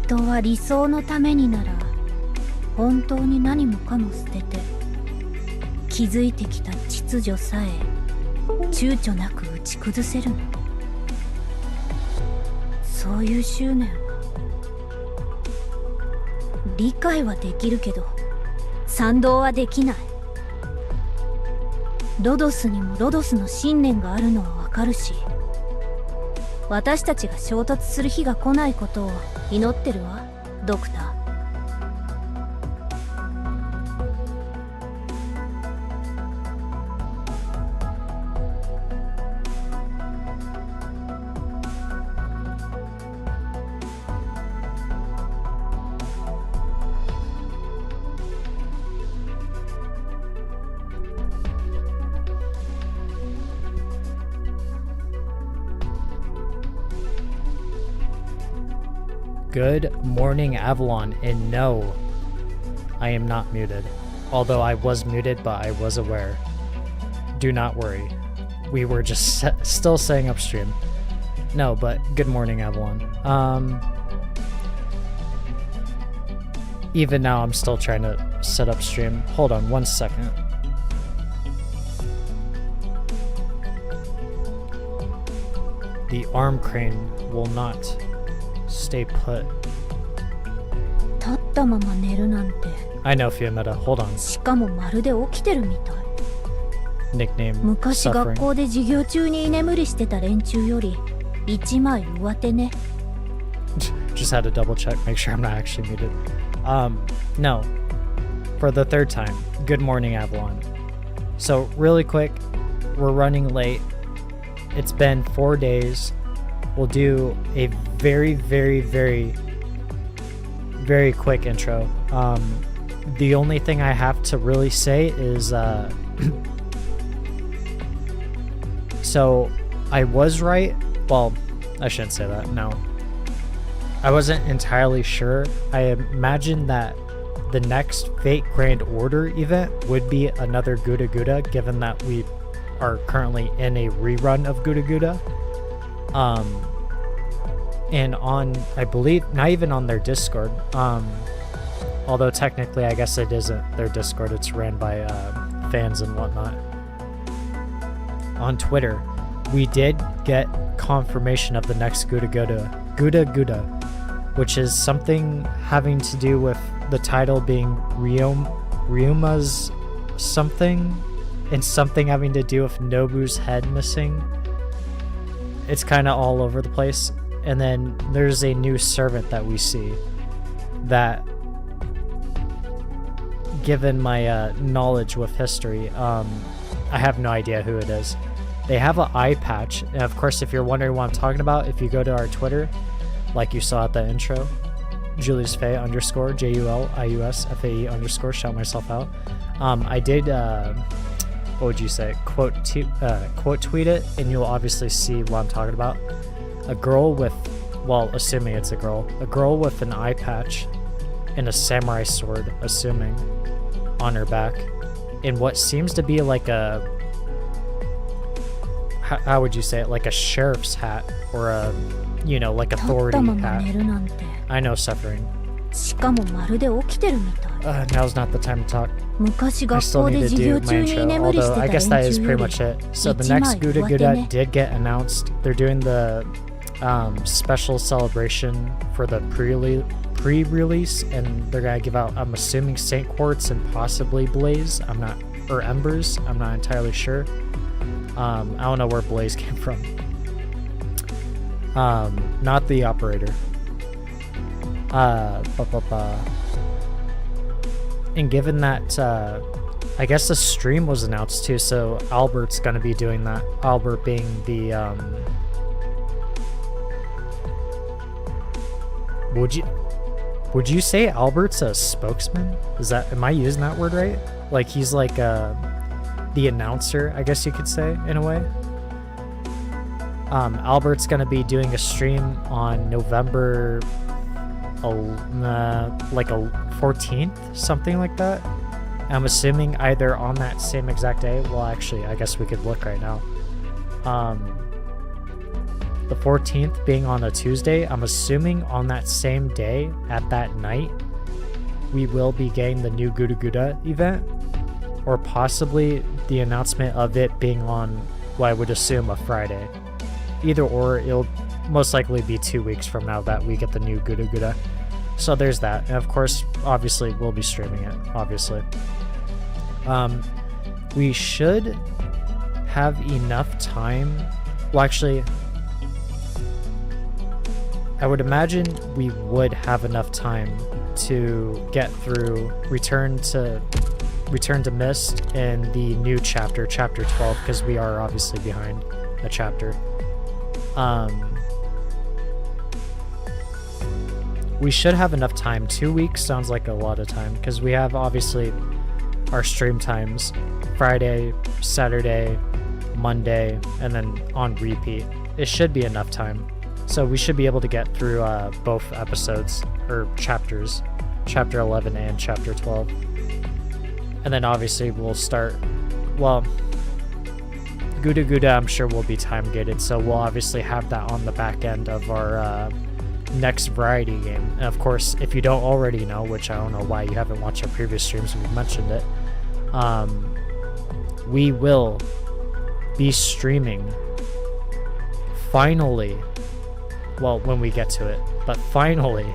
人は理想のためになら本当に何もかも捨てて築いてきた秩序さえ躊躇なく打ち崩せるの。そういう執念は理解はできるけど賛同はできない。ロドスにもロドスの信念があるのはわかるし、私たちが衝突する日が来ないことを祈ってるわ、ドクター。Good morning, Avalon, and no, I am not muted. Although I was muted, but I was aware. Do not worry. We were just still saying upstream. No, but good morning, Avalon. Even now, I'm still trying to set up stream. Hold on 1 second. The arm crane will not stay put. 立ったまま寝るなんて。 I know, Fiametta. Hold on. しかもまるで起きてるみたい。 Nickname 昔 Suffering. 学校で授業中に居眠りしてた連中より一枚上手ね。 Just had to double check, make sure I'm not actually muted. No. For the third time, good morning, Avalon. So, really quick, we're running late. It's been 4 days. We'll do a very quick intro. The only thing I have to really say is, so I was right. Well, I shouldn't say that, no. I wasn't entirely sure. I imagined that the next Fate Grand Order event would be another Guda Guda, given that we are currently in a rerun of Guda Guda. And on, I believe, not even on their Discord, although technically I guess it isn't their Discord, it's ran by fans and whatnot. On Twitter, we did get confirmation of the next Guda Guda, which is something having to do with the title being Ryuma's something, and something having to do with Nobu's head missing. It's kind of all over the place. And then there's a new servant that we see that, given my knowledge with history, I have no idea who it is. They have an eye patch, and of course, if you're wondering what I'm talking about, if you go to our Twitter, like you saw at the intro, JuliusFae _ JULIUSFAE _ shout myself out. I did, what would you say, quote tweet it, and you'll obviously see what I'm talking about. A girl with, well, assuming it's a girl with an eye patch and a samurai sword, assuming, on her back, in what seems to be like a, how would you say it, like a sheriff's hat, or a, you know, like authority hat. I know, Suffering. Now's not the time to talk. I still need to do my intro, although I guess that is pretty much it. So the next Guda Guda did get announced. They're doing the special celebration for the pre-release, and they're gonna give out, I'm assuming, Saint Quartz and possibly Blaze. Or Embers. I'm not entirely sure. I don't know where Blaze came from. Not the operator. And given that, I guess the stream was announced too, so Albert's gonna be doing that. Albert being the, would you say Albert's a spokesman? Am I using that word right? Like he's like the announcer, I guess you could say, in a way. Albert's gonna be doing a stream on November like a 14th, something like that. I'm assuming either on that same exact day. Well, actually, I guess we could look right now. The 14th being on a Tuesday, I'm assuming on that same day, at that night, we will be getting the new Guda Guda event, or possibly the announcement of it being on what I would assume a Friday. Either or, it'll most likely be 2 weeks from now that we get the new Guda Guda. So there's that. And of course, obviously, we'll be streaming it, obviously. We should have enough time. Well, actually, I would imagine we would have enough time to get through Return to Mist and the new chapter, chapter 12, because we are obviously behind a chapter. We should have enough time. 2 weeks sounds like a lot of time, because we have obviously our stream times, Friday, Saturday, Monday, and then on repeat. It should be enough time. So we should be able to get through both episodes, or chapters, chapter 11 and chapter 12. And then obviously we'll start, well, Guda Guda I'm sure will be time gated, so we'll obviously have that on the back end of our next variety game. And of course, if you don't already know, which I don't know why you haven't watched our previous streams, we've mentioned it, we will be streaming, finally, well, when we get to it, but finally,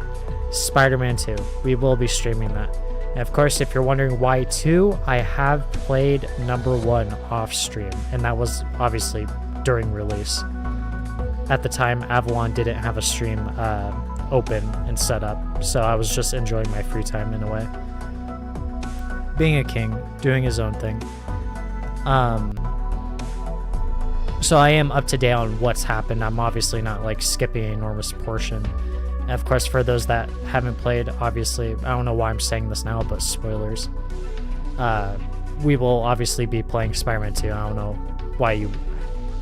Spider-Man 2. We will be streaming that. And of course, if you're wondering why 2, I have played number 1 off stream, and that was obviously during release. At the time, Avalon didn't have a stream open and set up, so I was just enjoying my free time in a way. Being a king, doing his own thing. So I am up to date on what's happened. I'm obviously not like skipping an enormous portion. And of course, for those that haven't played, obviously, I don't know why I'm saying this now, but spoilers. We will obviously be playing Spider-Man 2. I don't know why you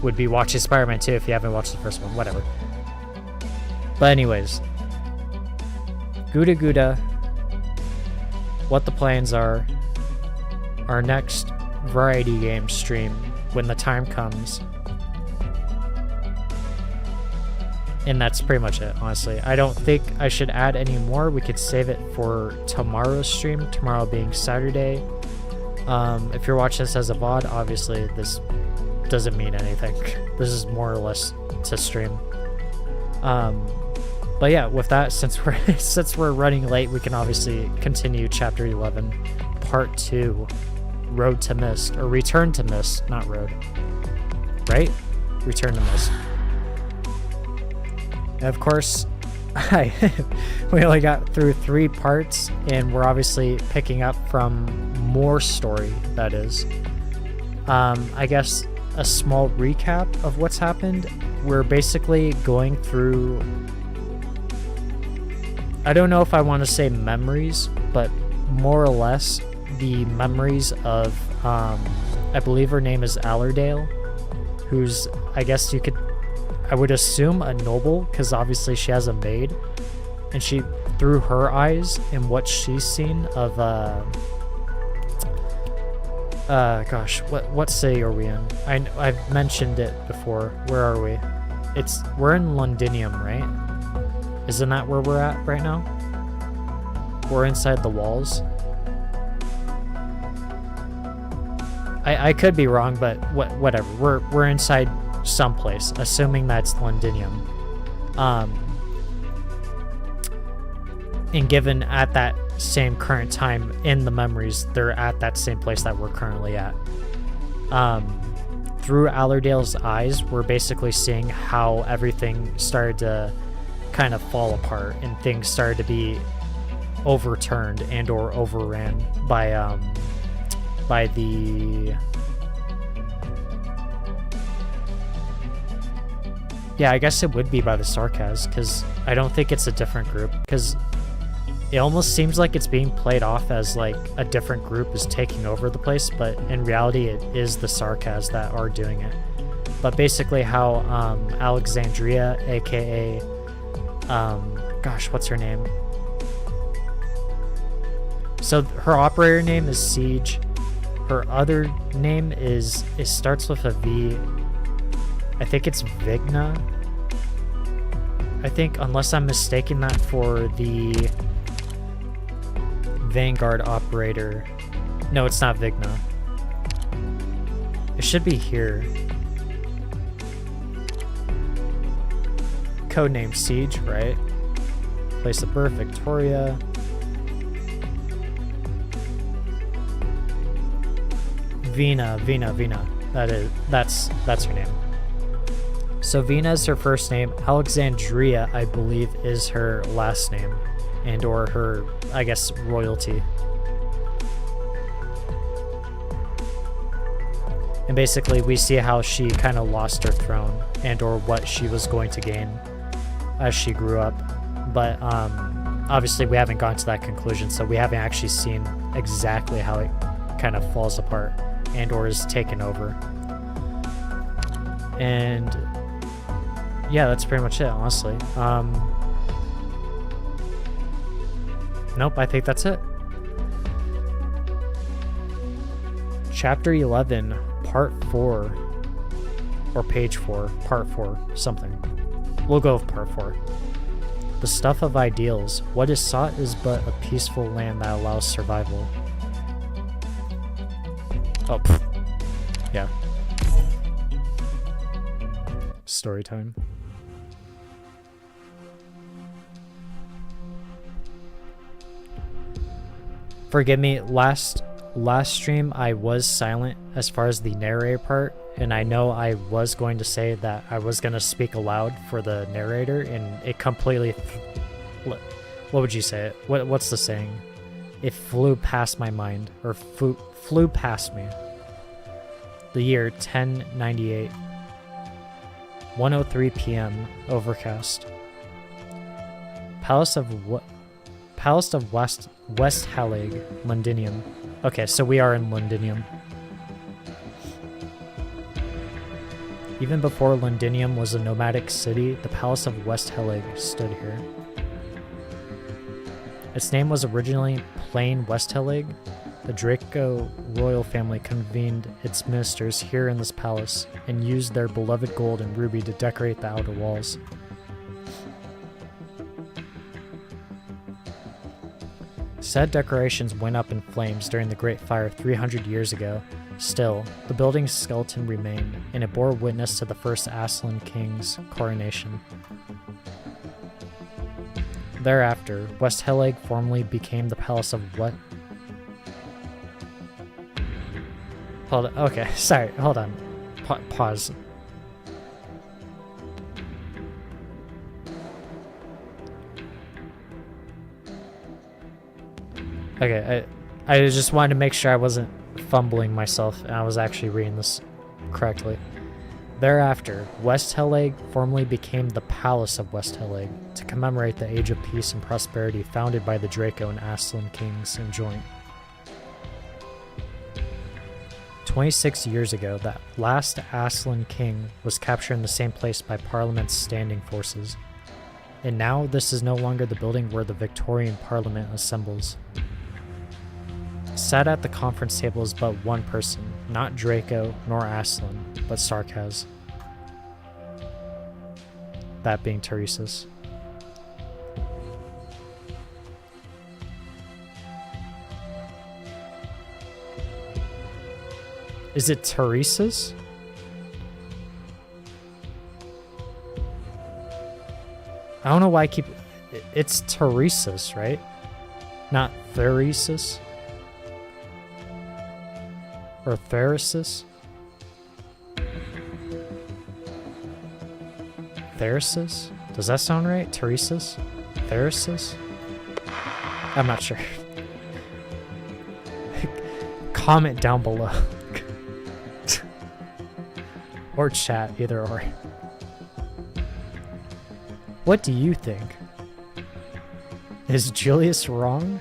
would be watching Spider-Man 2 if you haven't watched the first one, whatever. But anyways, Guda Guda, what the plans are, our next variety game stream when the time comes. And that's pretty much it, honestly. I don't think I should add any more. We could save it for tomorrow's stream, tomorrow being Saturday. If you're watching this as a VOD, obviously this doesn't mean anything. This is more or less to stream. But yeah, with that, since we're running late, we can obviously continue chapter 11, part 2, Road to Mist, or Return to Mist, not Road. Right? Return to Mist. And of course, we only got through 3 parts, and we're obviously picking up from more story, that is. I guess a small recap of what's happened. We're basically going through, I don't know if I want to say memories, but more or less the memories of, I believe her name is Allerdale, who's, I guess you could, I would assume a noble, because obviously she has a maid, and she, through her eyes and what she's seen of, gosh, what city are we in? I've mentioned it before. Where are we? We're in Londinium, right? Isn't that where we're at right now? We're inside the walls. I could be wrong, but whatever. We're inside someplace, assuming that's Londinium. And given at that same current time in the memories, they're at that same place that we're currently at. Through Allerdale's eyes, we're basically seeing how everything started to kind of fall apart and things started to be overturned and or overran by the, yeah, I guess it would be by the Sarkaz, because I don't think it's a different group, because it almost seems like it's being played off as like a different group is taking over the place, but in reality it is the Sarkaz that are doing it. But basically how Alexandria, aka gosh, what's her name? So her operator name is Siege. Her other name is, it starts with a V. I think it's Vigna. I think, unless I'm mistaking that for the Vanguard operator. No, it's not Vigna. It should be here. Codename Siege, right? Place of birth, Victoria. Vina. That's her name. So Vina is her first name. Alexandria, I believe, is her last name, and or her, I guess, royalty. And basically, we see how she kind of lost her throne, and or what she was going to gain as she grew up. But obviously, we haven't gone to that conclusion, so we haven't actually seen exactly how it kind of falls apart and or is taken over. And yeah, that's pretty much it, honestly. Nope, I think that's it. Chapter 11, Part 4, or Page 4, Part 4, something. We'll go with Part 4. The stuff of ideals. What is sought is but a peaceful land that allows survival. Oh, pfft. Yeah. Story time. Forgive me, last stream I was silent as far as the narrator part, and I know I was going to say that I was going to speak aloud for the narrator, and it completely what would you say? What's the saying? It flew past my mind, or flew past me. The year 1098. 1:03 p.m. Overcast. Palace of West Halig, Londinium. Okay, so we are in Londinium. Even before Londinium was a nomadic city, the Palace of West Halig stood here. Its name was originally Plain West Halig. The Draco royal family convened its ministers here in this palace and used their beloved gold and ruby to decorate the outer walls. Said decorations went up in flames during the Great Fire 300 years ago. Still, the building's skeleton remained, and it bore witness to the first Aslan king's coronation. Thereafter, West Halig formally became the Palace of what? Hold on. Okay, sorry. Hold on. Pause. Okay, I just wanted to make sure I wasn't fumbling myself and I was actually reading this correctly. Thereafter, West Halig formally became the Palace of West Halig to commemorate the age of peace and prosperity founded by the Draco and Aslan kings in joint. 26 years ago, that last Aslan king was captured in the same place by Parliament's standing forces. And now this is no longer the building where the Victorian Parliament assembles. Sat at the conference table is but one person, not Draco nor Aslan, but Sarkaz. That being Teresa's. Is it Teresa's? I don't know why I keep... It's Teresa's, right? Not Theresa's? Or Theresa's? Theresa's? Does that sound right? Teresa's? Theresa's? I'm not sure. Comment down below. Or chat, either or. What do you think? Is Julius wrong?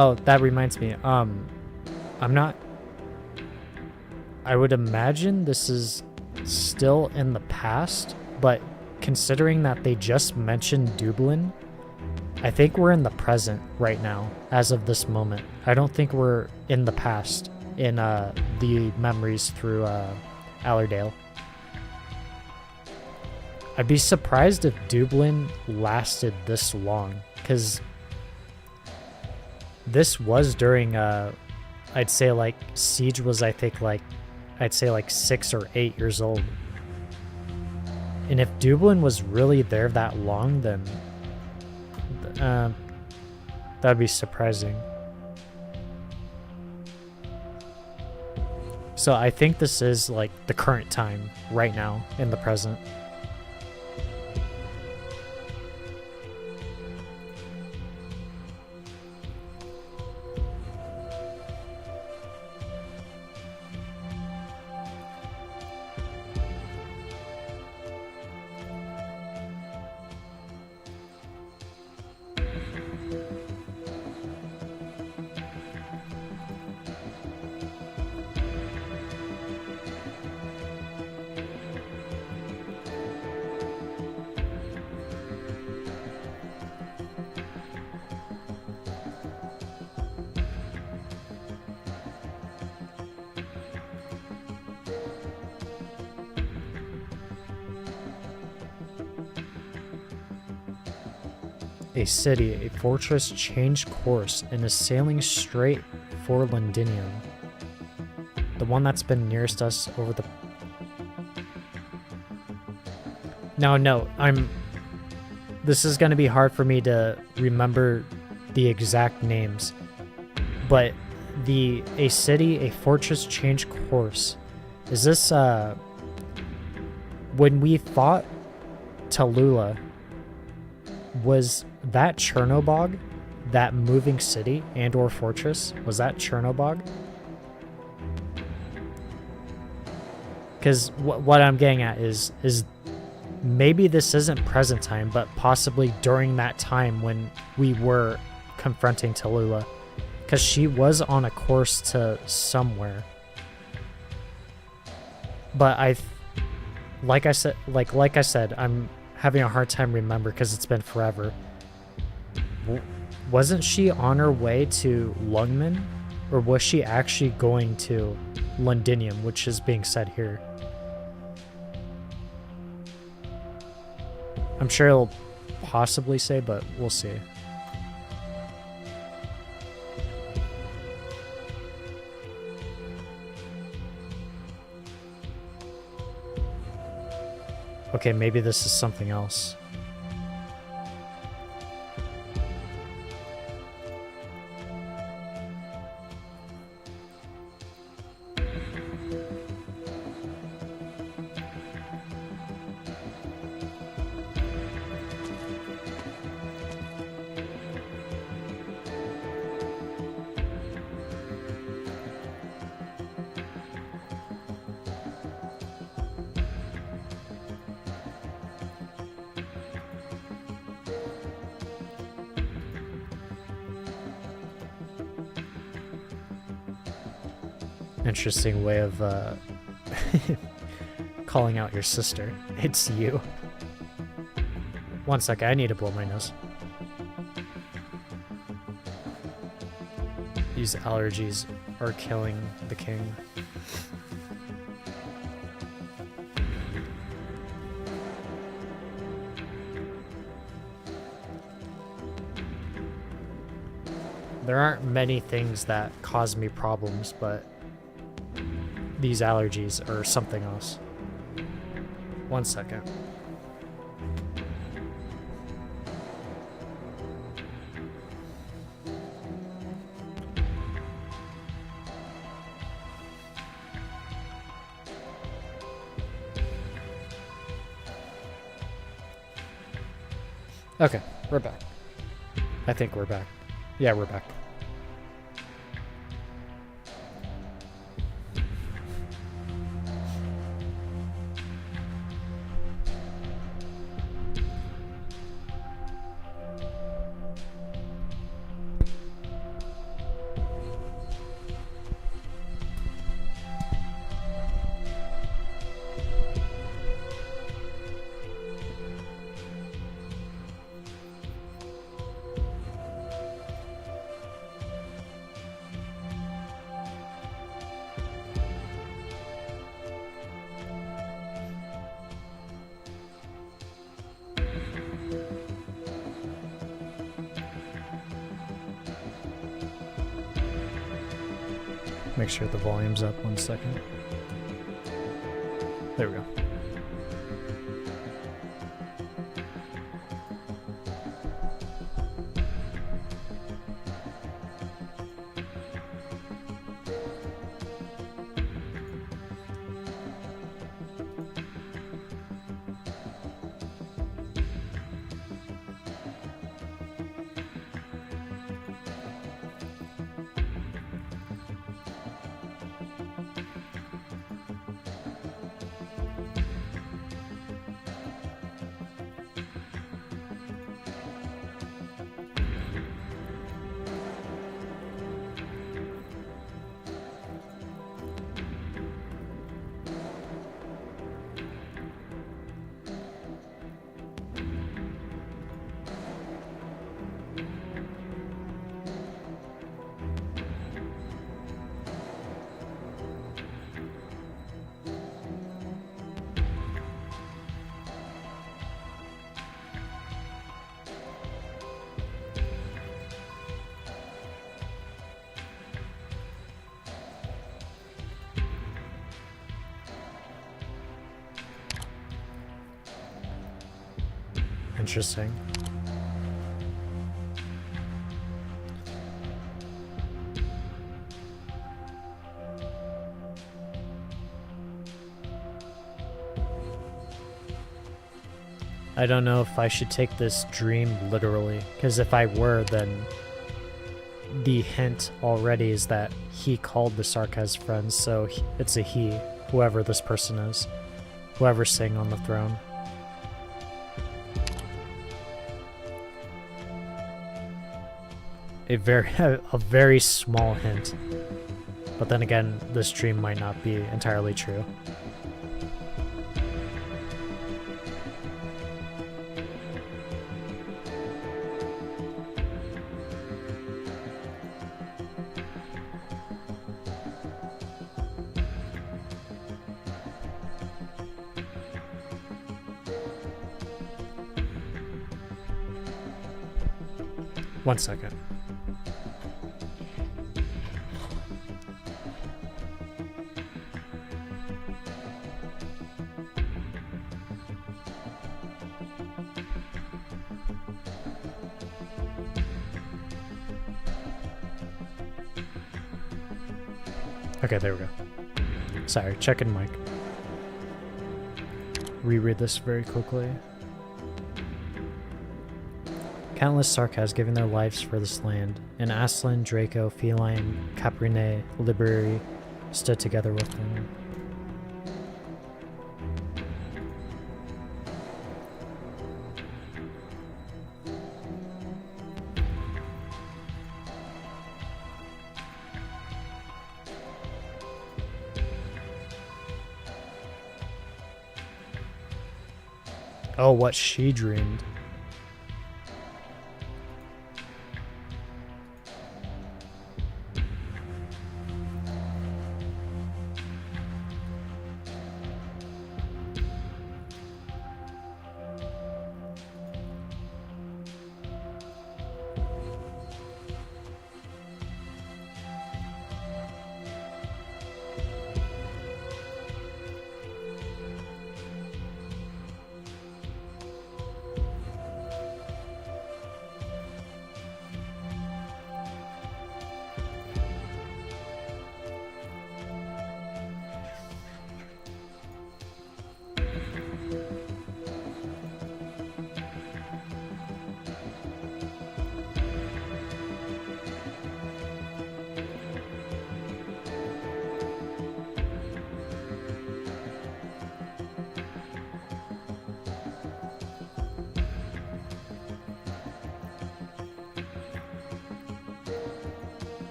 Oh, that reminds me. I'm not. I would imagine this is still in the past, but considering that they just mentioned Dublin, I think we're in the present right now, as of this moment. I don't think we're in the past in the memories through Allerdale. I'd be surprised if Dublin lasted this long, because this was during, I'd say like Siege was, I think like, I'd say like 6 or 8 years old. And if Dublin was really there that long, then that'd be surprising. So I think this is like the current time right now in the present. A city, a fortress changed course and is sailing straight for Londinium. The one that's been nearest us over the... Now, no, this is going to be hard for me to remember the exact names, but a city, a fortress changed course. Is this, when we fought Tallulah, was that Chernobog, that moving city and or fortress, was that Chernobog? Because what I'm getting at is maybe this isn't present time, but possibly during that time when we were confronting Tallulah, because she was on a course to somewhere. But like I said, I'm having a hard time remember because it's been forever. Wasn't she on her way to Lungmen, or was she actually going to Londinium, which is being said here? I'm sure it'll possibly say, but we'll see. Okay, maybe this is something else. Interesting way of calling out your sister. It's you. One sec, I need to blow my nose. These allergies are killing the king. There aren't many things that cause me problems, but these allergies are something else. One second. Okay, we're back. I think we're back. Yeah, we're back. Make sure the volume's up 1 second. There we go. Interesting. I don't know if I should take this dream literally, because if I were, then the hint already is that he called the Sarkaz friends, so it's a he, whoever this person is, whoever's sitting on the throne. A very small hint, but then again, this dream might not be entirely true. One second. Okay, there we go. Sorry, checking mic. Reread this very quickly. Countless Sarkaz giving their lives for this land, and Aslan, Draco, Feline, Caprine, Liberi stood together with them. Oh, what she dreamed.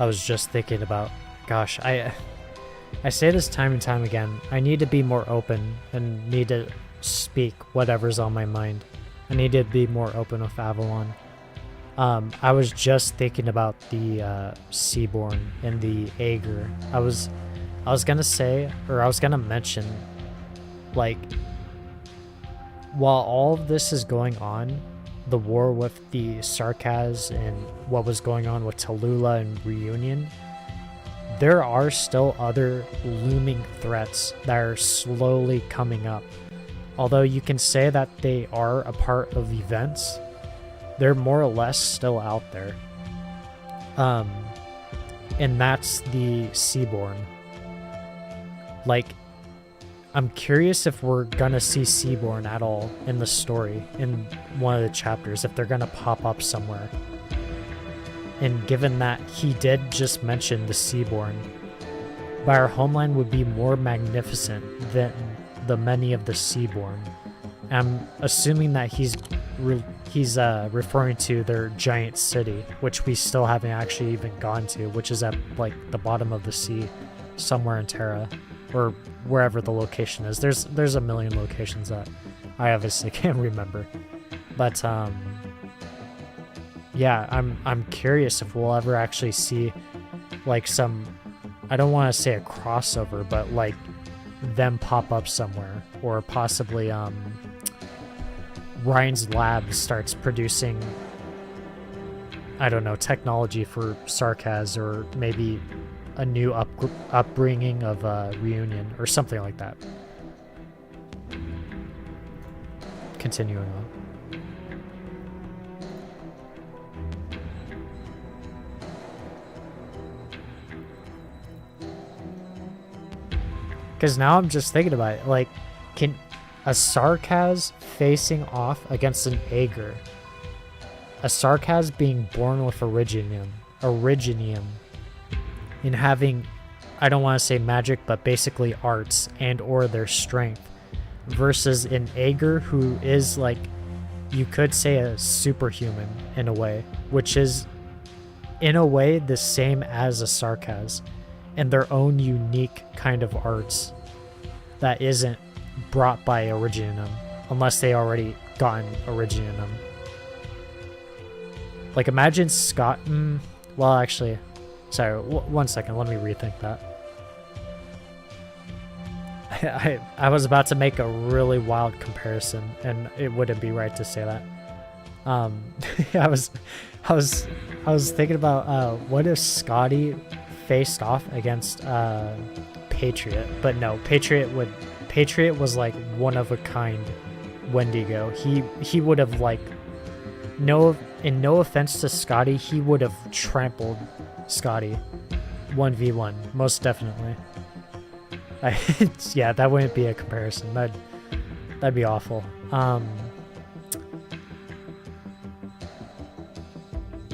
I was just thinking about. Gosh, I say this time and time again. I need to be more open and need to speak whatever's on my mind. I need to be more open with Avalon. I was just thinking about the Seaborn and the Aegir. I was gonna say, or I was gonna mention, like, while all of this is going on, the war with the Sarkaz and what was going on with Tallulah and Reunion, there are still other looming threats that are slowly coming up. Although you can say that they are a part of events, they're more or less still out there. And that's the Seaborn. Like, I'm curious if we're gonna see Seaborn at all in the story, in one of the chapters, if they're gonna pop up somewhere. And given that he did just mention the Seaborn, but our homeland would be more magnificent than the many of the Seaborn. I'm assuming that he's referring to their giant city, which we still haven't actually even gone to, which is at like the bottom of the sea, somewhere in Terra, or wherever the location is. There's a million locations that I obviously can't remember, but yeah, I'm curious if we'll ever actually see like some, I don't want to say a crossover, but like them pop up somewhere, or possibly Ryan's lab starts producing, I don't know, technology for Sarkaz, or maybe a new upbringing of Reunion or something like that. Continuing on. Because now I'm just thinking about it, like, can a Sarkaz facing off against an Aegir, a Sarkaz being born with Originium, and having, I don't want to say magic, but basically arts and or their strength, versus an Aegir who is, like, you could say a superhuman in a way, which is in a way the same as a Sarkaz, and their own unique kind of arts that isn't brought by Originium, unless they already gotten Originium. Like, imagine Scott. Well, actually, sorry. 1 second. Let me rethink that. I was about to make a really wild comparison, and it wouldn't be right to say that. I was thinking about what if Scotty faced off against Patriot, but no, Patriot was like one of a kind Wendigo. He would have, like, no offense to Scotty, he would have trampled Scotty 1v1 most definitely. Yeah, that wouldn't be a comparison. That'd be awful.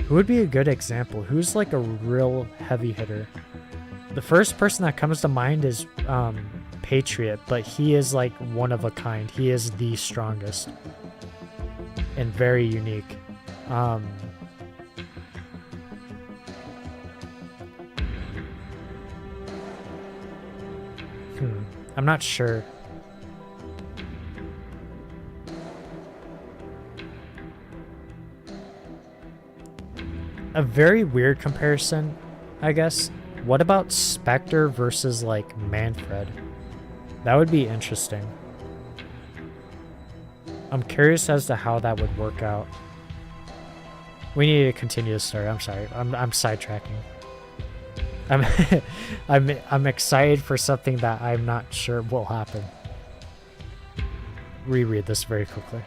Who would be a good example? Who's like a real heavy hitter? The first person that comes to mind is Patriot, but he is like one of a kind. He is the strongest and very unique. I'm not sure. A very weird comparison, I guess. What about Spectre versus, like, Manfred? That would be interesting. I'm curious as to how that would work out. We need to continue the story. I'm sorry. I'm sidetracking. I'm excited for something that I'm not sure will happen. Reread this very quickly.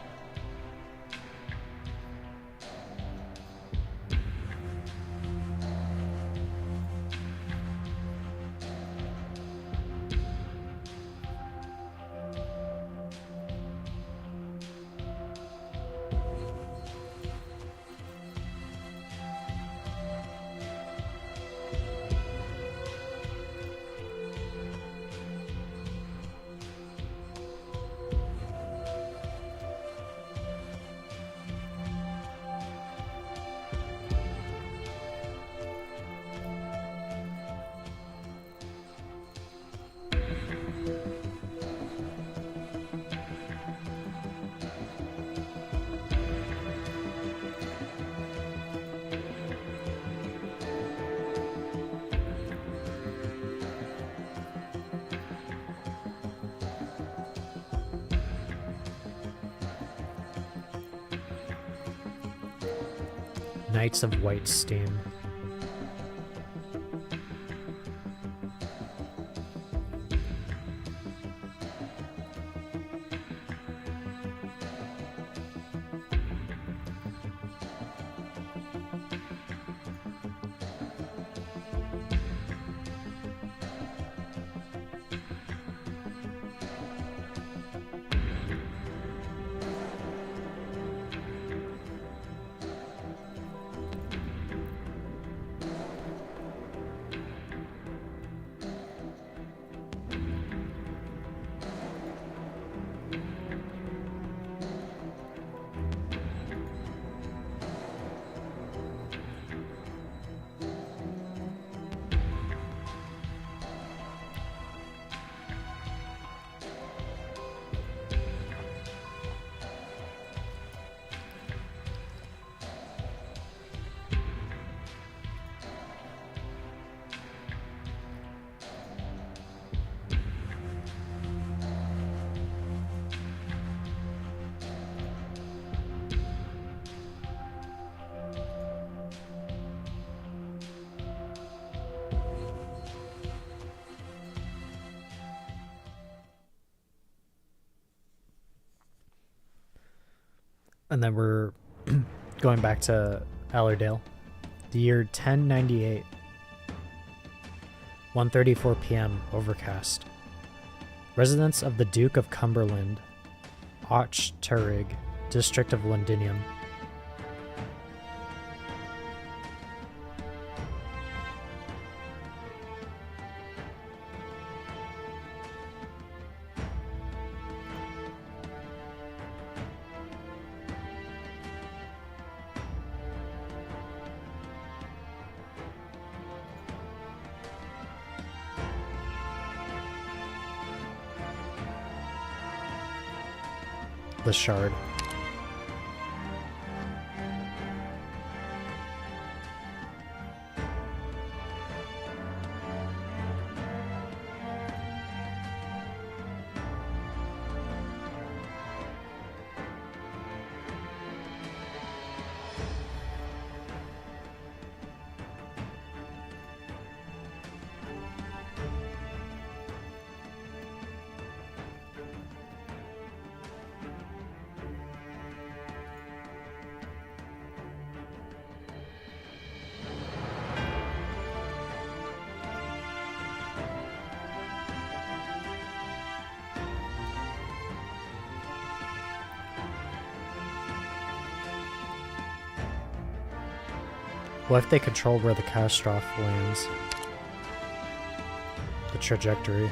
Knights of White Steam. And then we're going back to Allerdale. The year 1098. 1:34 p.m. Overcast. Residents of the Duke of Cumberland, Auchterrig, District of Londinium. The Shard. What if they control where the catastrophe lands? The trajectory.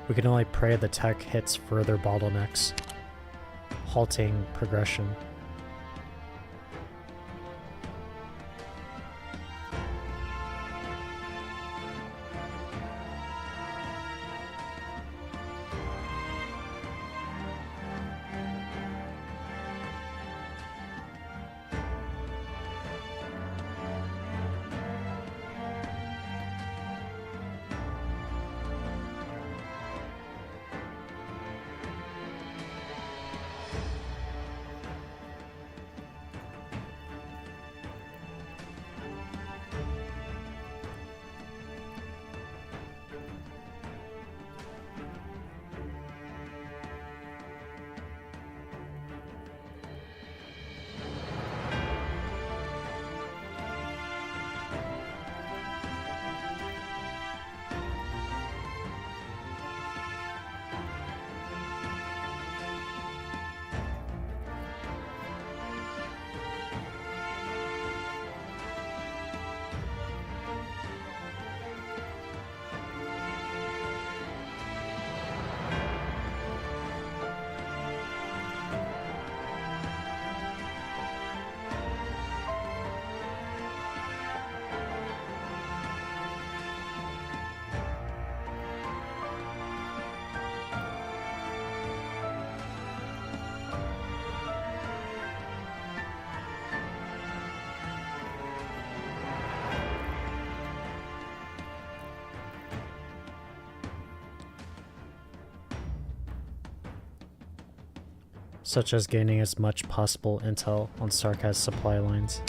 We can only pray the tech hits further bottlenecks, halting progression. such as gaining as much possible intel on Sarkaz's supply lines.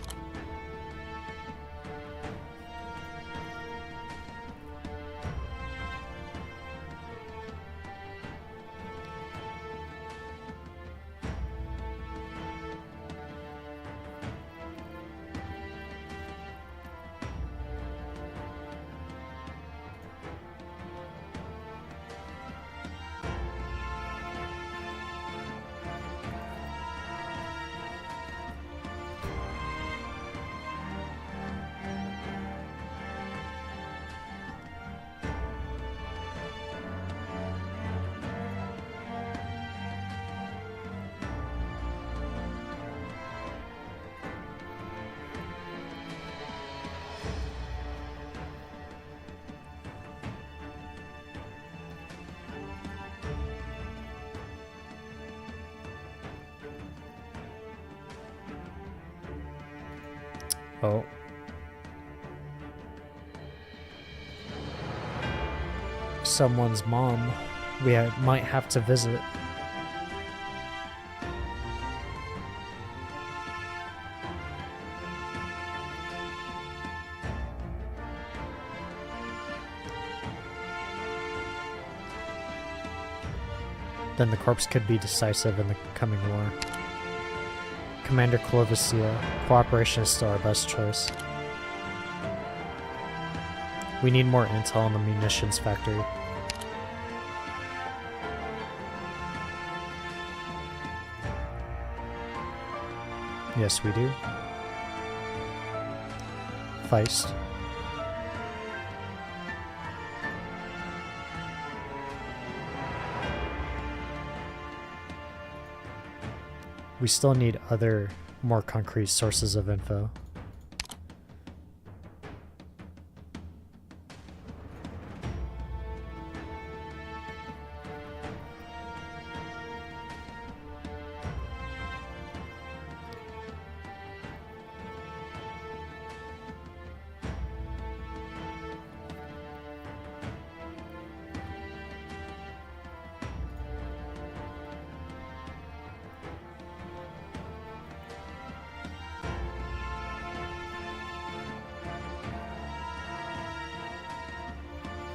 Oh. Someone's mom. Might have to visit. Then the corpse could be decisive in the coming war. Commander Clovicia, cooperation is still our best choice. We need more intel on the munitions factory. Yes, we do. Feist. We still need other, more concrete sources of info.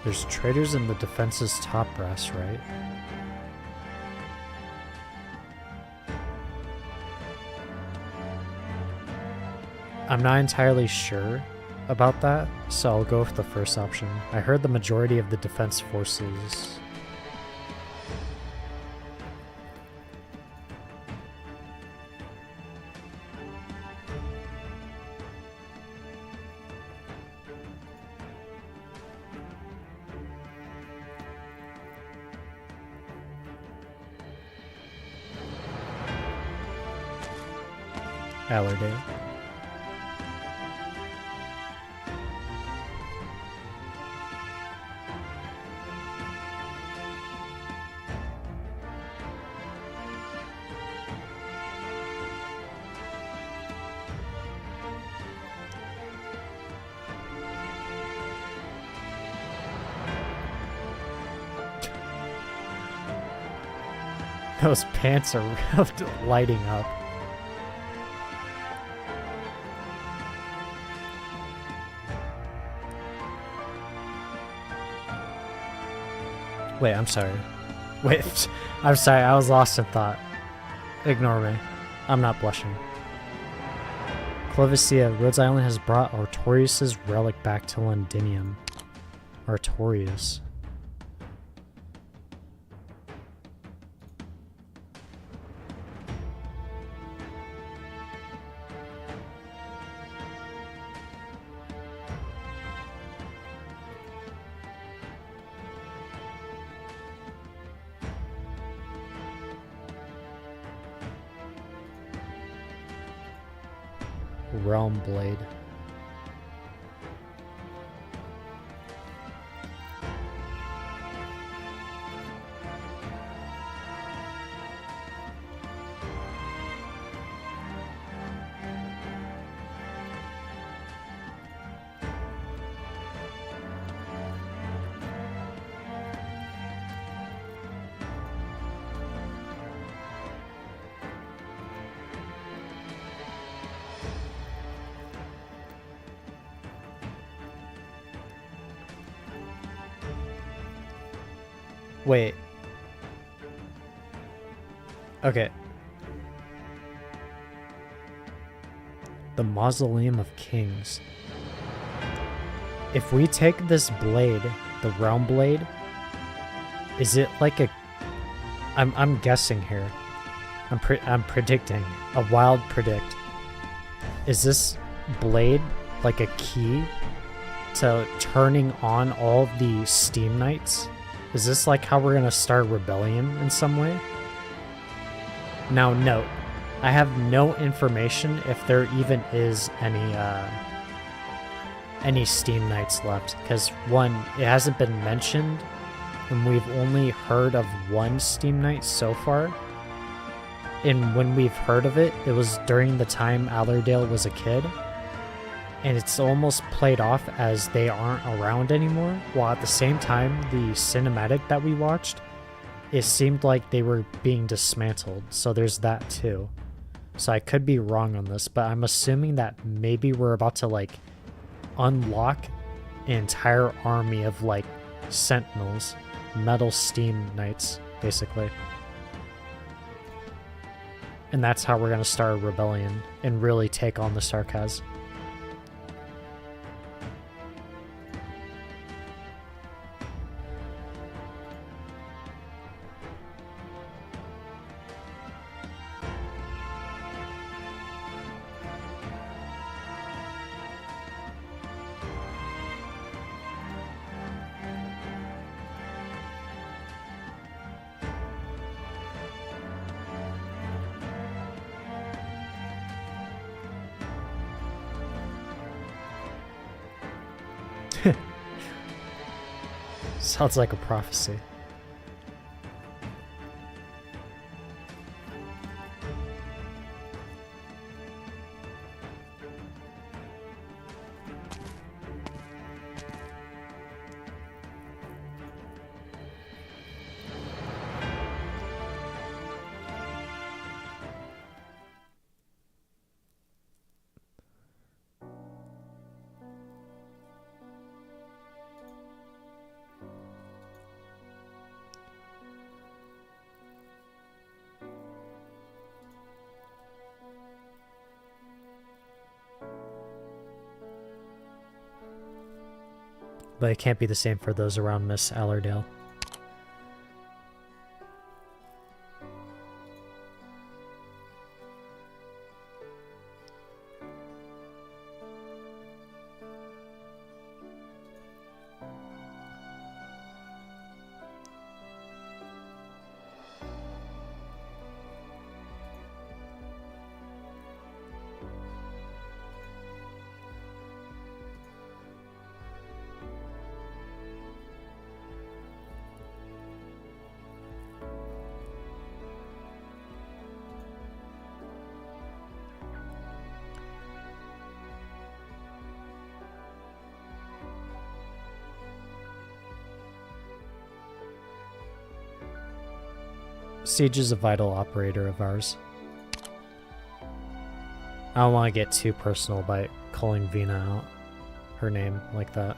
There's traders in the defense's top brass, right? I'm not entirely sure about that, so I'll go with the first option. I heard the majority of the defense forces... Allerdale. Those pants are lighting up. Wait, I'm sorry. Wait, I'm sorry, I was lost in thought. Ignore me. I'm not blushing. Clovicia, Rhodes Island has brought Artorius' relic back to Londinium. Artorius. Realm Blade. Wait. Okay. The Mausoleum of Kings. If we take this blade, the Realm Blade, is it like a... I'm guessing here. I'm predicting. A wild predict. Is this blade like a key to turning on all the Steam Knights? Is this like how we're gonna start rebellion in some way? Now note, I have no information if there even is any Steam Knights left, because one, it hasn't been mentioned, and we've only heard of one Steam Knight so far. And when we've heard of it, it was during the time Allerdale was a kid, and it's almost played off as they aren't around anymore, while at the same time, the cinematic that we watched, it seemed like they were being dismantled, so there's that too. So I could be wrong on this, but I'm assuming that maybe we're about to like unlock an entire army of like sentinels, metal Steam Knights, basically. And that's how we're going to start a rebellion and really take on the Sarkaz. Sounds like a prophecy. But it can't be the same for those around Miss Allerdale. Siege is a vital operator of ours. I don't want to get too personal by calling Vina out, her name, like that.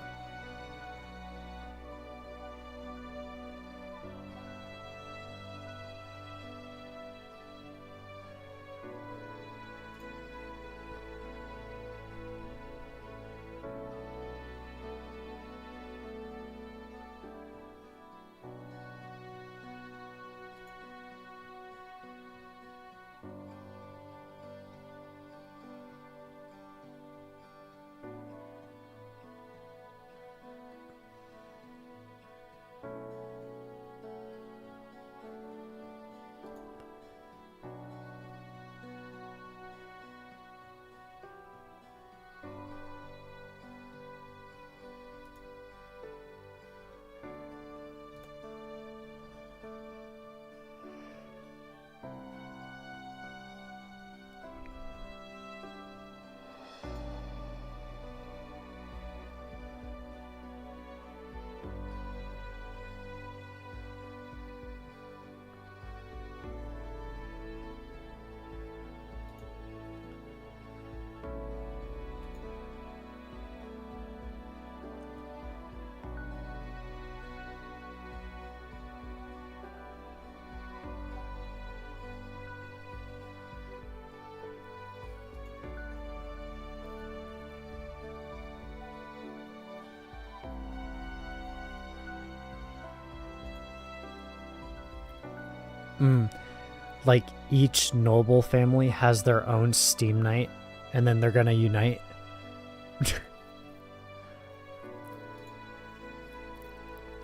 like each noble family has their own Steam Night, and then they're gonna unite.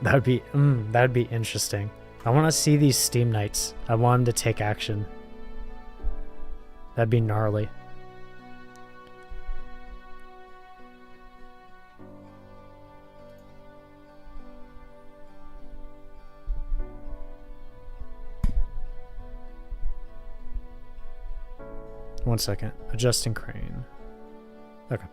That'd be interesting. I want to see these Steam Nights. I want them to take action. That'd be gnarly. One second. Adjusting crane. Okay.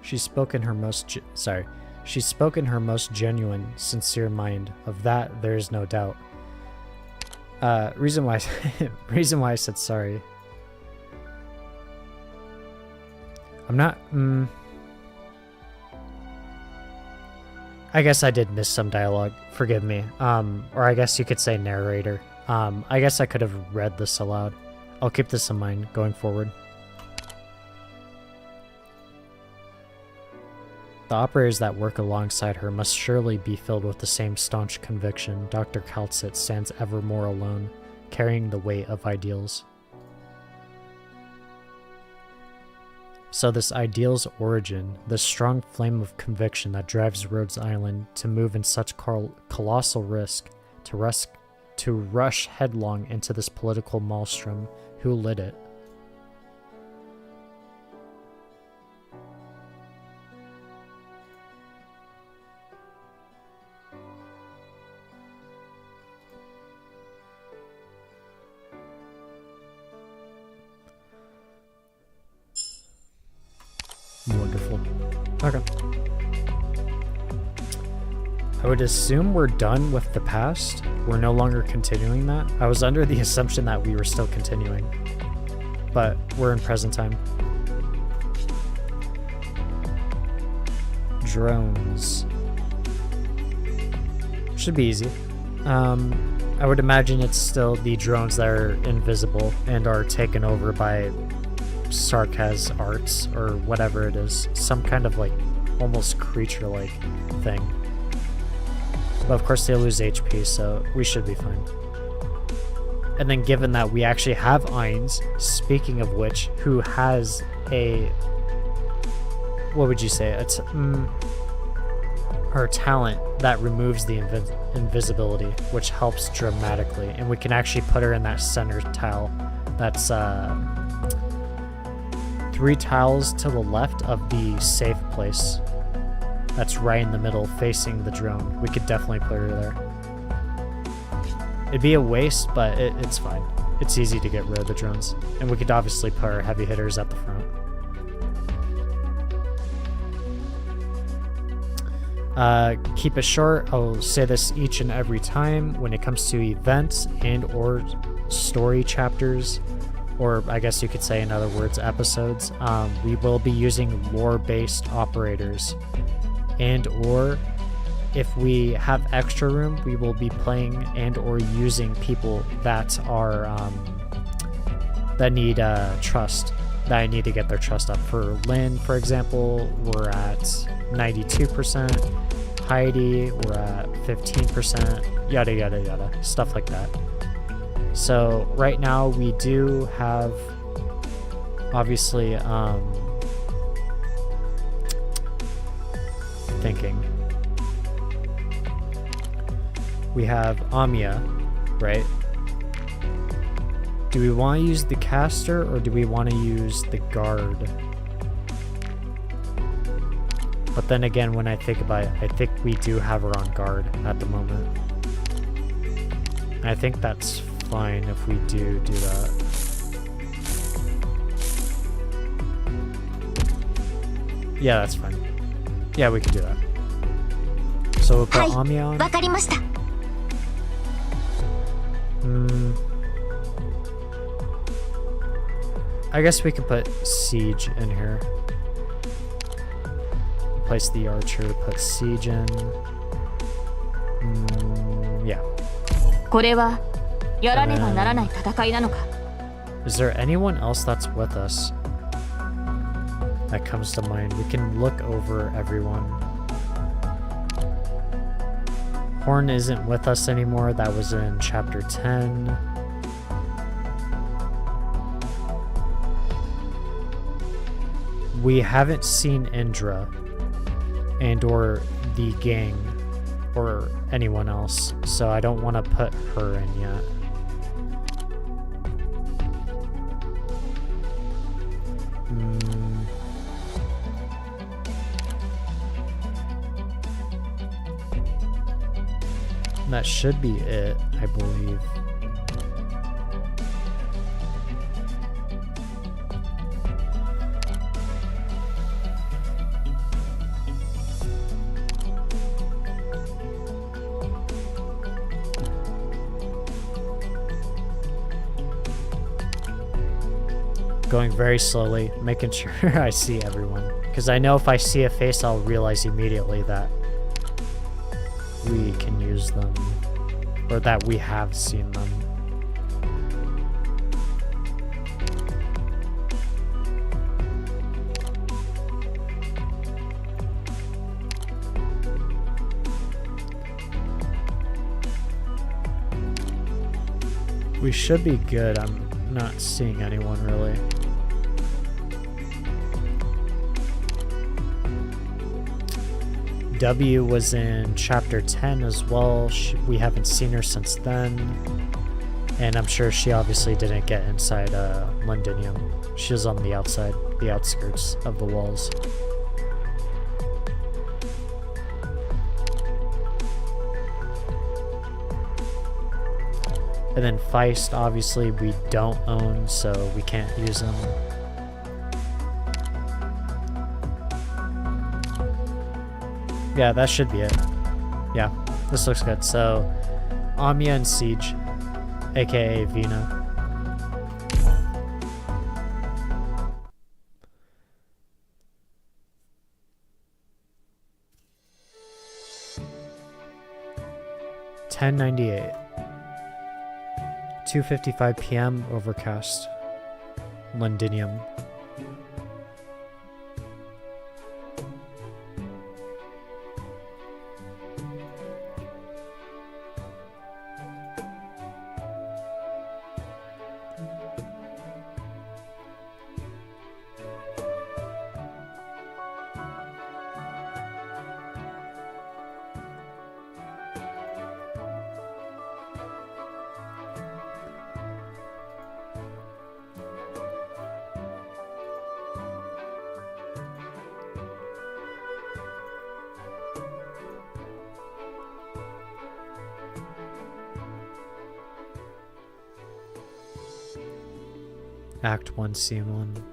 She spoke in her most genuine, sincere mind. Of that, there is no doubt. Reason why I said sorry. I'm not. I guess I did miss some dialogue. Forgive me. Or I guess you could say narrator. I guess I could have read this aloud. I'll keep this in mind going forward. The operators that work alongside her must surely be filled with the same staunch conviction. Dr. Kaltsit stands ever more alone, carrying the weight of ideals. So this ideal's origin, this strong flame of conviction that drives Rhodes Island to move in such colossal risk, to rush headlong into this political maelstrom, who lit it? Wonderful. Okay. I would assume we're done with the past. We're no longer continuing that. I was under the assumption that we were still continuing. But we're in present time. Drones. Should be easy. I would imagine it's still the drones that are invisible and are taken over by Sarkaz arts or whatever it is, some kind of like almost creature-like thing. But of course they lose HP, so we should be fine. And then given that we actually have Ainz, speaking of which, who has a, what would you say, it's her talent that removes the invisibility, which helps dramatically, and we can actually put her in that center tile. That's 3 tiles to the left of the safe place. That's right in the middle, facing the drone. We could definitely put her there. It'd be a waste, but it's fine. It's easy to get rid of the drones. And we could obviously put our heavy hitters at the front. Keep it short. I'll say this each and every time when it comes to events and or story chapters, or I guess you could say in other words, episodes. We will be using lore-based operators, and or if we have extra room, we will be playing and or using people that are that need trust, that I need to get their trust up. For Lynn, for example, we're at 92%. Heidi, we're at 15%. Yada yada yada, stuff like that. So right now we do have obviously thinking. We have Amiya, right? Do we want to use the caster or do we want to use the guard? But then again, when I think about it, I think we do have her on guard at the moment. And I think that's fine if we do that. Yeah, that's fine. Yeah, we can do that. So we'll put Amiya on. I guess we could put Siege in here. Replace the archer, put Siege in. Yeah. Is there anyone else that's with us that comes to mind? We can look over everyone. Horn isn't with us anymore. That was in chapter 10. We haven't seen Indra and or the gang or anyone else, so I don't want to put her in yet. That should be it, I believe. Going very slowly, making sure I see everyone. Because I know if I see a face, I'll realize immediately that we can use them. Or that we have seen them. We should be good. I'm not seeing anyone really. W was in chapter 10 as well. We haven't seen her since then. And I'm sure she obviously didn't get inside Londinium. She was on the outside, the outskirts of the walls. And then Feist, obviously, we don't own, so we can't use him. Yeah, that should be it. Yeah, this looks good. So, Amiya and Siege, aka Vina. $10.98. 2:55 p.m. Overcast. Londinium. Act 1, Scene 1.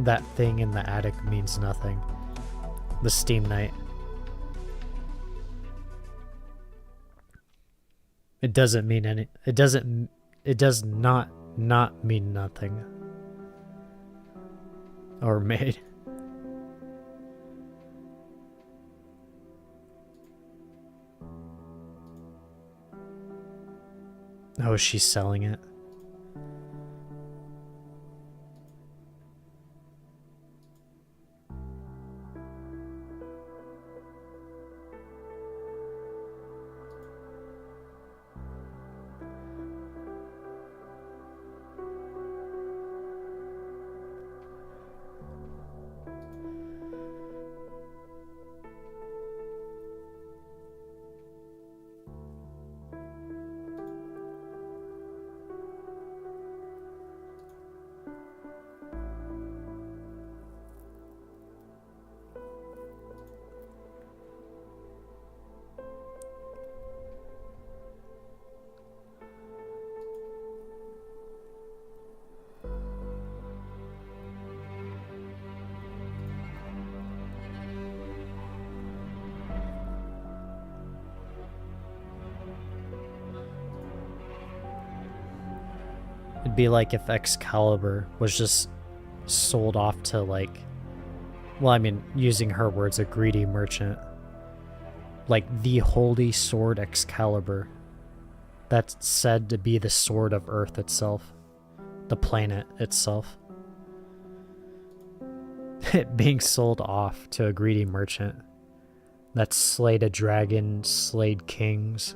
that thing in the attic means nothing. The Steam Knight. It doesn't mean any. It does not mean nothing. Or made. Oh, she's selling it. It'd be like if Excalibur was just sold off to, like, well, I mean, using her words, a greedy merchant. Like the holy sword Excalibur. That's said to be the sword of Earth itself. The planet itself. It being sold off to a greedy merchant that slayed a dragon, slayed kings.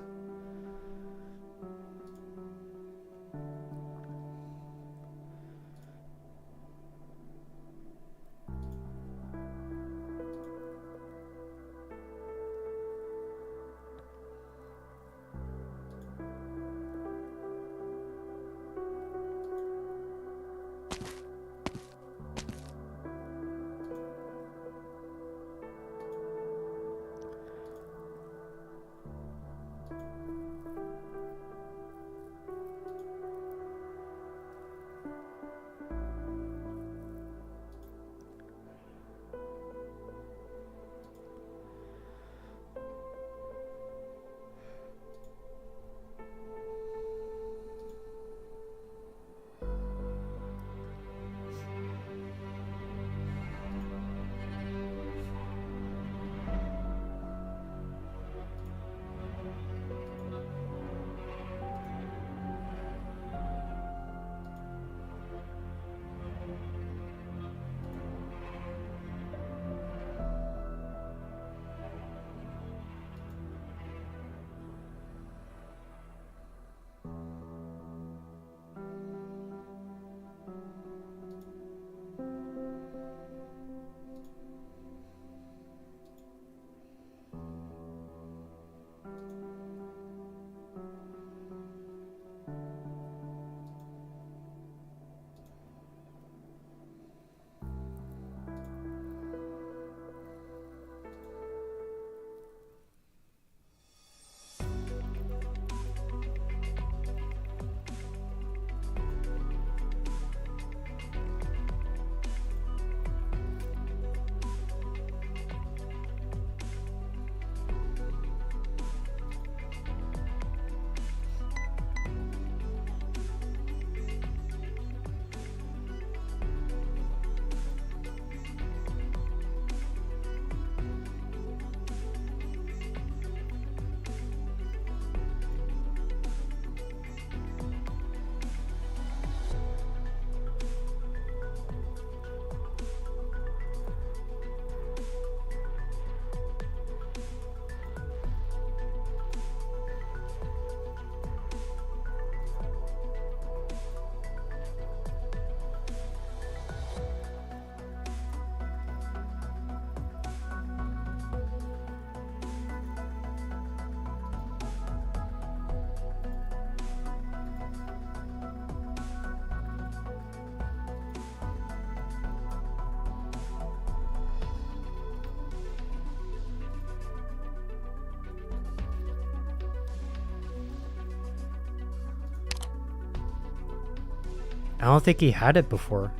I don't think he had it before.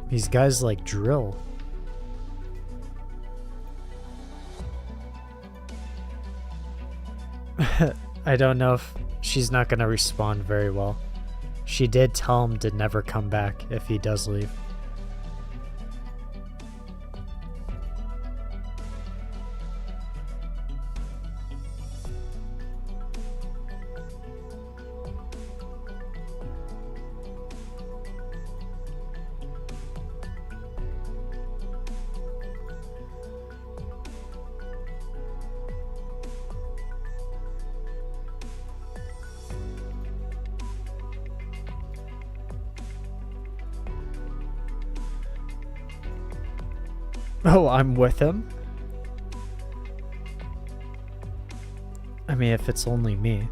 These guys like drill. I don't know if she's not gonna respond very well. She did tell him to never come back if he does leave. Oh, I'm with him? I mean, if it's only me.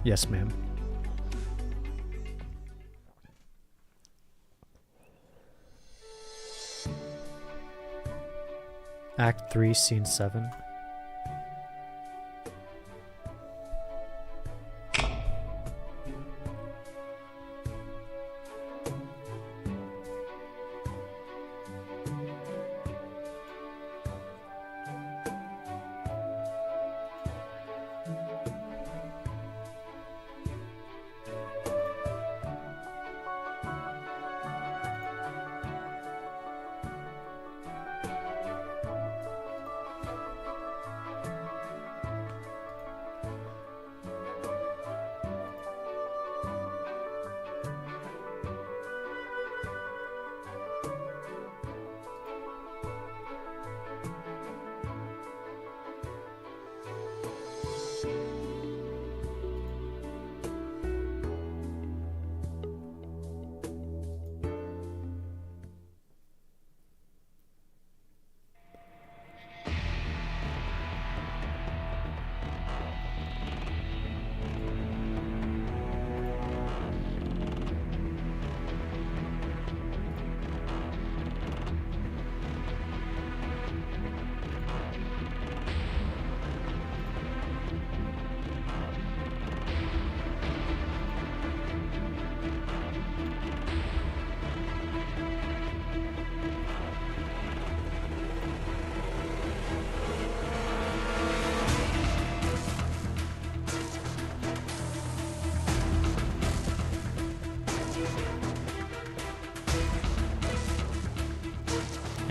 Yes, ma'am. Act 3, Scene 7.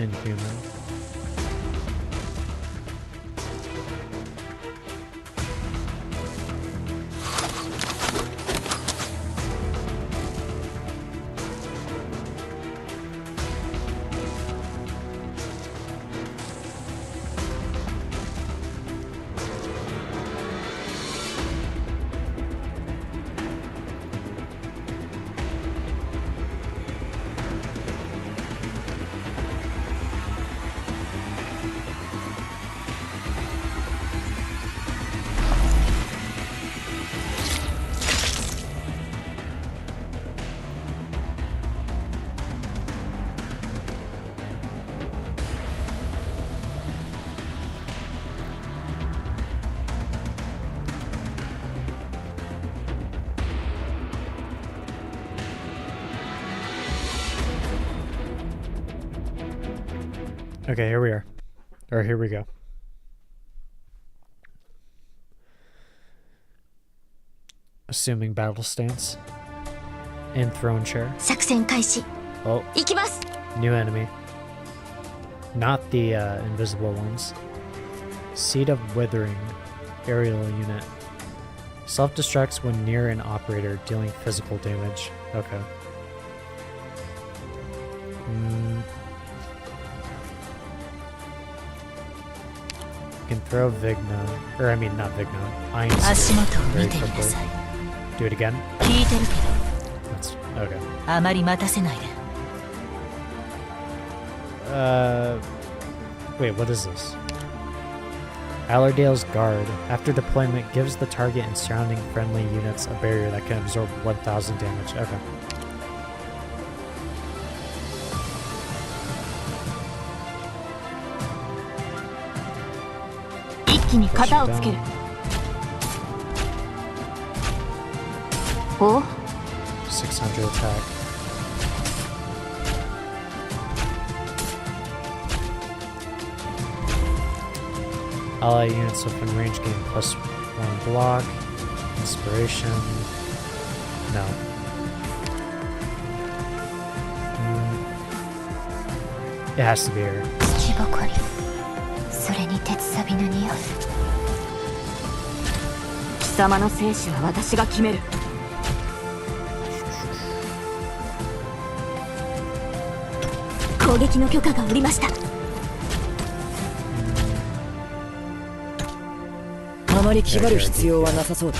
Inhuman. Okay, here we are. Or here we go. Assuming battle stance. In throne chair. 作戦開始 Oh, 行きます new enemy. Not the invisible ones. Seed of Withering. Aerial unit. Self-destructs when near an operator, dealing physical damage. Okay. Can throw Vigna, or I mean not Vigna, Iron 足 Spear 元を very 見てみな quickly. さい Do it again? 聞いてるけ That's okay. どあまり待たせないで Wait, what is this? Allerdale's Guard. After deployment, gives the target and surrounding friendly units a barrier that can absorb 1,000 damage. Okay. 一気に型をつける Down. お 6 600 attack. Ally units within range gain +1 block. Inspiration. No. It has to be here. 土ぼこり、それに鉄錆の匂い。貴様の生死は私が決める。攻撃の許可が下りました。あまり気張る必要はなさそうだ。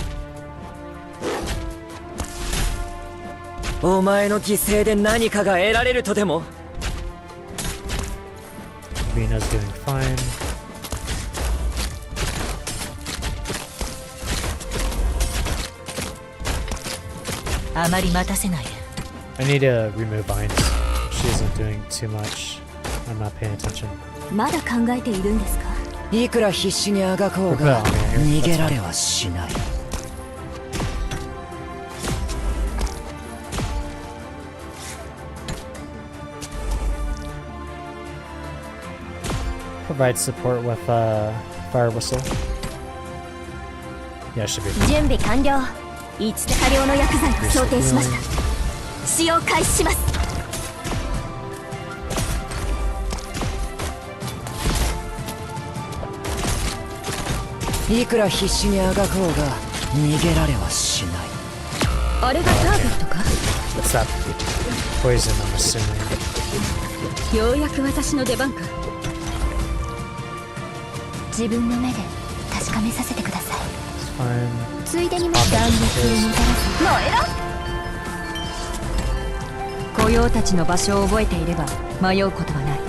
お前の犠牲で何かが得られるとでも。Vina's doing fine. I need to remove Vines. She isn't doing too much. I'm not paying attention. まだ考えているんですか？いくら必死にあがこうが逃げられはしない。Provide support with fire whistle. Yeah, should be. 準備完了。多量の薬剤を想定しました。使用開始します。いくら必死にあがこうが逃げられはしない。あれがターゲットか？ What's that? Poison, I'm assuming. ようやく私の出番か。自分の目で確かめさせてください。It's fine. ついでにも断熱をもたらす。燃えろ！雇用たちの場所を覚えていれば迷うことはない。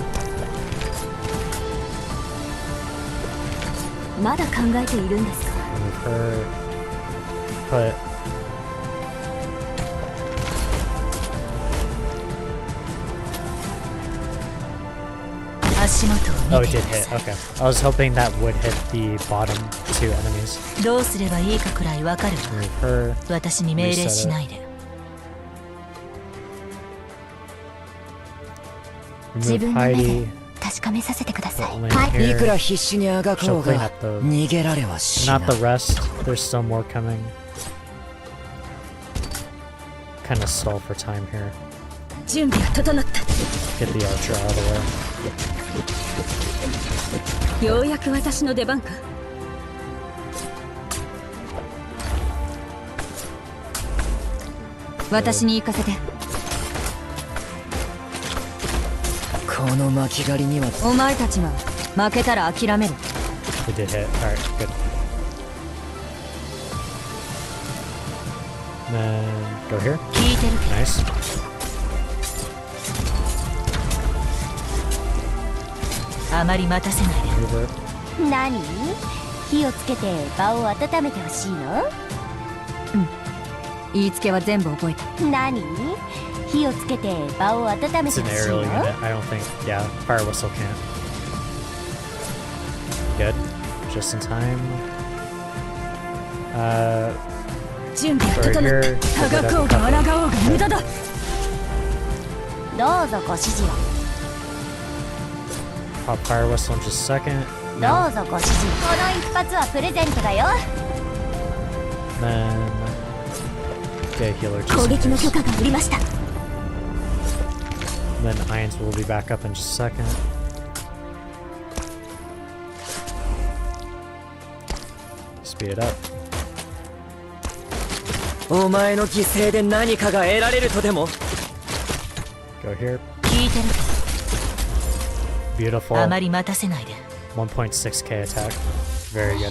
まだ考えているんですか？ Remove her. Put. 足元を Oh, 見 it て did くだ hit. さい。 Okay. I was hoping that would hit the bottom two enemies. どうすればいいかくらいわかるわ。 Remove her. 私に命令しないで。自 Remove 分の目で Heidi. 確かめさせてください。 Lane はい。いく here. ら必死にあがこうが She'll clean up those. 逃げられはしない。 Not the rest. There's still more coming. Kind of stall for time here. 準備が整った。 Get the archer out of the way. ようやく私の出番か。私に行かせて。この巻き狩りにはお前たちは負けたら諦める。 It did hit. Alright, good. Then go here. 聞いてる。 Nice. あまり待たせないで。 Move her. 何？火をつけて場を温めてほしいの？言いつけは全部覚えた。何？火をつけて場を温めて It's ほし an い aerial の？ unit. I don't think. Yeah, fire whistle can't. Good. Just in time. 準備が Right 整っ here. た。あがこうが抗おうが無駄だ。どうぞご指示を。 Pop fire whistle in just a second. ど No. うぞご指示。この一発はプレゼントだよ。 Then get a healer 攻 just in 撃の許 case. 可が下りました。 Then Irons will be back up in just a second. Speed it up. お前の犠牲で何かが得られるとでも。 Go here. 聞いてる。 Beautiful. あまり待たせないで。 1.6k attack. Very good.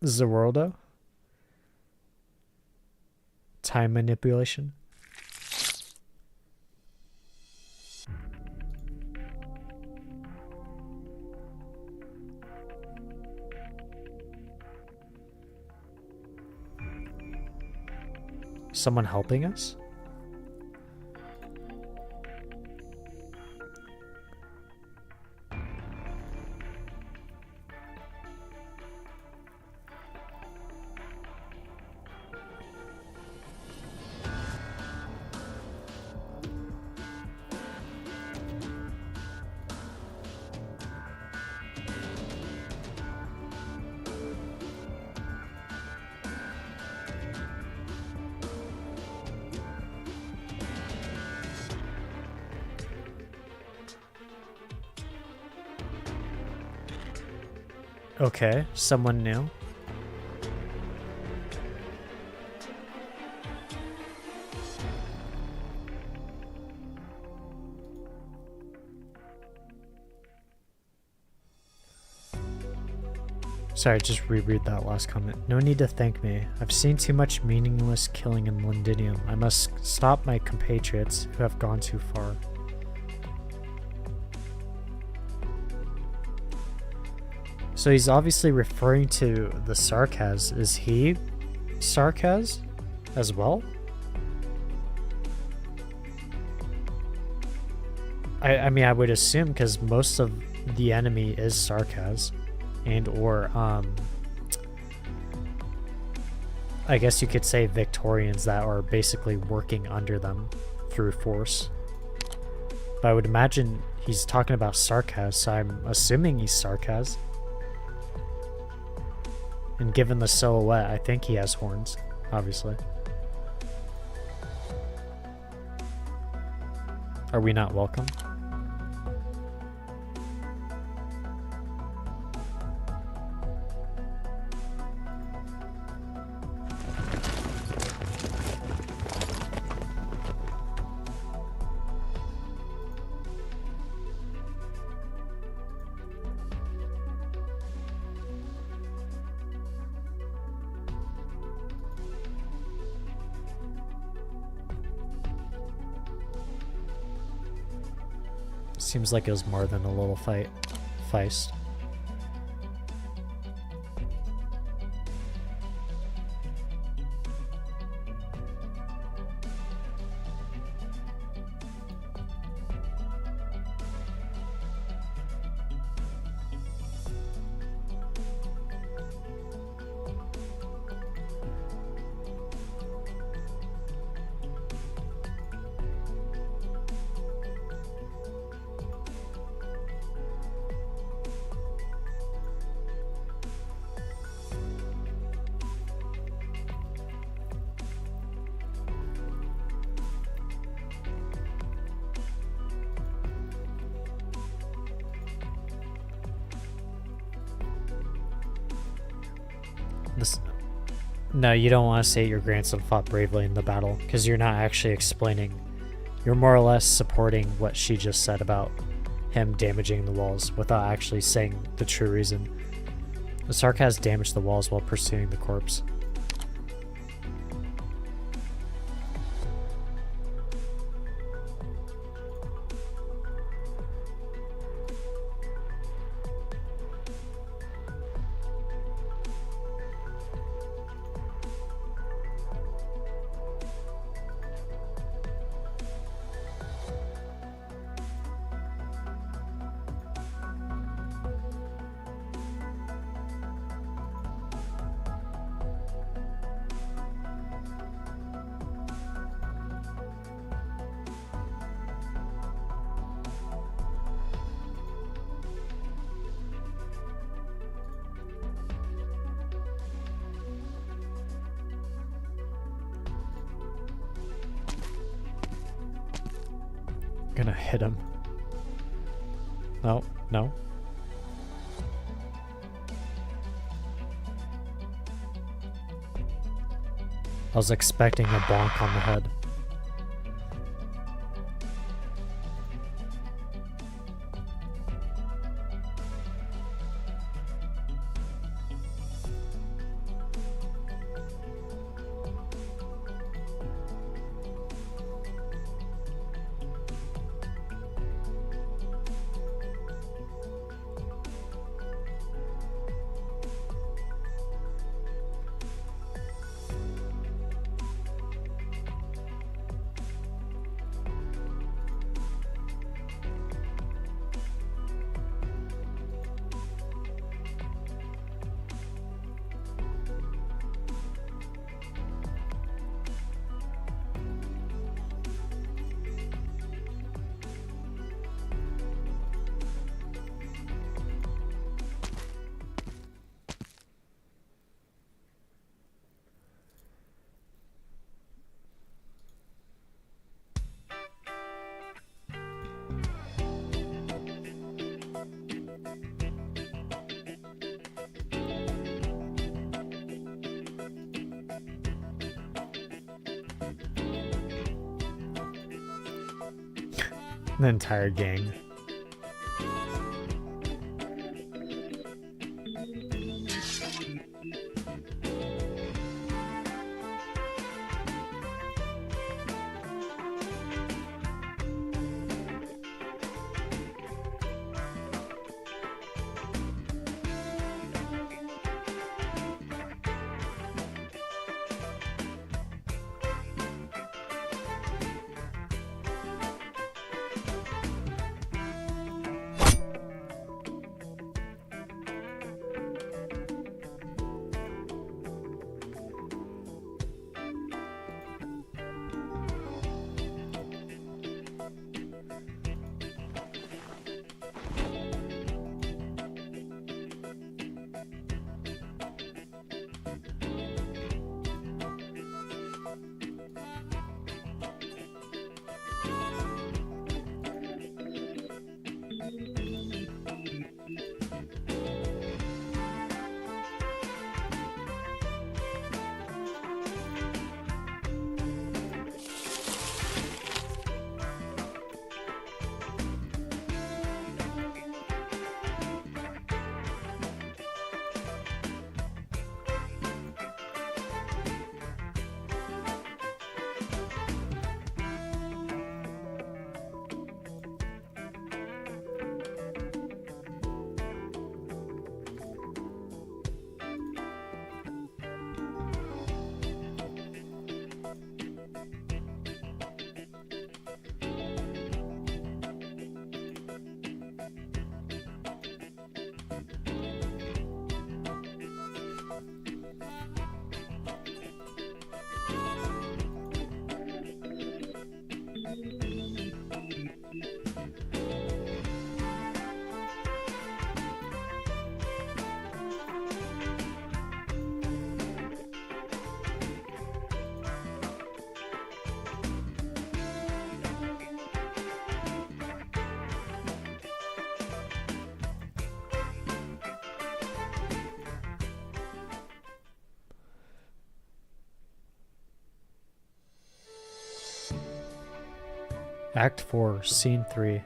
Zerordo? Time manipulation? Someone helping us? Okay, someone new. Sorry, just reread that last comment. No need to thank me. I've seen too much meaningless killing in Londinium. I must stop my compatriots who have gone too far. So he's obviously referring to the Sarkaz. Is he Sarkaz as well? I mean, I would assume, because most of the enemy is Sarkaz, and or I guess you could say Victorians that are basically working under them through force. But I would imagine he's talking about Sarkaz, so I'm assuming he's Sarkaz. And given the silhouette, I think he has horns, obviously. Are we not welcome? Seems like it was more than a little feist. No, you don't want to say your grandson fought bravely in the battle, because you're not actually explaining. You're more or less supporting what she just said about him damaging the walls without actually saying the true reason. The Sarkaz damaged the walls while pursuing the corpse. Gonna hit him. No, no. I was expecting a bonk on the head. The entire gang. Act 4, Scene 3.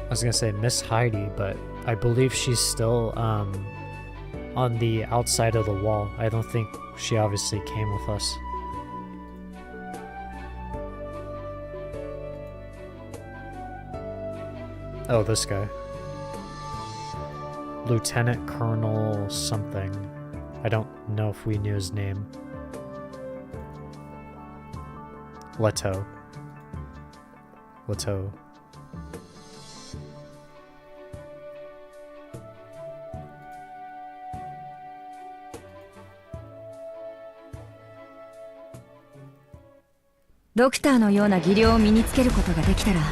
I was gonna say Miss Heidi, but I believe she's still on the outside of the wall. I don't think she obviously came with us. Oh, this guy. Lieutenant Colonel something. I don't know if we knew his name. Leto. Leto.ドクターのような技量を身につけることができたら、きっ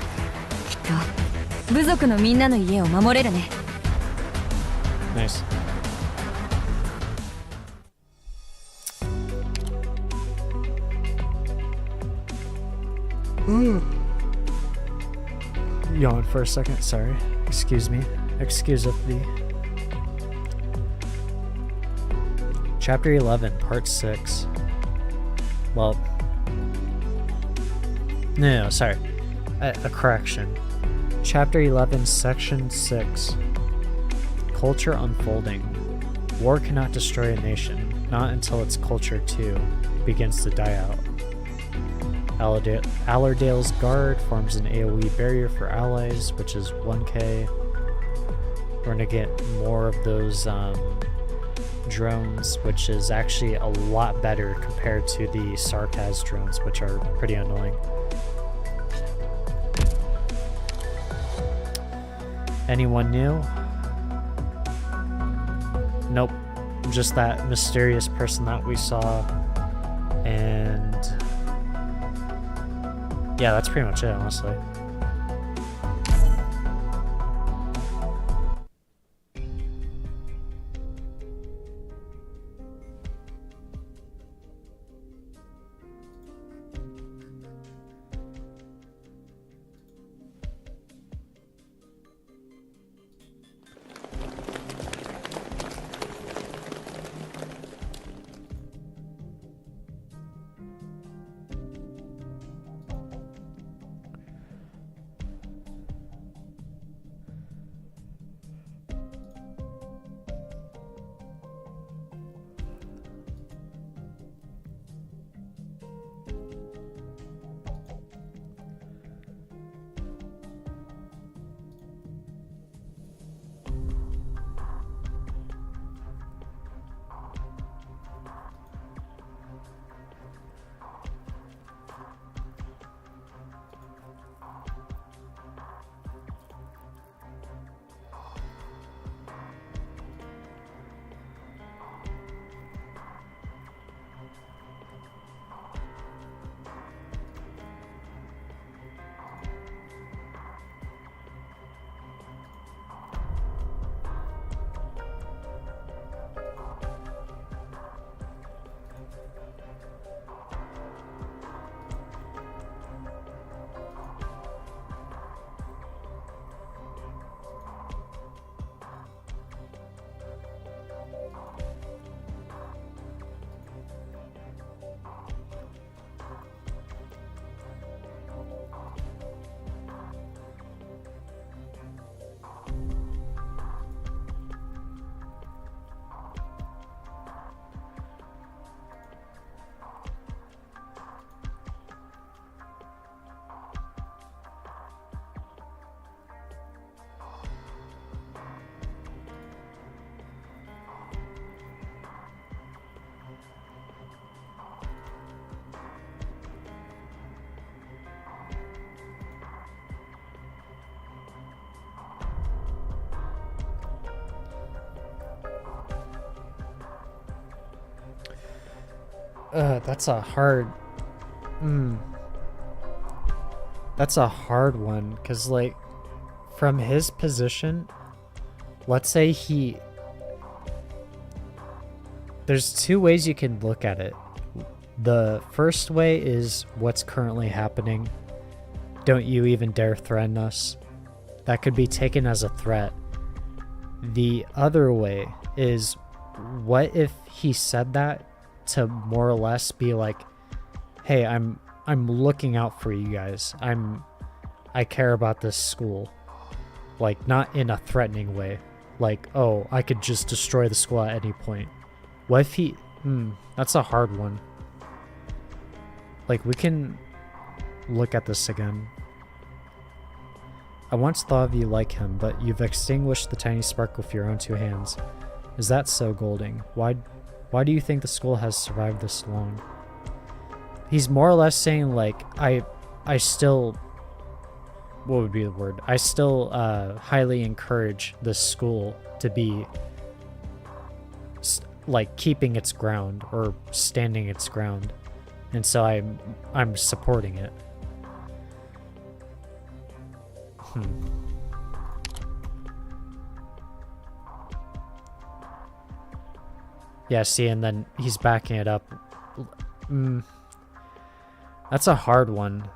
と部族のみんなの家を守れるね。Nice. Yawn for a second, sorry. Excuse me. Excuse of the Chapter 11, Part 6. Well, no, sorry. A correction. Chapter 11, Section 6. Culture unfolding. War cannot destroy a nation, not until its culture, too, begins to die out. Allerdale's Guard forms an AoE barrier for allies, which is 1k. We're going to get more of those drones, which is actually a lot better compared to the Sarkaz drones, which are pretty annoying. Anyone new? Nope. Just that mysterious person that we saw. And yeah, that's pretty much it, honestly. That's a hard... That's a hard one, because, like, from his position, let's say he... There's two ways you can look at it. The first way is what's currently happening. Don't you even dare threaten us. That could be taken as a threat. The other way is, what if he said that to more or less be like, hey, I'm looking out for you guys. I care about this school. Like, not in a threatening way. Like, oh, I could just destroy the school at any point. What if he... that's a hard one. Like, we can look at this again. I once thought of you like him, but you've extinguished the tiny spark with your own two hands. Is that so, Golding? Why do you think the school has survived this long? He's more or less saying, like, I still... What would be the word? I still highly encourage this school to be, like, keeping its ground or standing its ground. And so I'm supporting it. Yeah, see, and then he's backing it up. That's a hard one.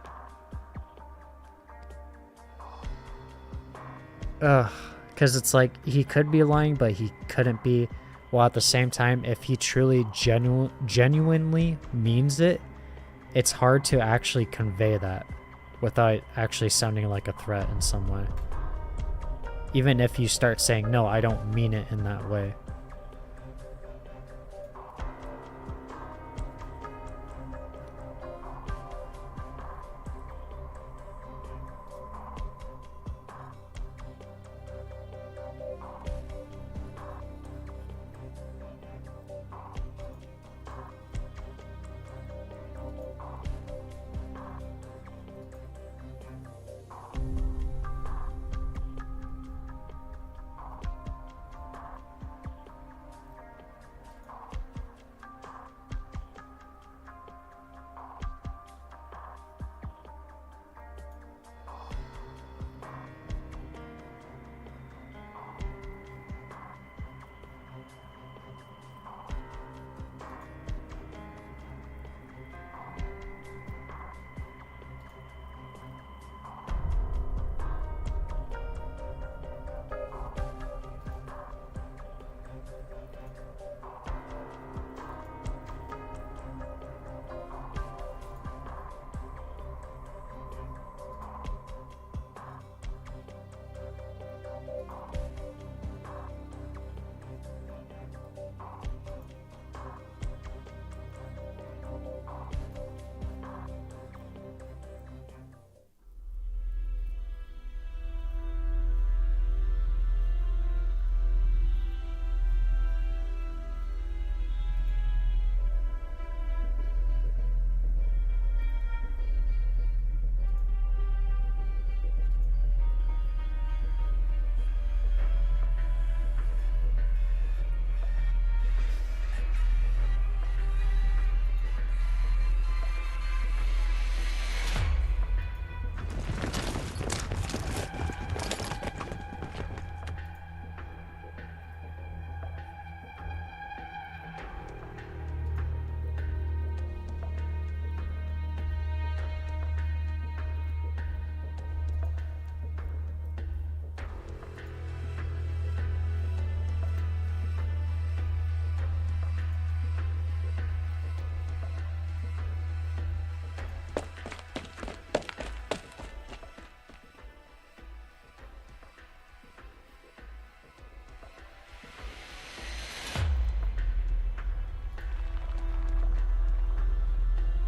Because it's like, he could be lying, but he couldn't be. while at the same time, if he truly genuinely means it, it's hard to actually convey that without actually sounding like a threat in some way. Even if you start saying, no, I don't mean it in that way.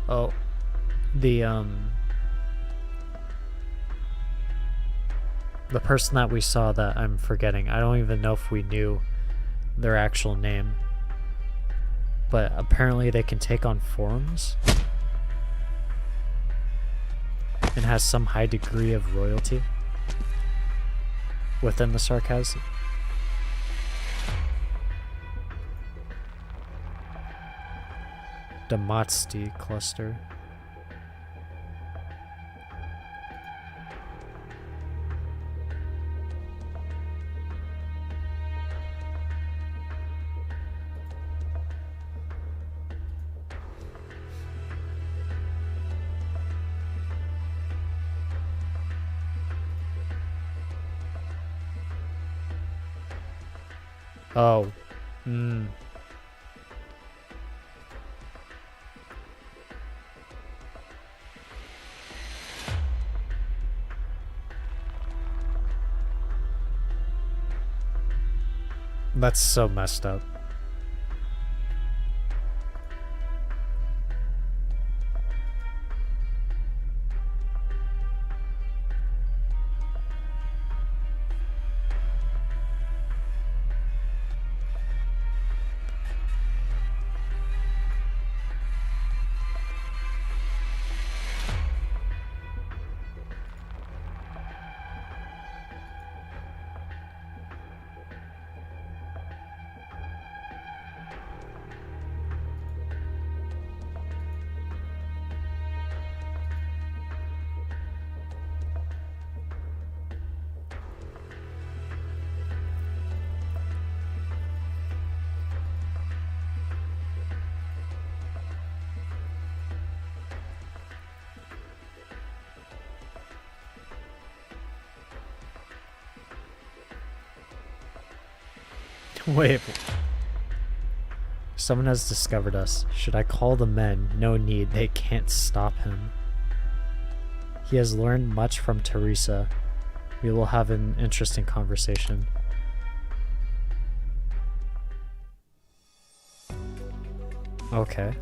Oh, the person that we saw that I'm forgetting, I don't even know if we knew their actual name, but apparently they can take on forms and has some high degree of royalty within the sarcasm. Damatsti cluster. Oh. That's so messed up. Wait. Someone has discovered us. Should I call the men? No need. They can't stop him. He has learned much from Teresa. We will have an interesting conversation. Okay.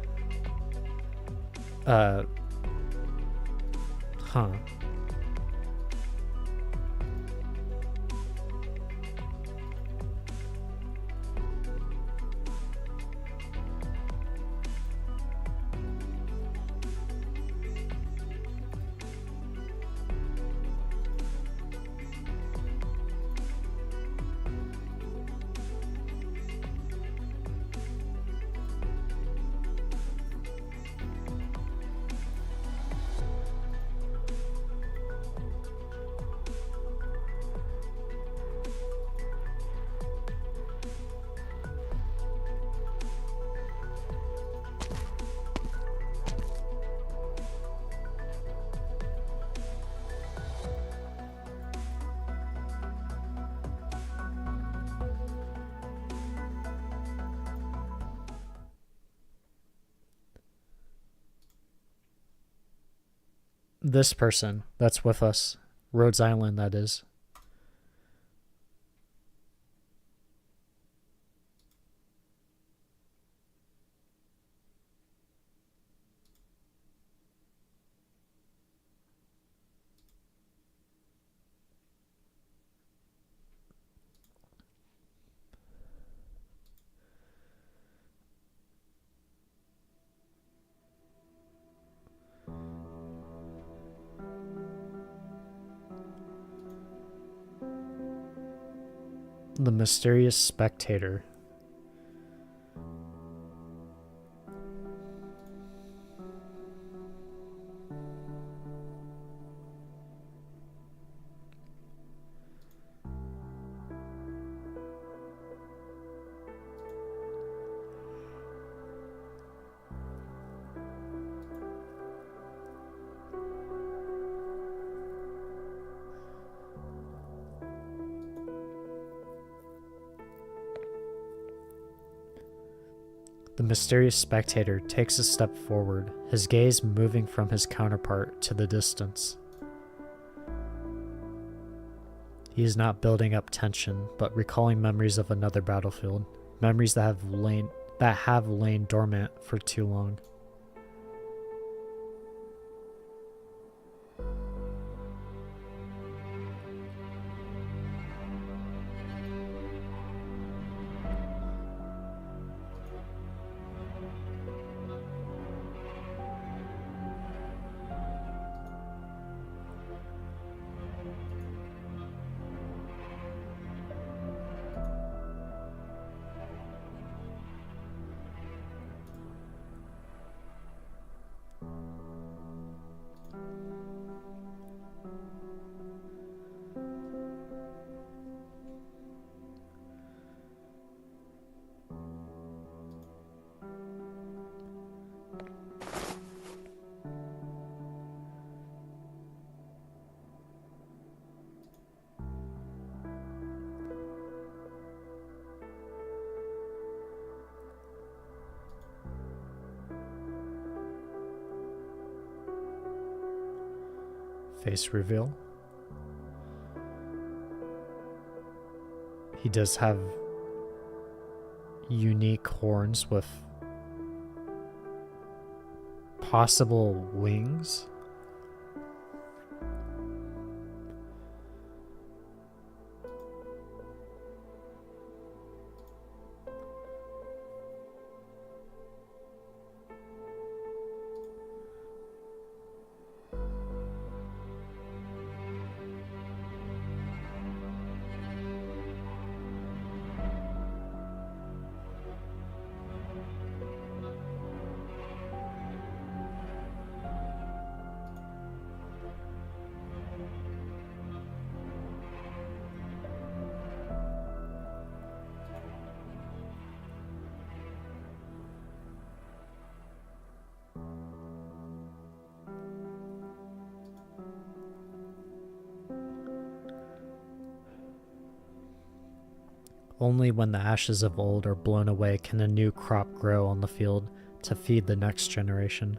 Huh. This person that's with us, Rhodes Island, that is. The mysterious spectator. The mysterious spectator takes a step forward, his gaze moving from his counterpart to the distance. He is not building up tension, but recalling memories of another battlefield, memories that have lain dormant for too long. Face reveal. He does have unique horns with possible wings. Only when the ashes of old are blown away can a new crop grow on the field to feed the next generation.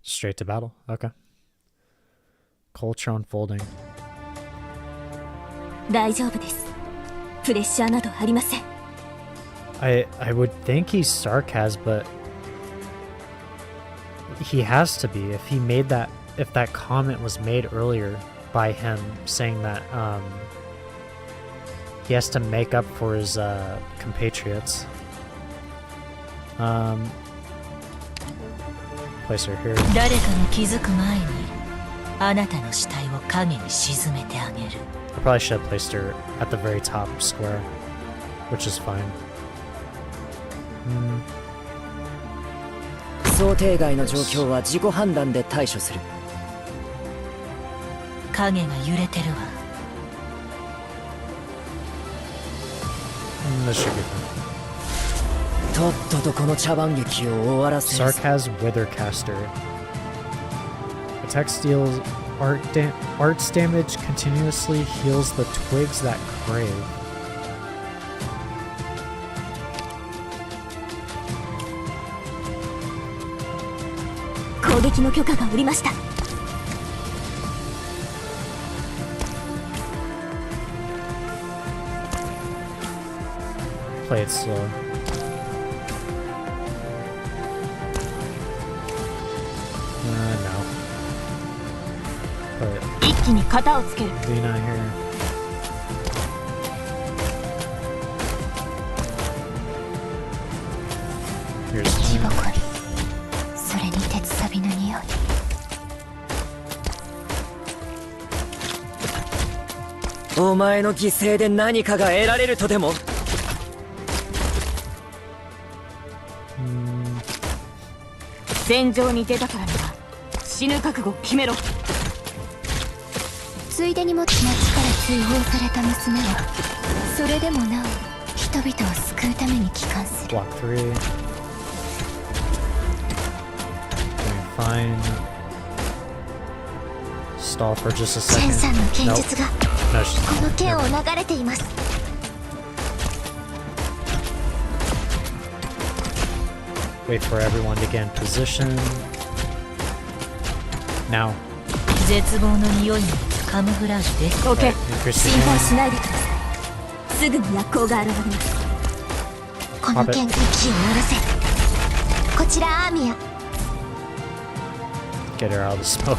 Straight to battle. Okay. Culture unfolding. 大丈夫です。プレッシャーなどありません。I would think he's sarcasm, but he has to be if that comment was made earlier by him saying that he has to make up for his compatriots. Place her here. 誰かが気づく前にあなたの死体を影に沈めてあげる。 I probably should have placed her at the very top square, which is fine. 想定外の状況は自己判断で対処する。影が揺れてるわ。This should be fine. とっととこの茶番劇を終わらせる。 Sarcasm Withercaster. Attack steals arts damage, continuously heals the twigs that crave. 攻撃の許可が下りました。 Play it slow. No. Put 一気に型をつける。 Lena here. Here's 木ぼ Lena. こり。それに鉄サビの匂い。お前の犠牲で何かが得られるとでも。戦場に出たからには死ぬ覚悟を決めろ。ついでにも町から追放された娘はそれでもなお人々を救うために帰還する。 Block 3. Doing fine. Stall for just a シェン second. さんの剣 Nope. 術が No, she's この剣を never. 流れています。 Wait for everyone to get in position. Now. 絶望の匂いにカムフラージュで OK。 Increase 心配 the しないでください。すぐに薬効が現れます。この剣で気を乗らせ。こちらアーミア。 Get her out of the smoke.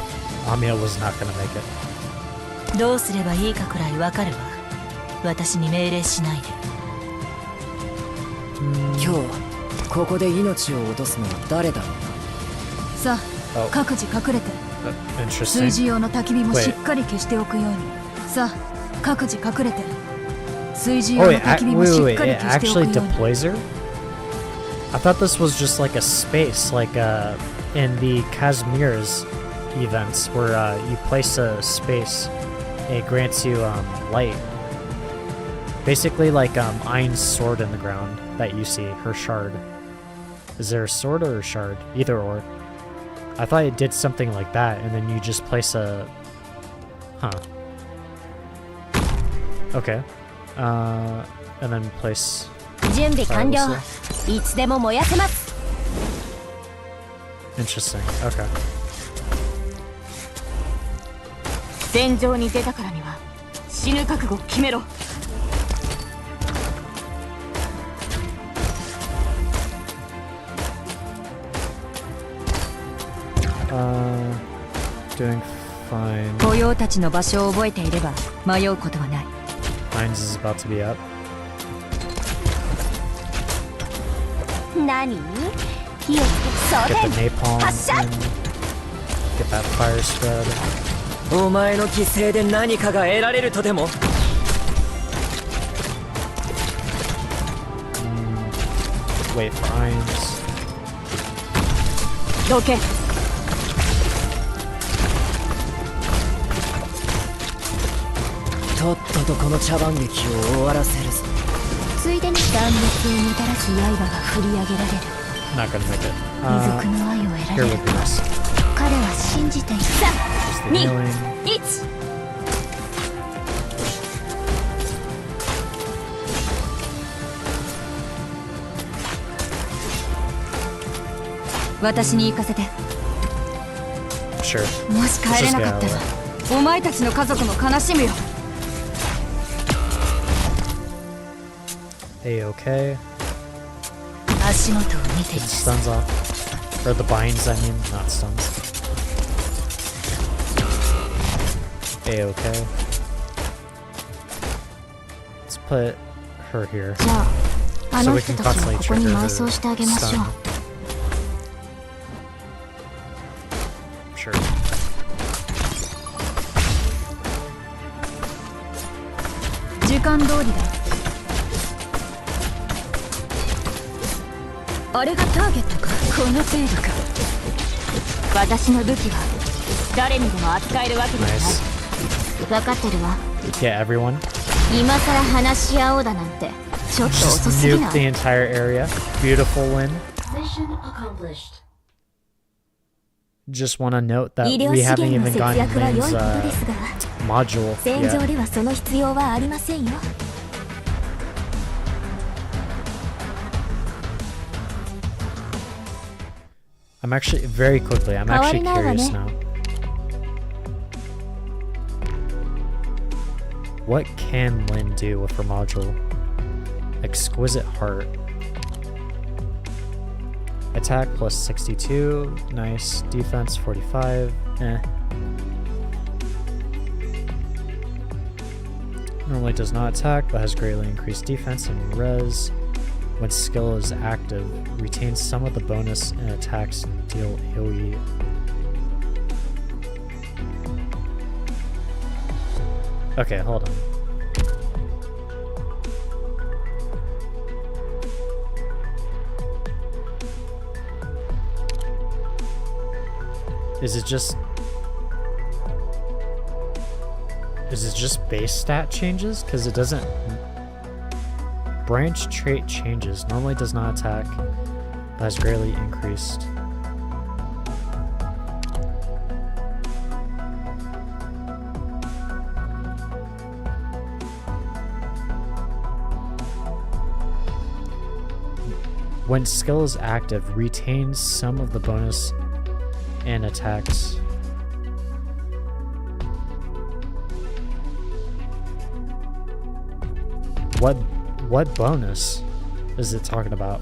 Amiya was not gonna make it. どうすればいいかくらいわかるわ。私に命令しないで。今日ここで命を落とすのは誰だろうな。さあ、 Oh. 各自隠れて。 Interesting. 炊事用の焚き火も Wait. しっかり消しておくように。さあ、各自隠れて。炊事 Oh 用の wait, 焚き火もしっ wait, かり it 消しておく actually ように。 deploys her? I thought this was just like a space, like in the Kazmir's events, where you place a space, it grants you light. Basically like Ain's sword in the ground that you see, her shard. Is there a sword or a shard? Either or. I thought it did something like that, and then you just place a... Huh. Okay. And then place... 準備完了。 Fireworks. いつでも燃やせます。 Interesting. Okay. 戦場に出たからには死ぬ覚悟を決めろ。 Doing fine. 雇用たちの場所を覚えていれば迷うことはない。 Mines is about to be up. 何？火をそう Get で the napalm 発射 in. Get that fire spread. お前の犠牲で何かが得られるとでも。 Wait for Ain's. どけ。とっととこの茶番劇を終わらせるぞ。ついでに断熱をもたらす刃が振り上げられる。 Not gonna make it. 遺族の愛を得 Here られ would る。 be nice. 彼は信じて Just the healing. 1私に行かせて。 Sure. もし帰れなかったらお前たちの家族も悲しむよ。 A-okay. 足元を見てい It ます stuns off. Or the binds, I mean, not stuns. A-okay. Let's put her here. じゃああ So の we 人 can たちは constantly ここに trigger 埋 her 葬してあげましょう。 stun. Sure. 時間通りだ。あれがターゲットか。この程度か。私の武器は誰にでも扱えるわけではない。 Nice. 分かってるわ。 Get everyone. 今さら話し合おうだなんてちょっと Just 遅すぎ nuke ない the entire area. Beautiful win. Mission accomplished. Just want to note that 医療 we 資 haven't 源の even 節 gotten 約は良い Lynn's ことですが module 戦場 yet. ではその必要はありませんよ。 I'm actually, very quickly, I'm actually curious now. What can Lynn do with her module? Exquisite Heart. Attack plus 62. Nice. Defense 45. Eh. Normally does not attack, but has greatly increased defense and res. When skill is active, retains some of the bonus and attacks deal AoE. Okay, hold on. Is it just base stat changes? Because it doesn't... Branch trait changes. Normally does not attack, but has greatly increased. When skill is active, retains some of the bonus and attacks. What bonus is it talking about?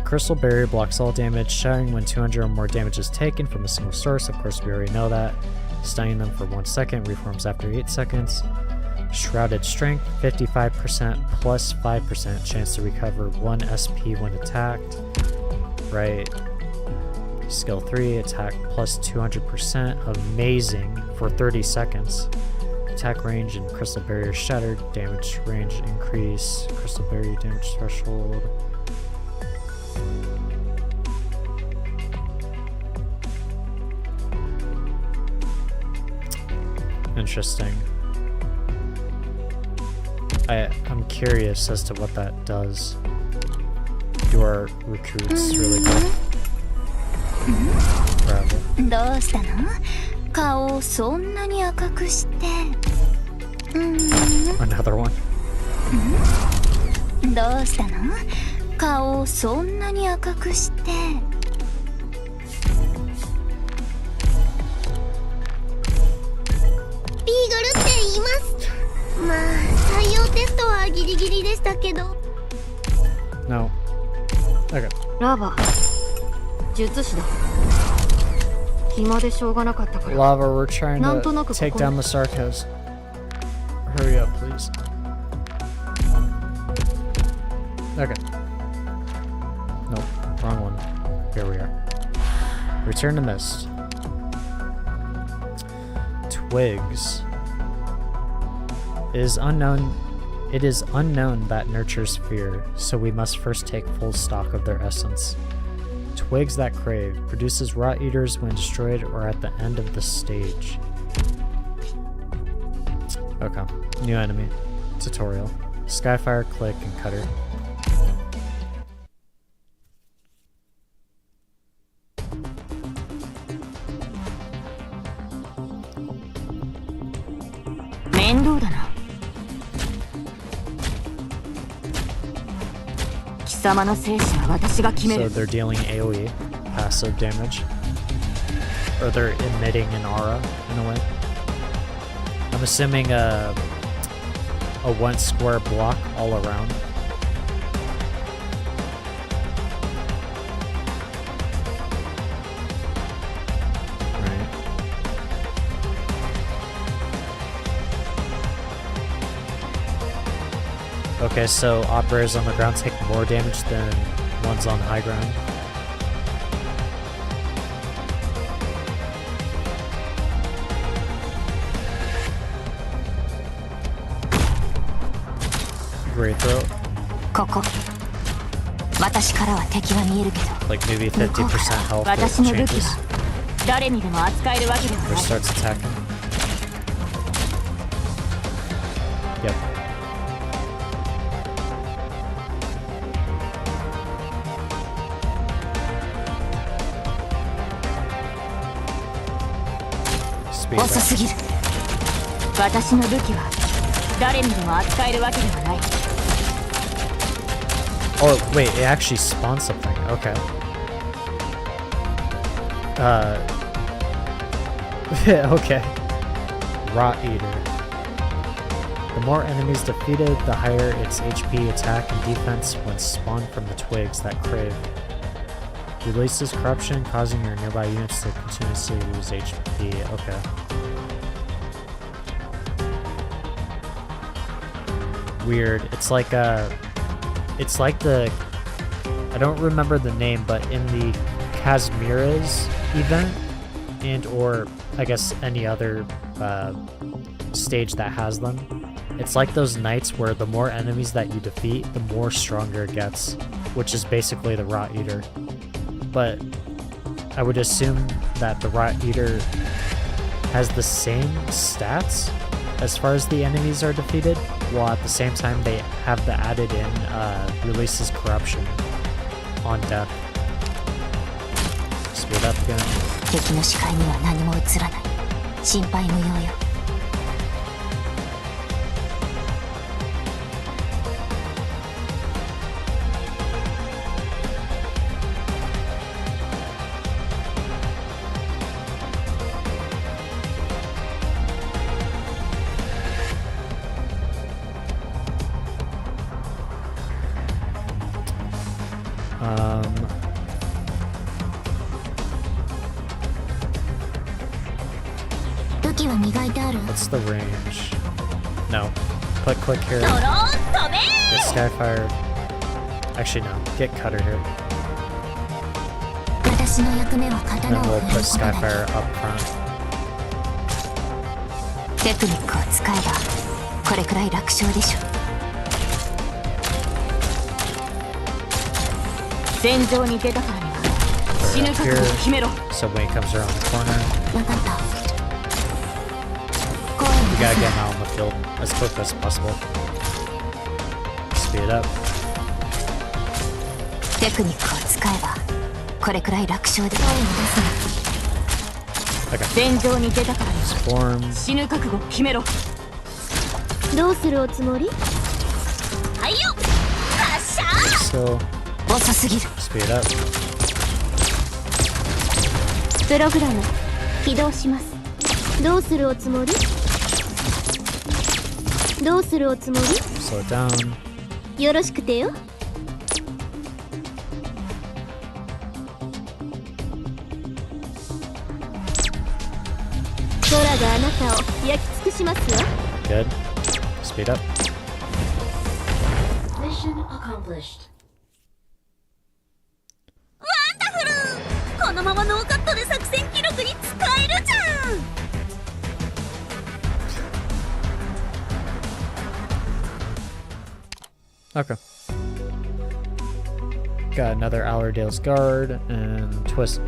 Crystal Barrier blocks all damage, shattering when 200 or more damage is taken from a single source. Of course, we already know that. Stunning them for 1 second, reforms after 8 seconds. Shrouded Strength, 55% plus 5% chance to recover 1 SP when attacked. Right. Skill 3, attack plus 200%. Amazing for 30 seconds. Attack range and Crystal Barrier shattered. Damage range increase. Crystal Barrier damage threshold. Interesting. I'm curious as to what that does. Do our recruits really go? Bravo. どうしたの？顔をそんなに赤くして。Another one. どうしたの？顔をそんなに赤くして。ピーグルって言います。まあ採用テストはギリギリでしたけど。 No. Okay. ラバ術師だ。暇でしょうがなかったから。 Lava, we're trying なんとな to くここ take に down the Sarkos. Hurry up, please. Okay. Nope, wrong one. Here we are. Return to Mist. Twigs. It is unknown that nurtures fear, so we must first take full stock of their essence. Twigs that crave produces rot eaters when destroyed or at the end of the stage. Okay, new enemy. Tutorial. Skyfire, Click, and Cutter. 面倒だな。貴様の生死は私が決め So る。 they're dealing AoE, passive damage. Or they're emitting an aura, in a way. I'm assuming a 1 square block all around. Right. Okay, so operators on the ground take more damage than ones on high ground. Great throw. ここ。私からは敵は見えるけど。 Like maybe 50% health 私 with の武器 changes. は誰にでも扱えるわけでは Or ない。 starts attacking. Yep. Speed 遅 back. すぎる。私の武器は誰にでも扱えるわけではない。 Oh, wait, it actually spawns something. Okay. Okay. Rot Eater. The more enemies defeated, the higher its HP, attack, and defense when spawned from the twigs that crave. Releases corruption, causing your nearby units to continuously lose HP. Okay. Weird. It's like the... I don't remember the name, but in the Kazmira's event, and or I guess any other stage that has them, it's like those knights where the more enemies that you defeat, the more stronger it gets, which is basically the Rot Eater. But I would assume that the Rot Eater has the same stats as far as the enemies are defeated, while at the same time they have the added in releases corruption on death. Speed up again. 敵の視界には何も映らない。心配無用よ。武器は磨いてある。 What's the range? No. Put quick here. ドローン飛べ Get Skyfire. Actually, no. Get Cutter here. 私の役目は And 刀 then を we'll 振 put ることだけ。 Skyfire up front. テクニックを使えばこれくらい楽勝でしょ。戦場に出たからには死 Put ぬ it 覚 up 悟を here. 決めろ。 So when he comes around the corner, わかった。声 we に出 gotta す get な him out on the field as quick as possible. Speed up. テクニックを使えばこれくらい楽勝で。声に出す Okay. 戦場に出たからには Form. 死ぬ覚悟を決めろ。な。どうするおつもり？はいよ。発射。 Still. 遅すぎる。 Speed up. プログラム起動します。どうするおつもり？どうするおつも Slow it down. り？よろしくてよ。空があなたを焼き尽くしますよ。 Good. Speed up. Mission accomplished. ワンダフル！このままノーカットで作戦記録に使えるじゃん。 Okay. Got another Allerdale's Guard and Twigs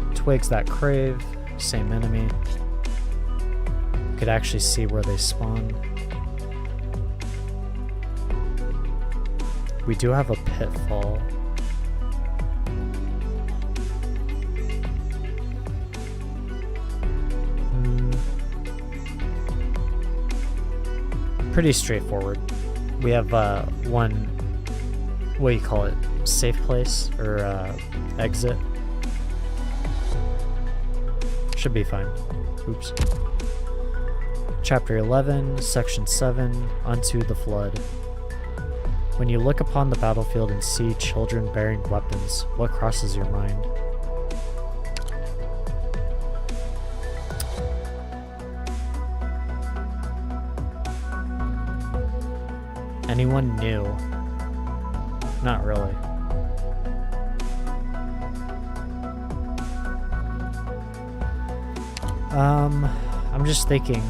that Crave. Same enemy. Could actually see where they spawn. We do have a pitfall. pretty straightforward. We have one, what do you call it, safe place or exit. Should be fine. Oops. Chapter 11, Section 7, Unto the Flood. When you look upon the battlefield and see children bearing weapons, what crosses your mind? Anyone new? Not really. I'm just thinking,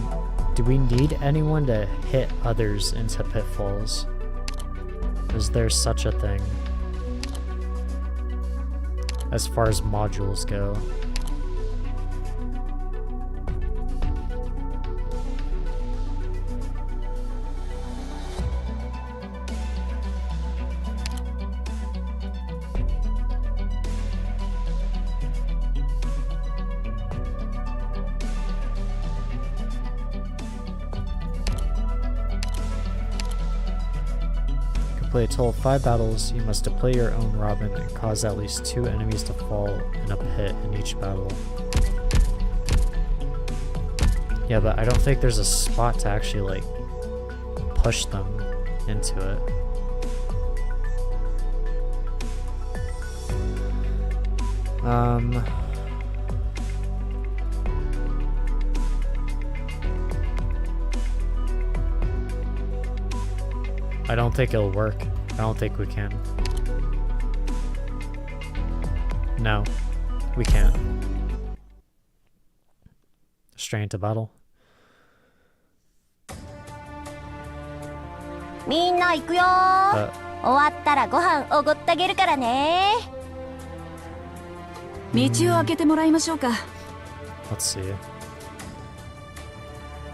do we need anyone to hit others into pitfalls? Is there such a thing? As far as modules go. Play a total of 5 battles, you must deploy your own Robin and cause at least 2 enemies to fall in a pit in each battle. Yeah, but I don't think there's a spot to actually, like, push them into it. I don't think it'll work. I don't think we can. No, we can't. Straight into battle. みんな行くよー。終わったらご飯おごってあげるからね。道を開けてもらいましょうか。Let's see.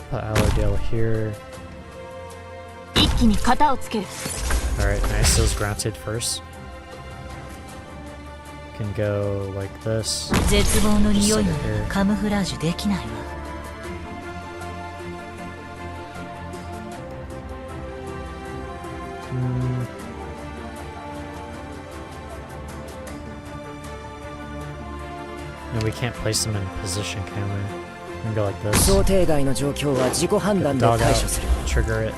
Put Allerdale here. 一気に型をつける。 Alright, nice. Those granted first. Can go like this. 絶望の匂いもカムフラージュできないわ。No, we can't place them in position, can we? We can go like this. 想定外の状況は自己判断で Dog 対 out. 処する。 Trigger it.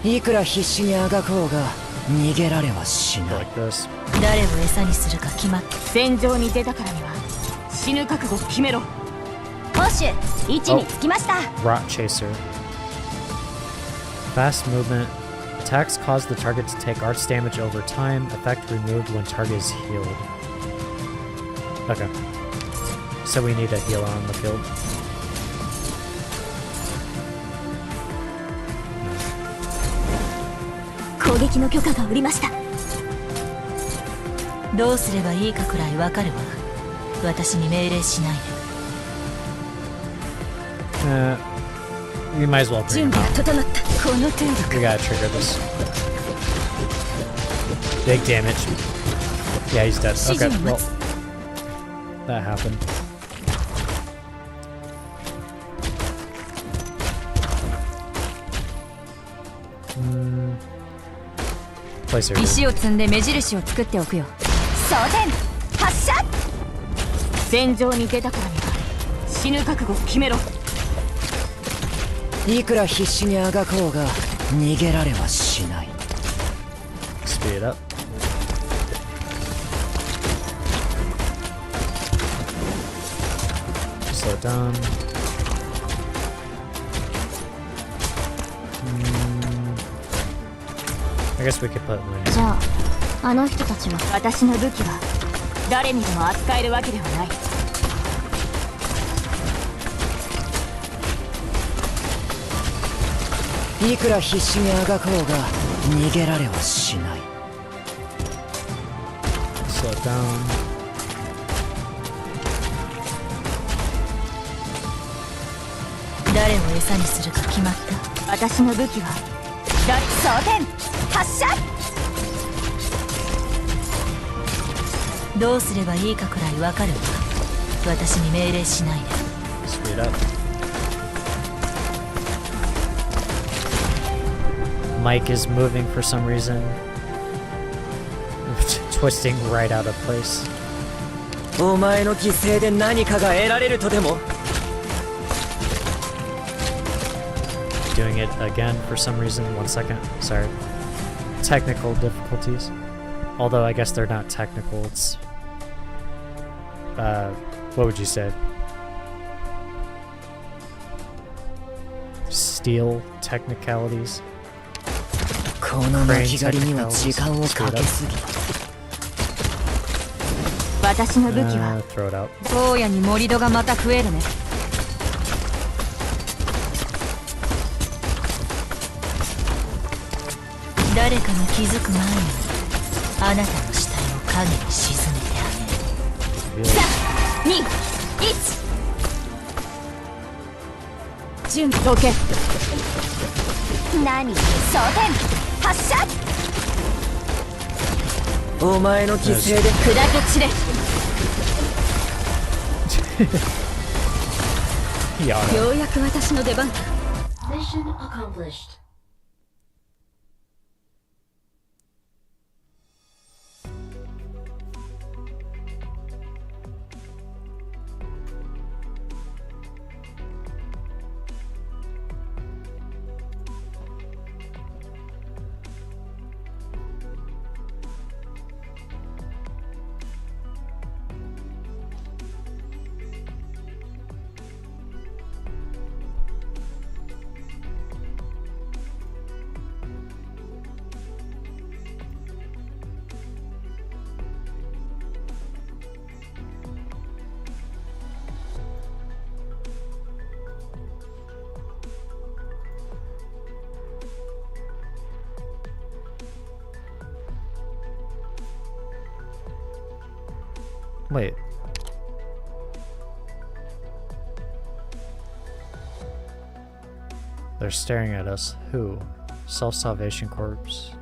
いくら必死にあがこうが逃げられはし Go ない。 like this. 誰を餌にするか決まった。戦場に出たからには死ぬ覚悟を決めろ。ポッシュ位置につきました。Rot Chaser. Fast movement. Attacks cause the target to take arts damage over time. Effect removed when target is healed. Okay. So we need a healer on the field. 攻撃の許可が下りました。どうすればいいかくらいわかるわ。私に命令しないで。We might as well bring 準 him 備が out. 整った。この程度 We gotta trigger this. Big damage. Yeah, he's dead. Okay, well, that happened. Place her here. 石を積んで目印を作っておくよ。装填発射。戦場に出たからには死ぬ覚悟を決めろ。いくら必死にあがこうが逃げられはしない。 Speed up. Slow down. I guess we could put Luna. じゃああの人たちは。私の武器は誰にでも扱えるわけではない。いくら必死にあがこうが逃げられはしない。 Slow down. 誰を餌にするか決まった。私の武器は装填発射。どうすればいいかくらいわかるわ。私に命令しないで。 Speed up. mic is moving for some reason. Twisting right out of place. お前の犠牲で何かが得られるとでも Doing it again for some reason. 1 second. Sorry. Technical difficulties. Although I guess they're not technical. It's... what would you say? Steel technicalities? この巻き狩りには時間をかけすぎ私の武器は throw it out. 荒野に盛り土がまた増えるね誰かが気づく前にあなたの死体を影に沈めてあげる。3、2、1準備 OK 何装填発射お前の犠牲で砕け散れ Yeah. ようやく私の出番だ Mission accomplished. Wait. They're staring at us. Who? Self-Salvation Corpse.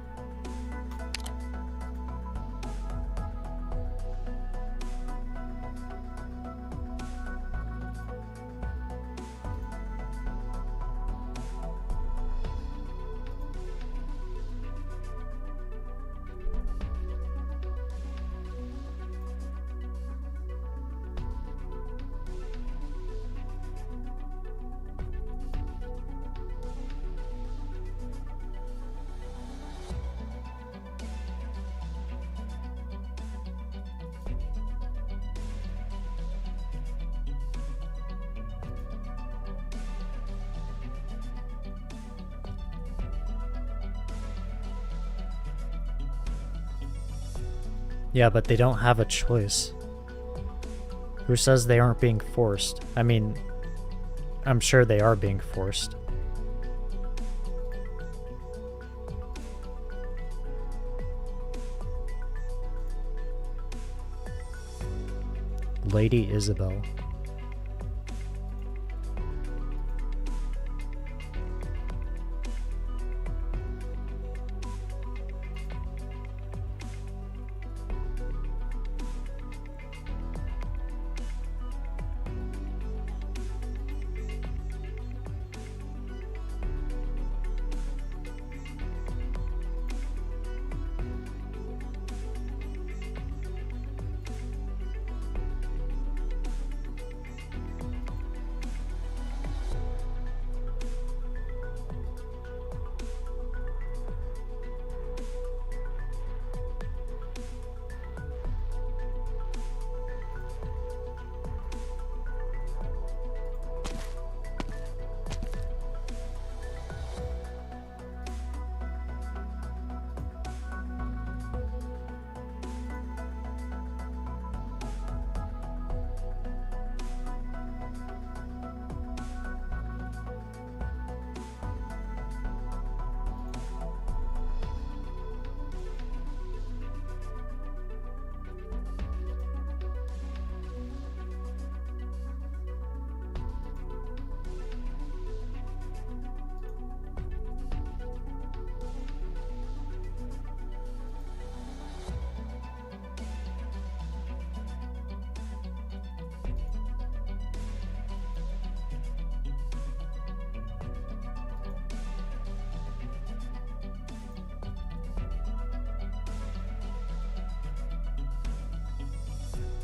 Yeah, but they don't have a choice. Who says they aren't being forced? I mean, I'm sure they are being forced. Lady Isabel.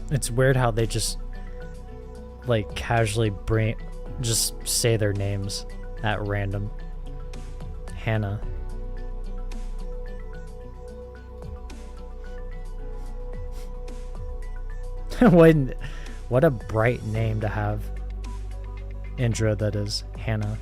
It's weird how they just like casually just say their names at random. Hannah. What a bright name to have. Indra, that is. Hannah.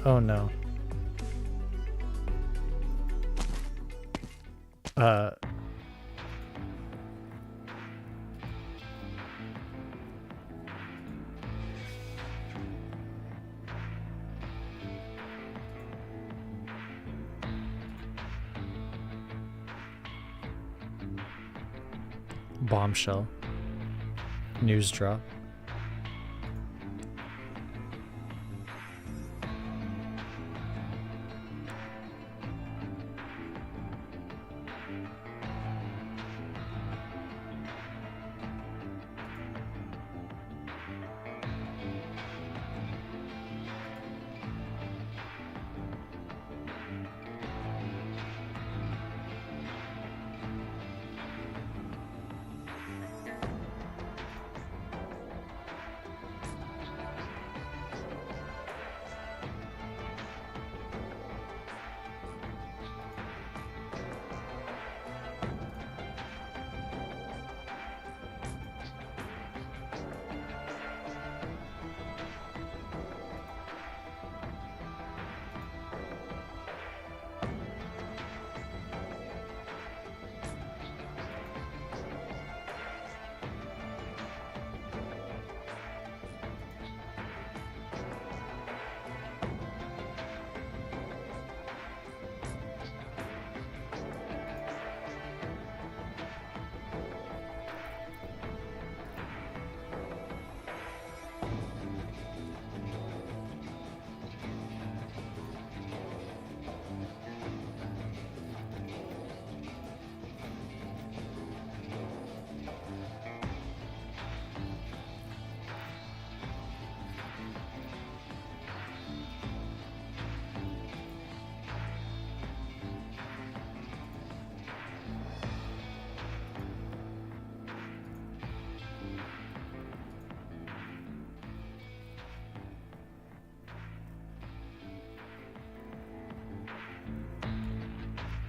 Oh no. Bombshell. News drop.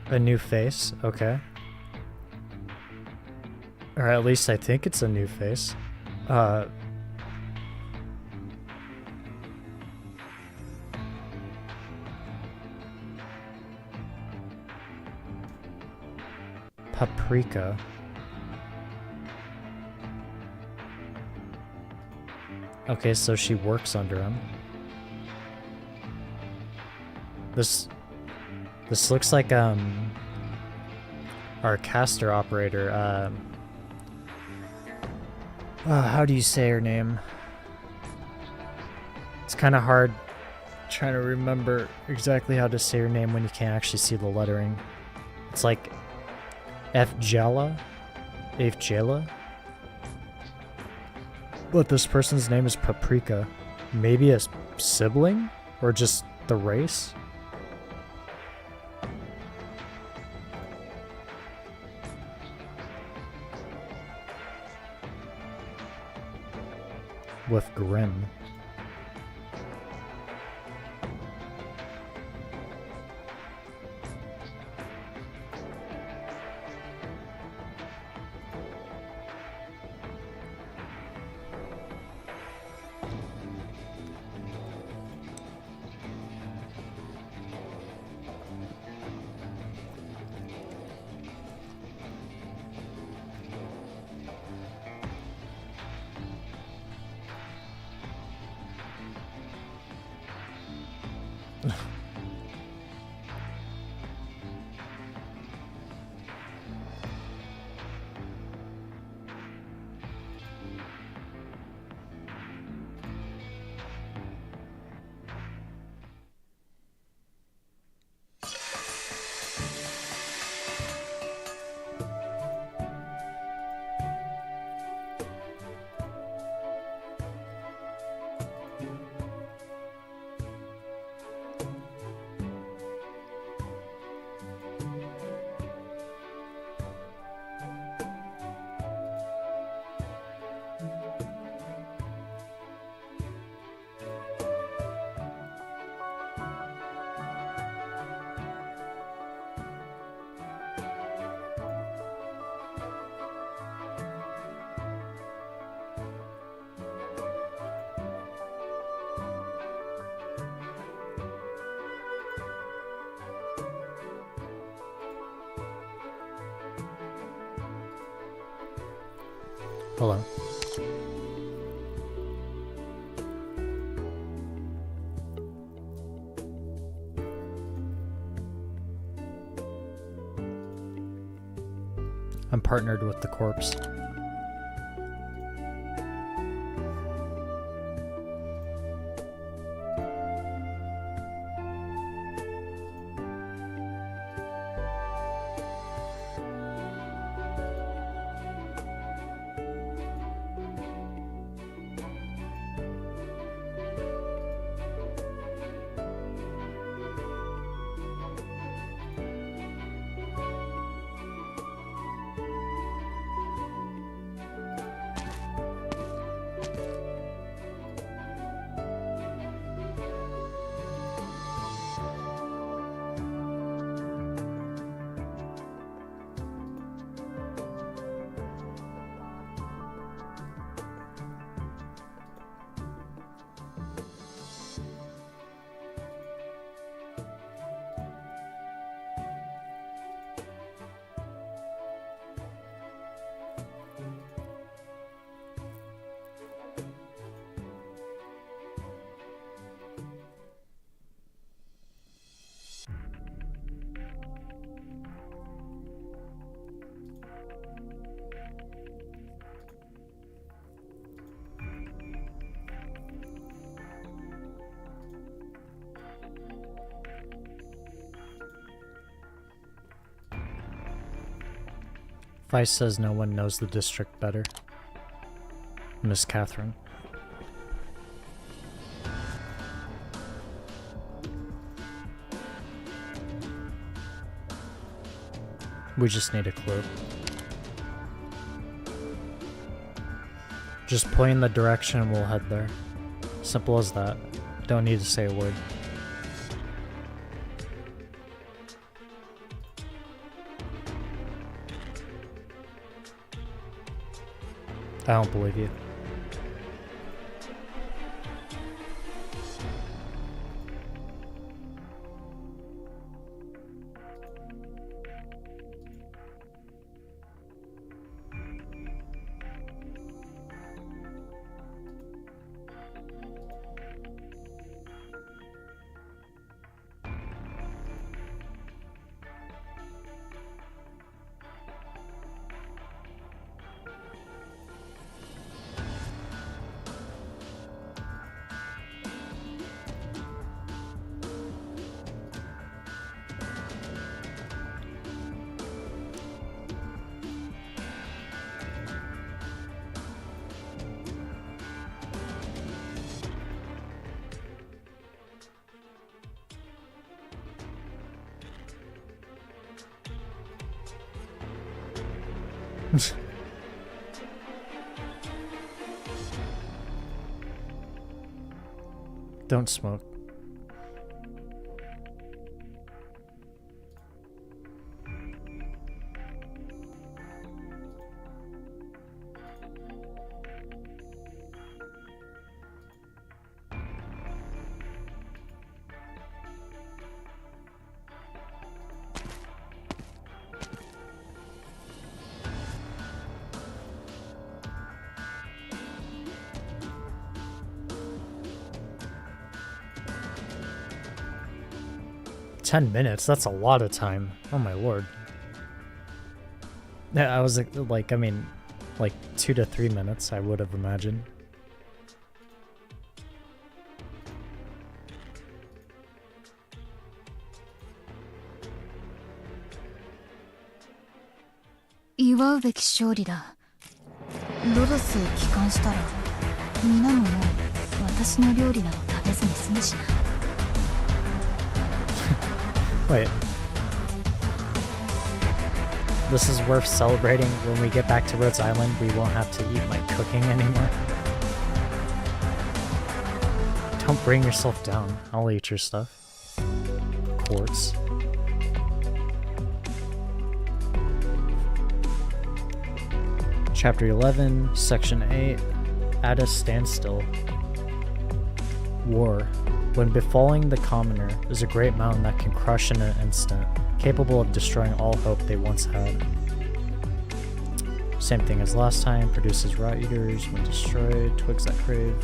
A new face, okay. Or at least I think it's a new face. Paprika. Okay, so she works under him. This looks like our caster operator. How do you say her name? It's kind of hard trying to remember exactly how to say her name when you can't actually see the lettering. It's like Efjela? But this person's name is Paprika. Maybe a sibling? Or just the race? With Grim. Hello. I'm partnered with the corpse. Vice says no one knows the district better. Miss Catherine. We just need a clue. Just point in the direction and we'll head there. Simple as that. Don't need to say a word. I don't believe you. Don't smoke. $10? That's a lot of time. Oh my lord. Yeah, I was like, I mean, like 2 to 3 minutes, I would have imagined.祝うべき勝利だ。ロドスを帰還したら、皆ももう私の料理など食べずに済むしな。Wait. This is worth celebrating. When we get back to Rhodes Island, we won't have to eat my cooking anymore. Don't bring yourself down. I'll eat your stuff. Quartz. Chapter 11, Section 8. At a standstill. War. When befalling the commoner is a great mountain that can crush in an instant, capable of destroying all hope they once had. Same thing as last time, produces rot eaters when destroyed, twigs that crave.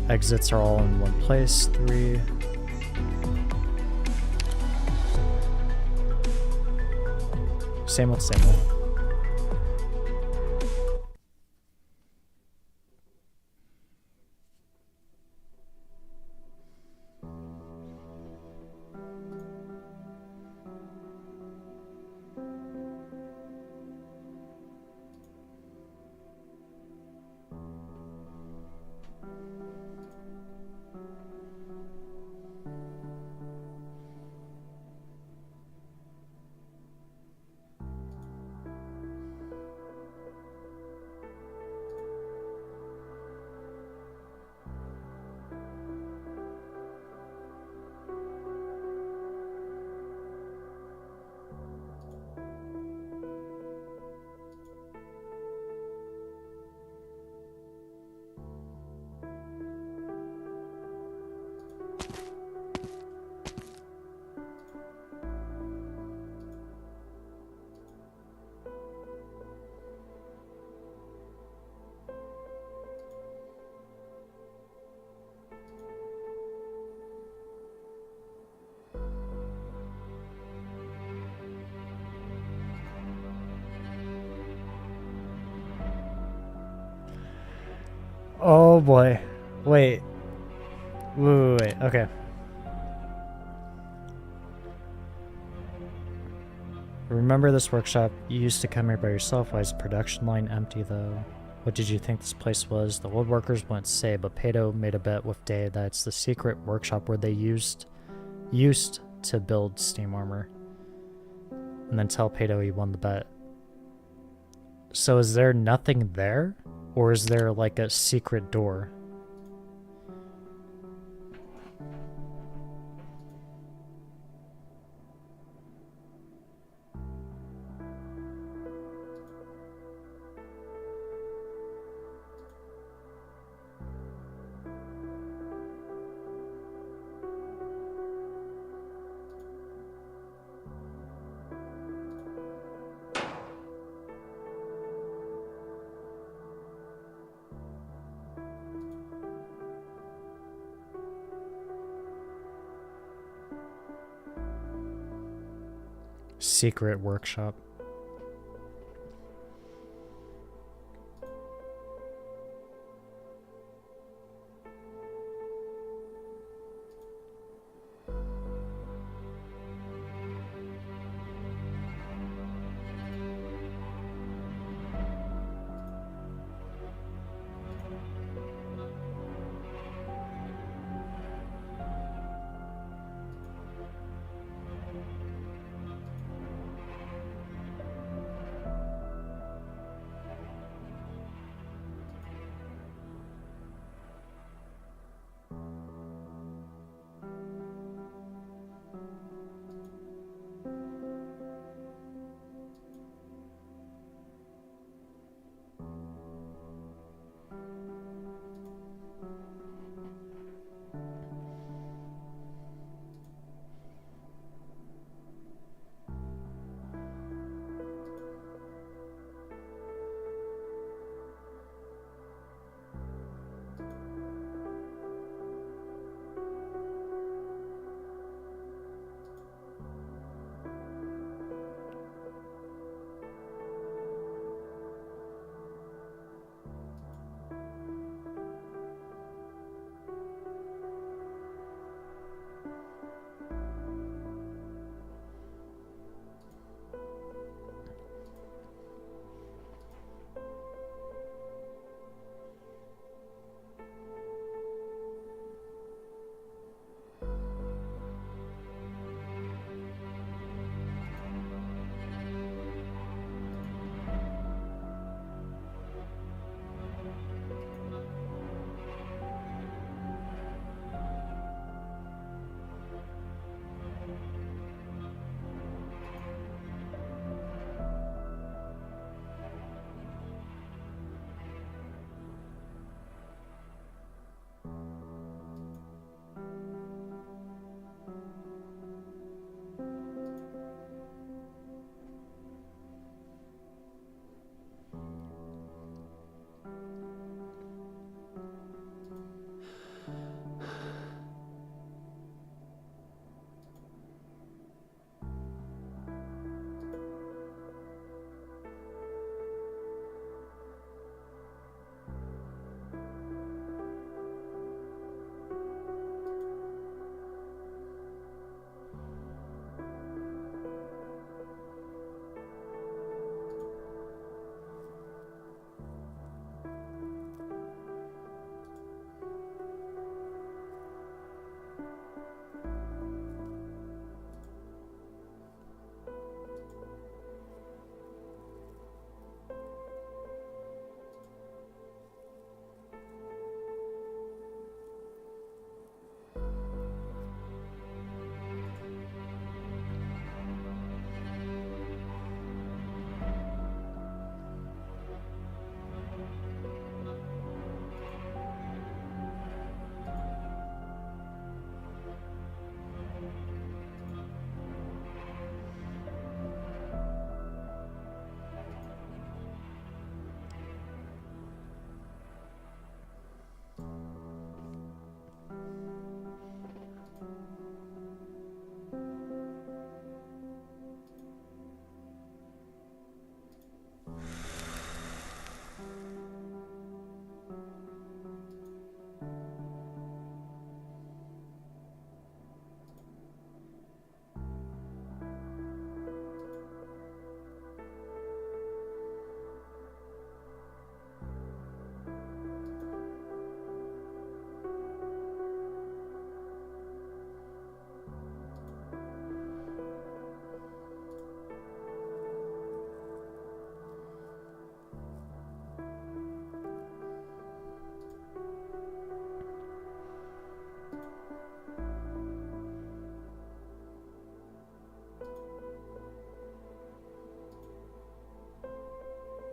Exits are all in one place, 3. Same old, same old. Oh boy. Wait. Wait. Okay. Remember this workshop? You used to come here by yourself. Why is the production line empty though? What did you think this place was? The woodworkers wouldn't say, but Pato made a bet with Day that it's the secret workshop where they used to build steam armor. And then tell Pato he won the bet. So is there nothing there? Or is there like a secret door? secret workshop.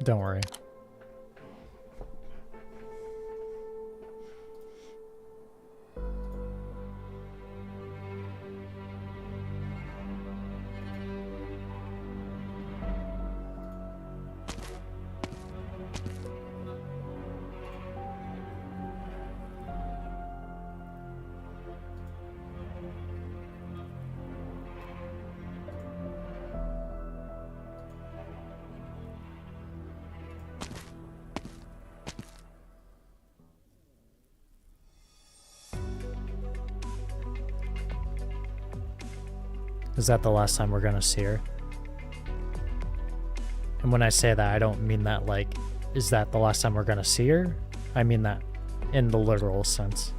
Don't worry. Is that the last time we're gonna see her? And when I say that, I don't mean that like, is that the last time we're gonna see her? I mean that in the literal sense.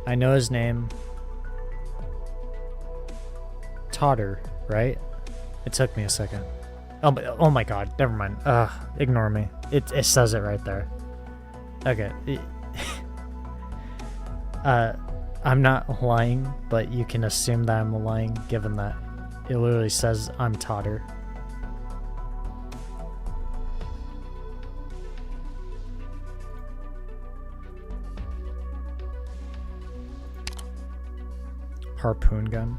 I know his name. Totter, right? It took me a second. Oh my god, never mind. Ignore me. It says it right there. Okay. I'm not lying, but you can assume that I'm lying given that it literally says I'm Totter. Harpoon gun.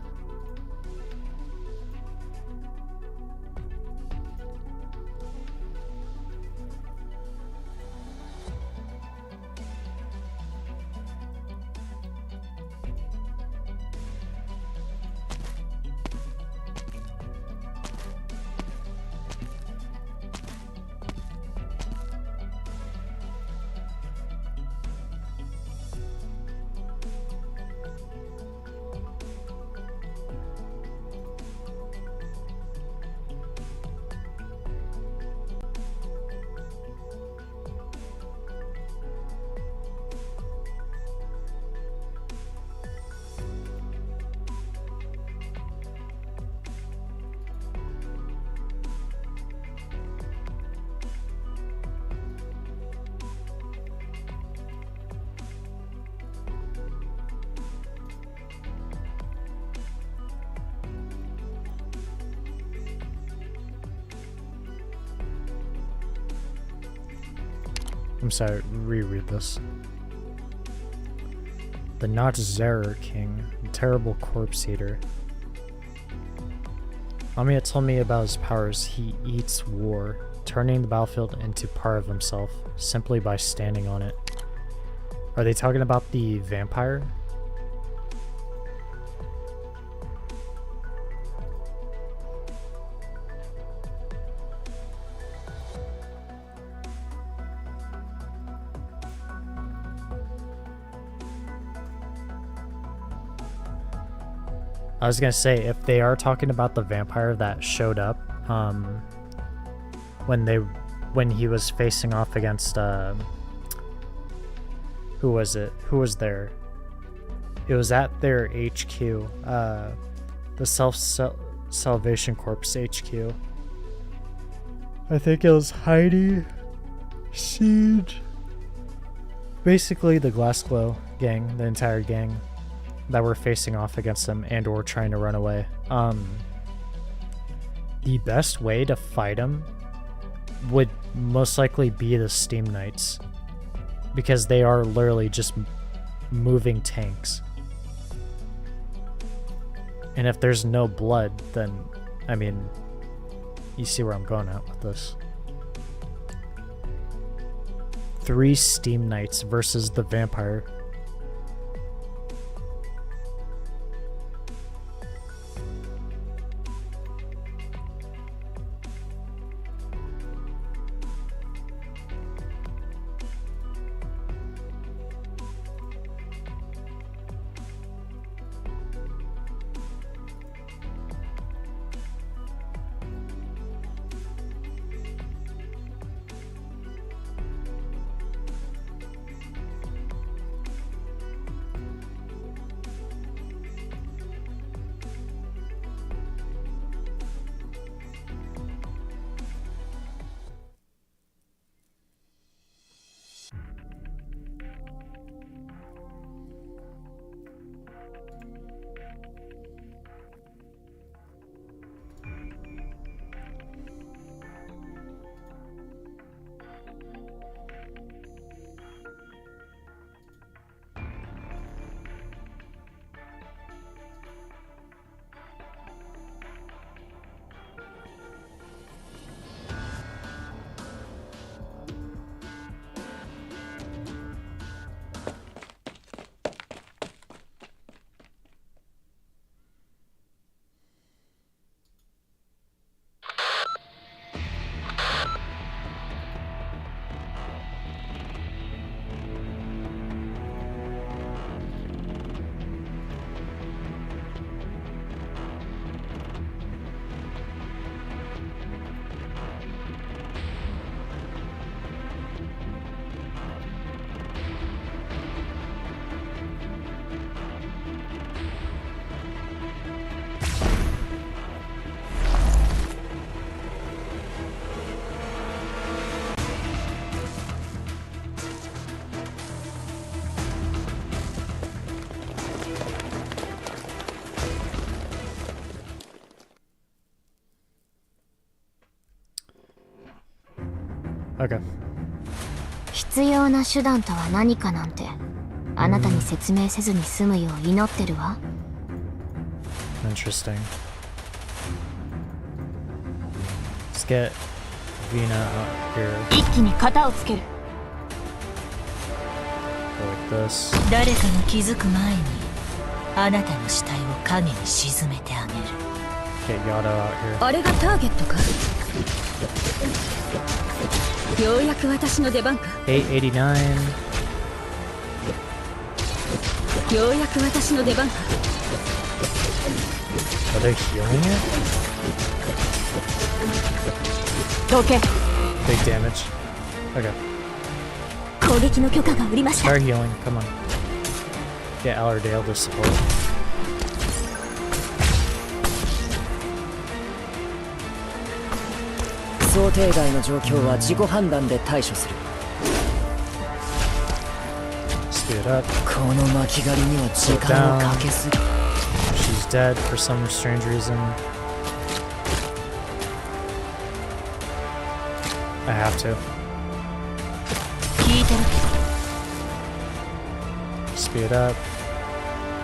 I'm sorry, reread this. The Not-Zerer King, the terrible corpse eater. Lamia told me about his powers. He eats war, turning the battlefield into part of himself, simply by standing on it. Are they talking about the vampire? I was gonna say, if they are talking about the vampire that showed up when he was facing off against who was it? Who was there? It was at their HQ, the Salvation Corps HQ. I think it was Heidi, Siege. Basically, the Glassglow gang, the entire gang that were facing off against them and or trying to run away. The best way to fight them would most likely be the Steam Knights, because they are literally just moving tanks. And if there's no blood, then, I mean, you see where I'm going at with this. 3 Steam Knights versus the vampire. Okay. 必要な手段とは何かなんてあなたに説明せずに済むよう祈ってるわ。 Interesting. Let's get Vina out here. 一気に型をつける。 Go like this. 誰かが気づく前にあなたの死体を影に沈めてあげる。 Get Yada out here. あれがターゲットか。ようやく私の出番か。889. ようやく私の出番か。 Are they healing it? どけ。 Big damage. Okay. 攻撃の許可が下りました。 Start healing. Come on. Get Allerdale to support. 想定外の状況は自己判断で対処する。 Speed up. この巻き狩りには時間をかけすぎ。 She's dead for some strange reason. I have to. 聞いてる Speed up.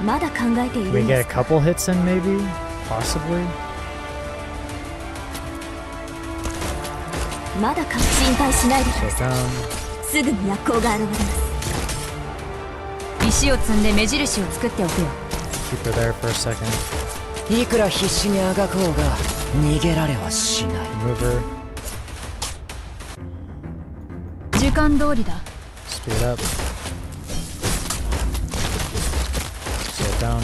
まだ考えてい Can る we んで get a すか。 couple hits in maybe? Possibly? まだ心配しないでく So ださい。 down. すぐに薬効が現れます。石を積んで目印を作っておくよ。 Keep her there for a second. いくら必死にあがこうが逃げられはしない。 Move her. 時間通りだ。 Speed up. Slow down.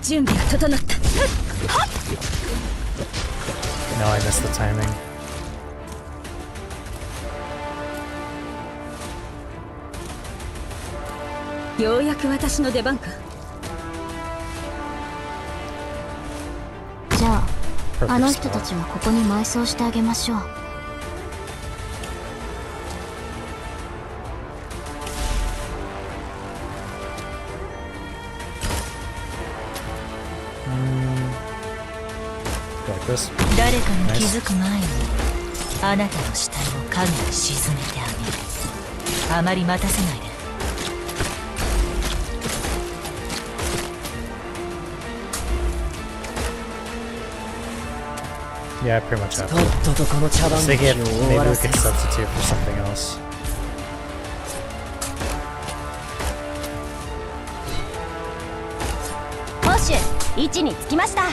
準備が整った。 No, I missed the timing. ようやく私の出番か。じゃあ Perfect あの人 spot. たちはここに埋葬してあげましょう。 Go like this. 誰かが気づく前にあなたの死体を影に沈めてあげる。あまり待たせないで。 Yeah, I pretty much have と to. っととこの茶 I 番 was 劇 thinking を if 終 maybe わ we らせ could る。 substitute for something else. ポッシュ位置につきました。 To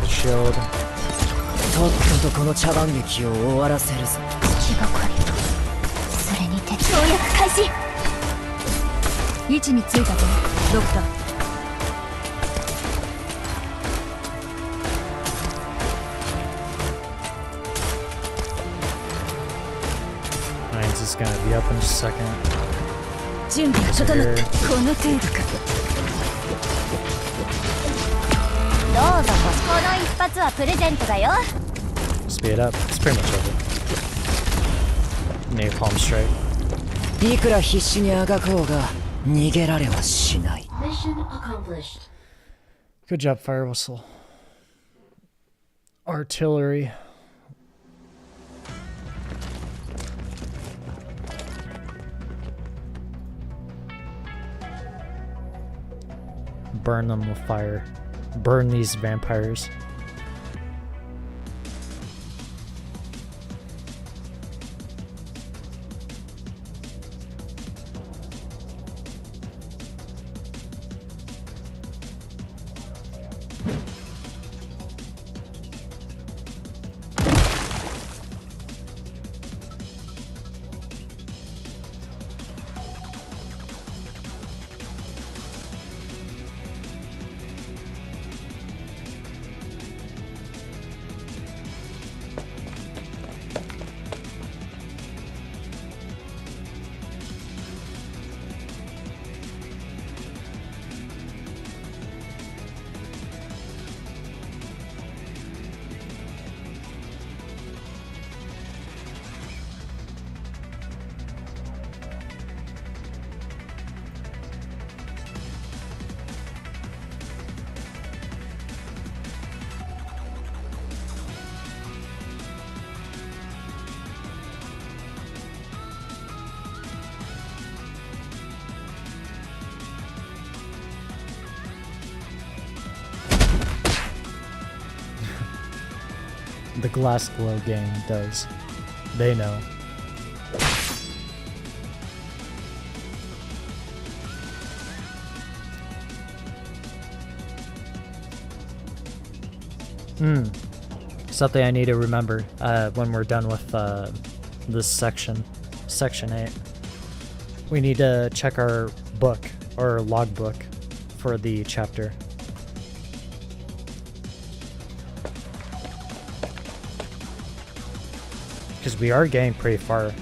shield. とっととこの茶番劇を終わらせるぞ。月がかりそれにて跳躍開始。位置についたぞドクター。 Mines is gonna be up in just a second. 準備が整った。この程度か。どうぞこの一発はプレゼントだよ。 Speed up. It's pretty much over. Napalm strike. いくら必死にあがこうが逃げられはしない。 Good job, Fire Whistle. Artillery. Burn them with fire. Burn these vampires. the Glass Glow gang does. They know. Something I need to remember when we're done with this section, Section 8. We need to check our book, or logbook, for the chapter. Because we are getting pretty far.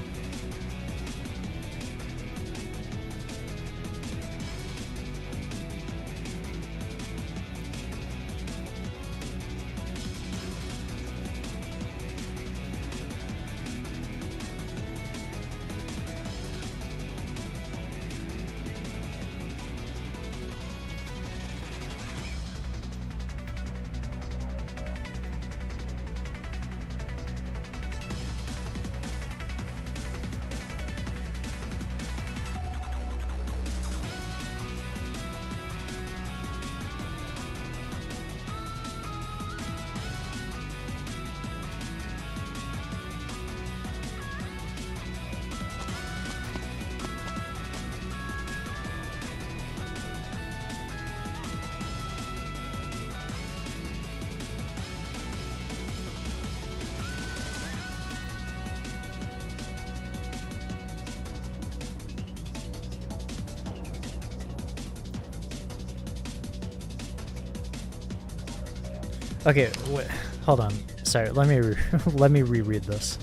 Okay, wait, hold on. Sorry, let me reread this.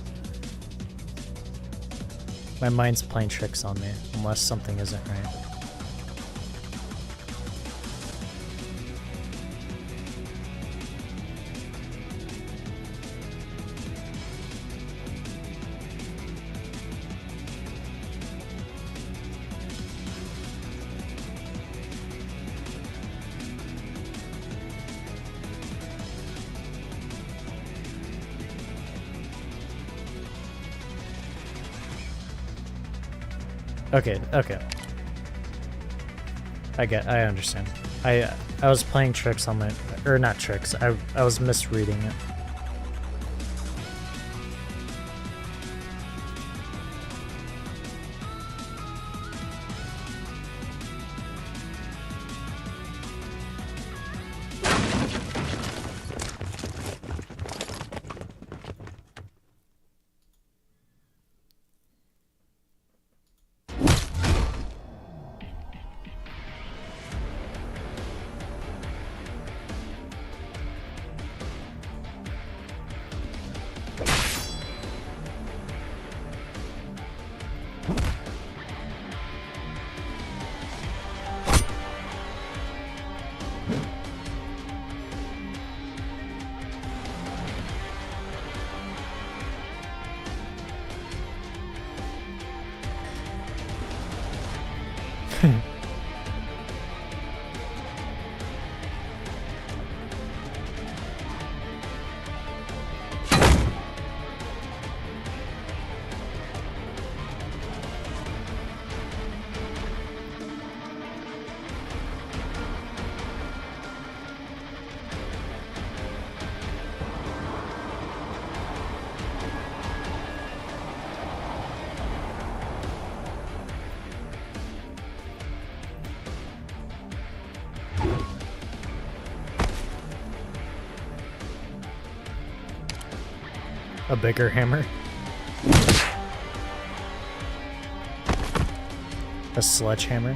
My mind's playing tricks on me, unless something isn't right. Okay. I understand. I was playing tricks on my, or not tricks. I was misreading it. A bigger hammer. A sledgehammer.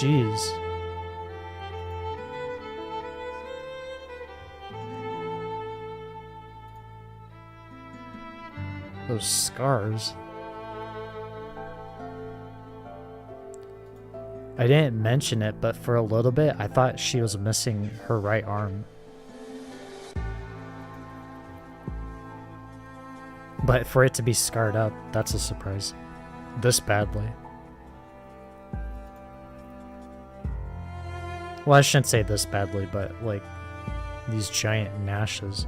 Jeez. Those scars. I didn't mention it, but for a little bit, I thought she was missing her right arm. But for it to be scarred up, that's a surprise. This badly. Well, I shouldn't say this badly, but like these giant gnashes.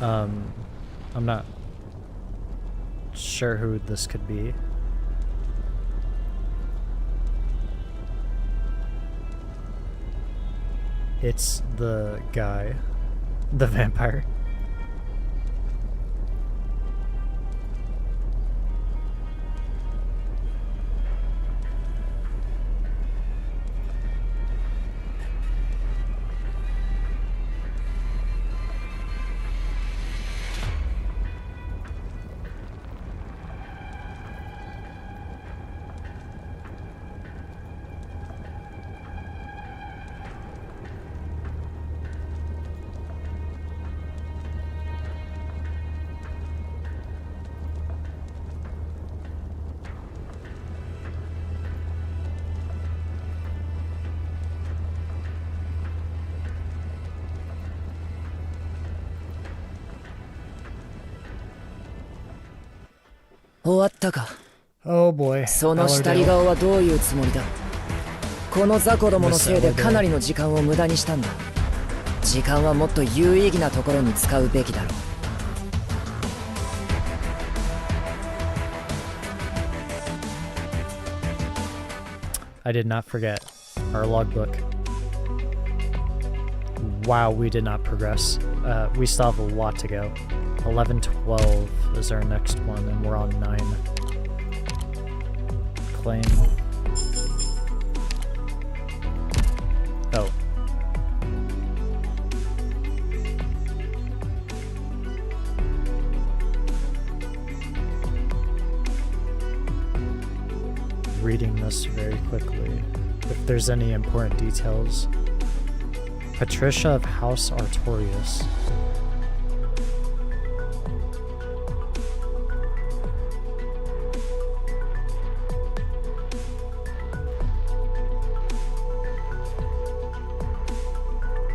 I'm not sure who this could be. It's the guy, the vampire.終わったか。 Oh boy. その下り顔はどういうつもりだ。この雑魚どものせいでかなりの時間を無駄にしたんだ。時間はもっと有意義なところに使うべきだろう。I did not forget our logbook. Wow, we did not progress. We still have a lot to go. 11-12 is our next one, and we're on 9. Claim. Oh. Reading this very quickly. If there's any important details. Patricia of House Artorius.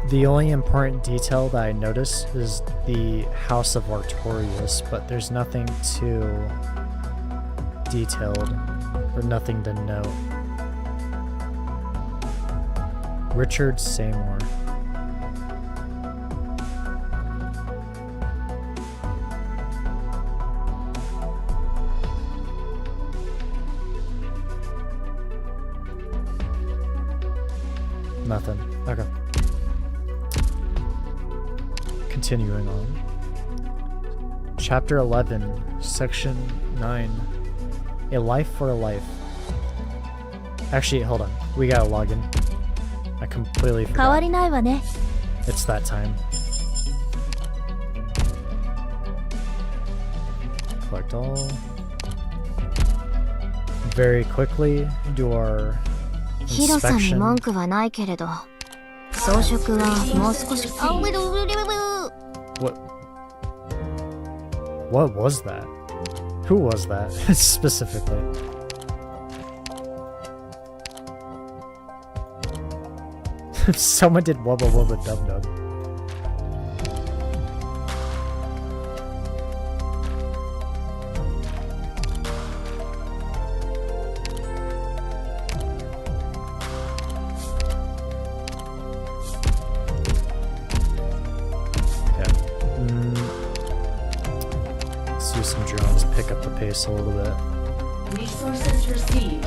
The only important detail that I noticed is the House of Artorius, but there's nothing too detailed or nothing to note. Richard Seymour. Nothing. Okay. Continuing on. Chapter 11, Section 9. A Life for a Life. Actually, hold on. We gotta log in. I completely 変わり forgot. ないわね。 It's that time. Collect all. Very quickly do our ヒロさんに inspection. 文句はないけれど、装飾はもう少し。What was that? Who was that specifically? Someone did wubba wubba dub dub. A little bit. Resources received.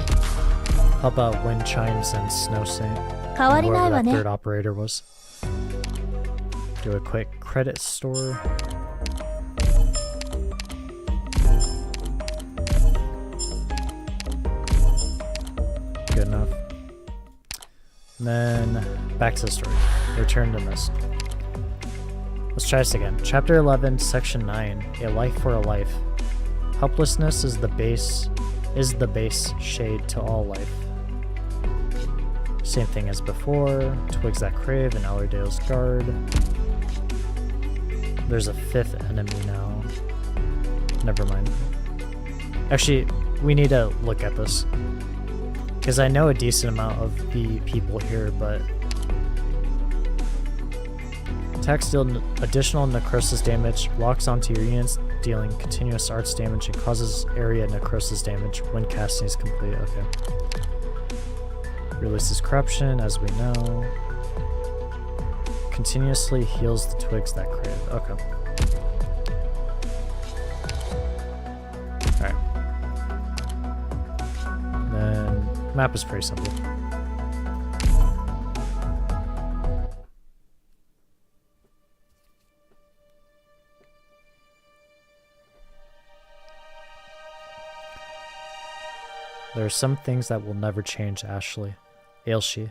How about wind chimes and snow saint? 変わりない Whoever わ that ね。 third operator was. Do a quick credit store. Good enough. And then back to the story. Return to mist. Let's try this again. Chapter 11, Section 9. A Life for a Life. Helplessness is the base shade to all life. Same thing as before. Twigs that crave and Allerdale's guard. There's a 5th enemy now. Never mind. Actually, we need to look at this. Because I know a decent amount of the people here, but attacks deal additional necrosis damage, locks onto your units, dealing continuous arts damage, and causes area necrosis damage when casting is complete. Okay. Releases corruption, as we know. Continuously heals the twigs that crave. Okay. Map is pretty simple. There are some things that will never change, Ashley. Ailshi.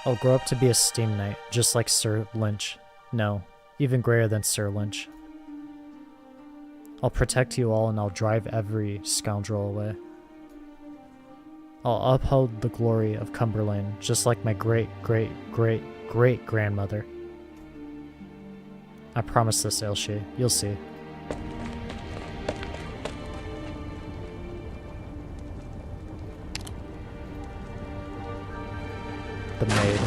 I'll grow up to be a steam knight, just like Sir Lynch. No, even greater than Sir Lynch. I'll protect you all and I'll drive every scoundrel away. I'll uphold the glory of Cumberland, just like my great-great-great-great-grandmother. I promise this, Ailshi. You'll see. The maid.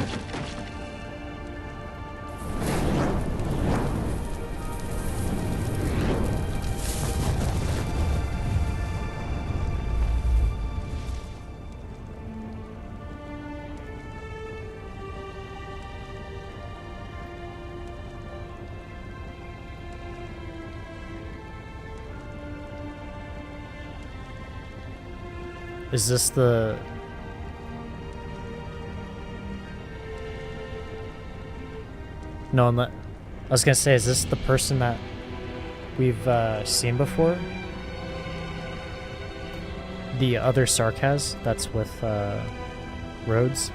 Is this the... No, I was gonna say, is this the person that we've seen before? The other Sarkaz that's with Rhodes?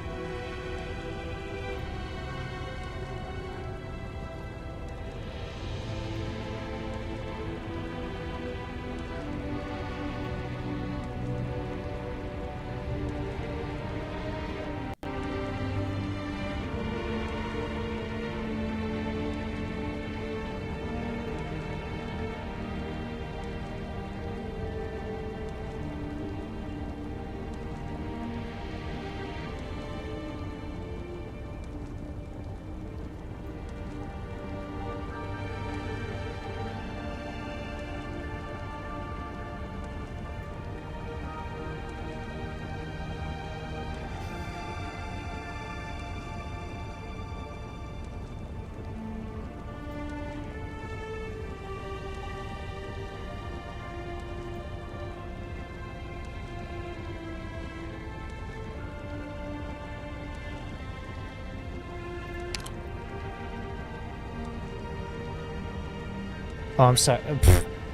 Oh, I'm sorry.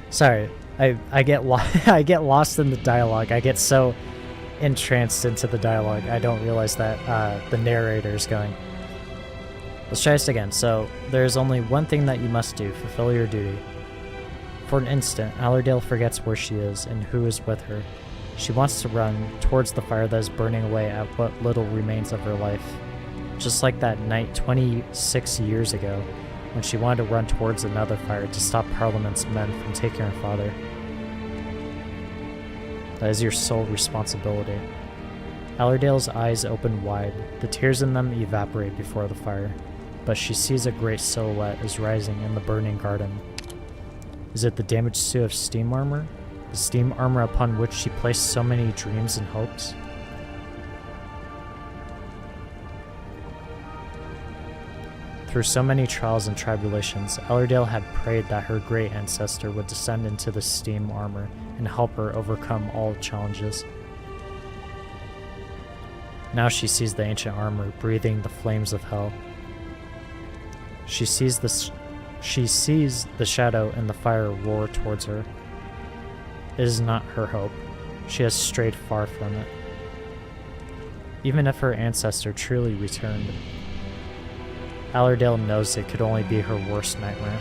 Sorry. I get I get lost in the dialogue. I get so entranced into the dialogue. I don't realize that the narrator is going. Let's try this again. So, there's only one thing that you must do. Fulfill your duty. For an instant, Allerdale forgets where she is and who is with her. She wants to run towards the fire that is burning away at what little remains of her life. Just like that night 26 years ago, when she wanted to run towards another fire to stop Parliament's men from taking her father. That is your sole responsibility. Allerdale's eyes open wide. The tears in them evaporate before the fire, but she sees a great silhouette is rising in the burning garden. Is it the damaged suit of steam armor? The steam armor upon which she placed so many dreams and hopes? Through so many trials and tribulations, Allerdale had prayed that her great ancestor would descend into the steam armor and help her overcome all challenges. Now she sees the ancient armor breathing the flames of hell. She sees the shadow and the fire roar towards her. It is not her hope. She has strayed far from it. Even if her ancestor truly returned, Allerdale knows it could only be her worst nightmare.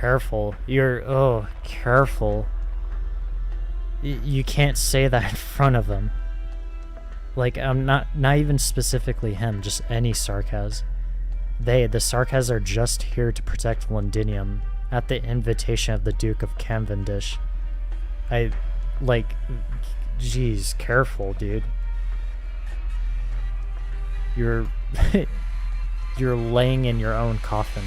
careful. Careful. You can't say that in front of him. Like, I'm not even specifically him, just any Sarkaz. The Sarkaz are just here to protect Londinium at the invitation of the Duke of Cavendish. Jeez, careful, dude. You're you're laying in your own coffin.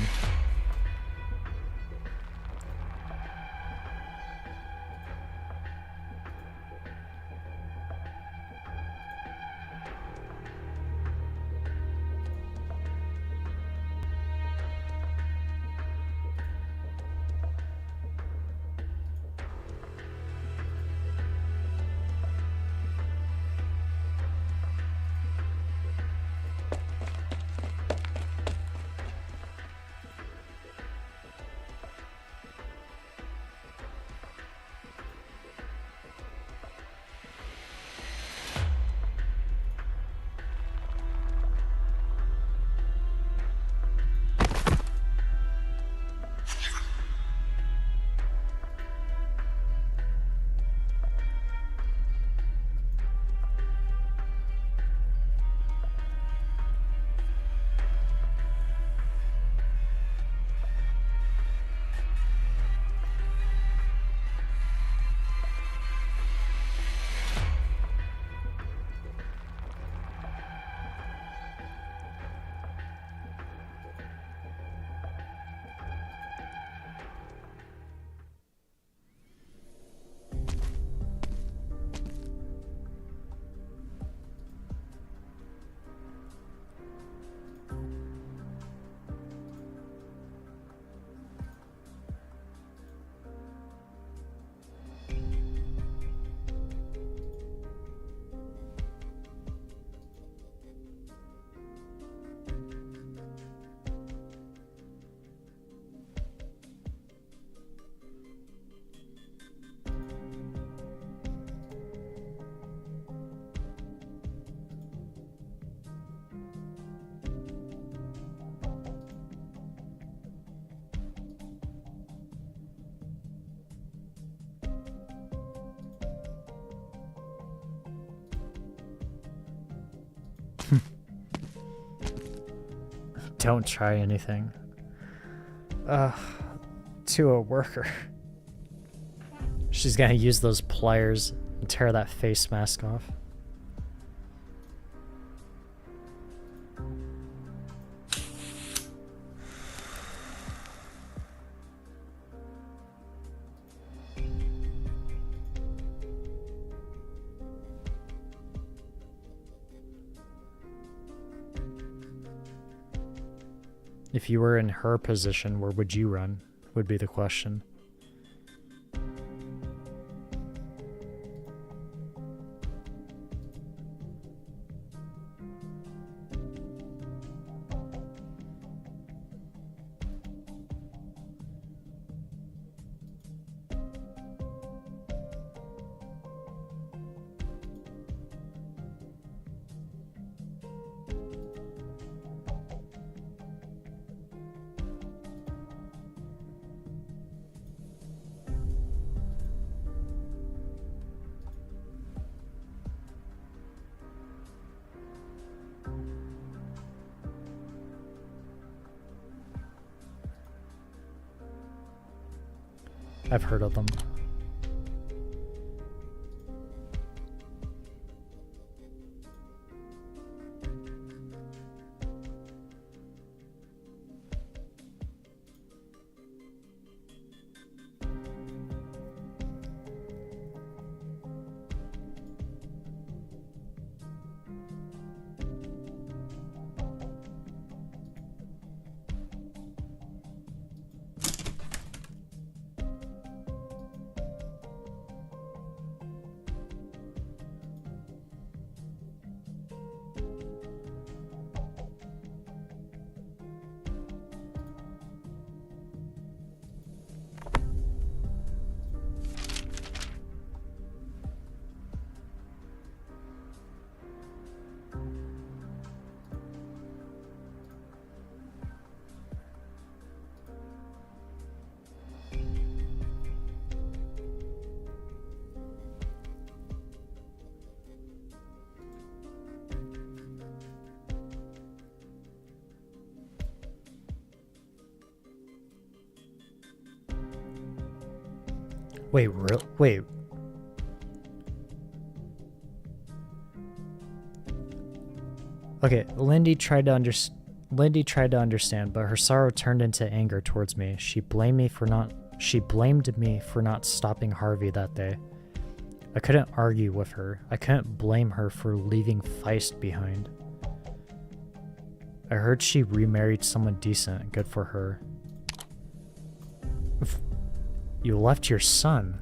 Don't try anything. To a worker. She's gonna use those pliers and tear that face mask off. If you were in her position, where would you run? Would be the question. I've heard of them. Wait, wait. Okay, Lindy tried to understand, but her sorrow turned into anger towards me. She blamed me for not stopping Harvey that day. I couldn't argue with her. I couldn't blame her for leaving Feist behind. I heard she remarried someone decent. Good for her. You left your son.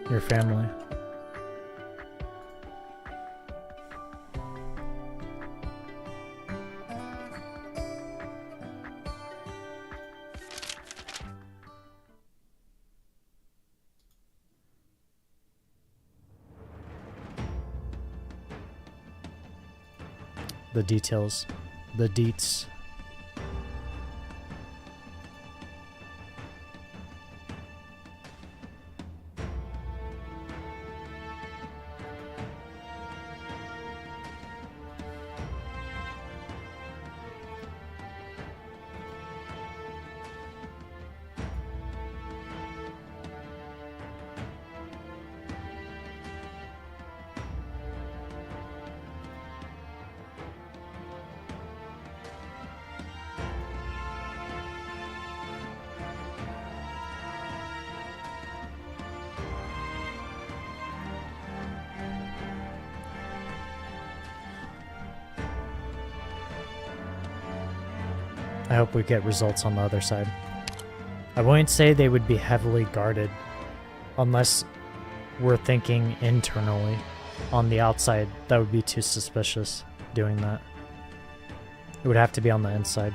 Your family. The details, the deets. I hope we get results on the other side. I wouldn't say they would be heavily guarded unless we're thinking internally. On the outside, that would be too suspicious doing that. It would have to be on the inside.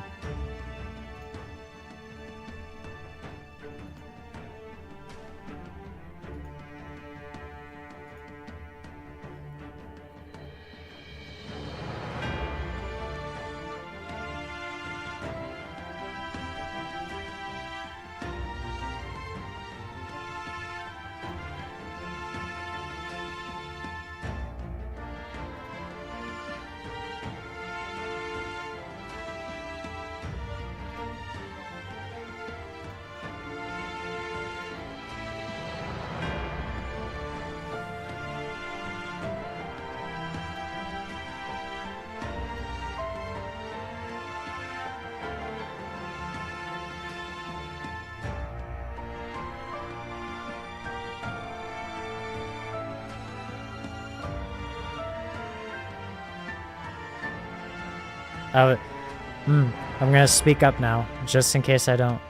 I'm gonna speak up now, just in case I don't.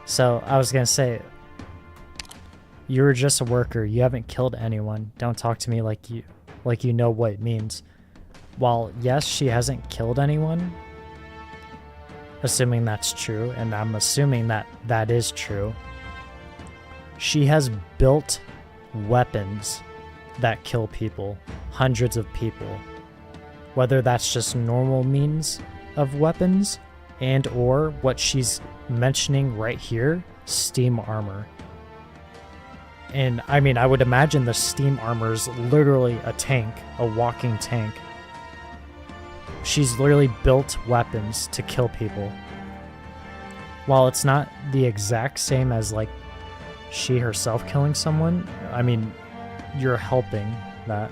So, I was gonna say, you were just a worker, you haven't killed anyone. Don't talk to me like you know what it means. While, yes, she hasn't killed anyone, assuming that's true, and I'm assuming that that is true, she has built weapons that kill people, hundreds of people. Whether that's just normal means of weapons and or what she's mentioning right here, steam armor. And I mean, I would imagine the steam armor is literally a tank, a walking tank. She's literally built weapons to kill people. While it's not the exact same as like she herself killing someone, I mean, you're helping that.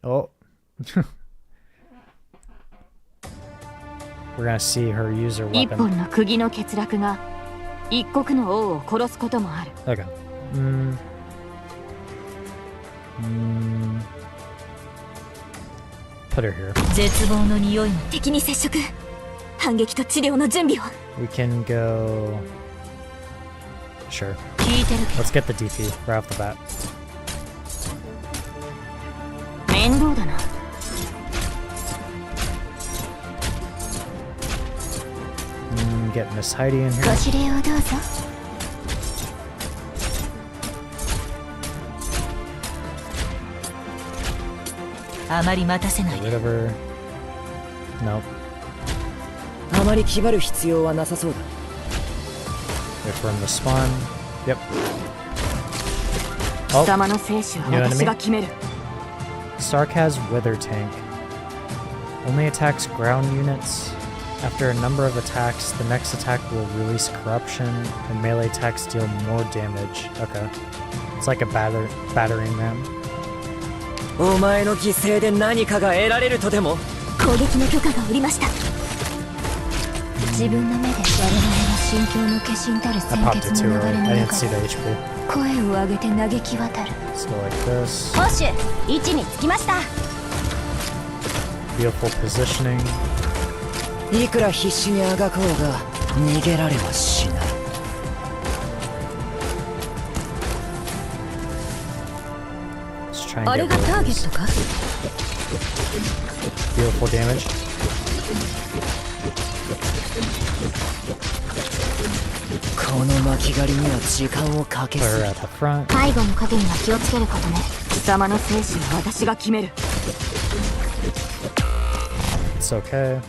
Oh. We're gonna see her use her weapon. 一本の釘の欠落が一国の王を殺すこともある。 Okay. Put her here. 絶望の匂いも敵に接触。反撃と治療の準備を。 We can go. Sure. 聞いてるけど Let's get the DP right off the bat. 面倒だな。 Get Miss Heidi in here. ご指令をどうぞ。あまり待たせない Get rid of her. Nope. あまり気張る必要はなさそうだ。 Wait for him to spawn. Yep. 貴様の生死は私が決める。 Stark has Wither Tank. Only attacks ground units. After a number of attacks, the next attack will release corruption, and melee attacks deal more damage. Okay. It's like a battering ram. お前の犠牲で何かが得られるとでも。攻撃の許可が下りました。自分の目で我々の心境の化身たる I 鮮 popped 血 it too の流れ early. の I didn't 中 see で the HP. 声を上げて嘆き渡る。 Let's go like this. 報酬位置につきました。 Beautiful positioning. いくら必死にあがこうが逃げられはしない。 Let's try and あれ get が rid ター of ゲ this. ットか Beautiful damage. この巻き狩りには時間をかけ Put す her ぎ at the front. 背後の影には気をつけることね。貴様の生死は私が決める。 It's okay.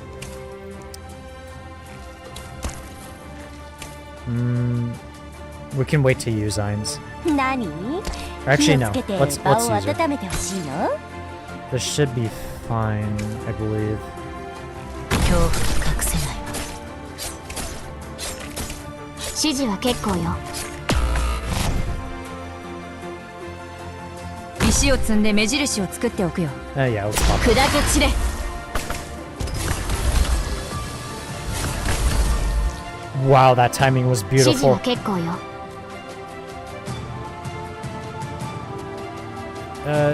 We can wait to use Eins. 何？ Actually, no. 気をつけて Let's 場を use her. 温めてほしいの？ This should be fine, I believe. 恐怖に隠せないわ。指示は結構よ。石を積んで目印を作っておくよ。 Yeah, let's pop 砕け散れ。 Wow, that timing was 指示は beautiful. 結構よ。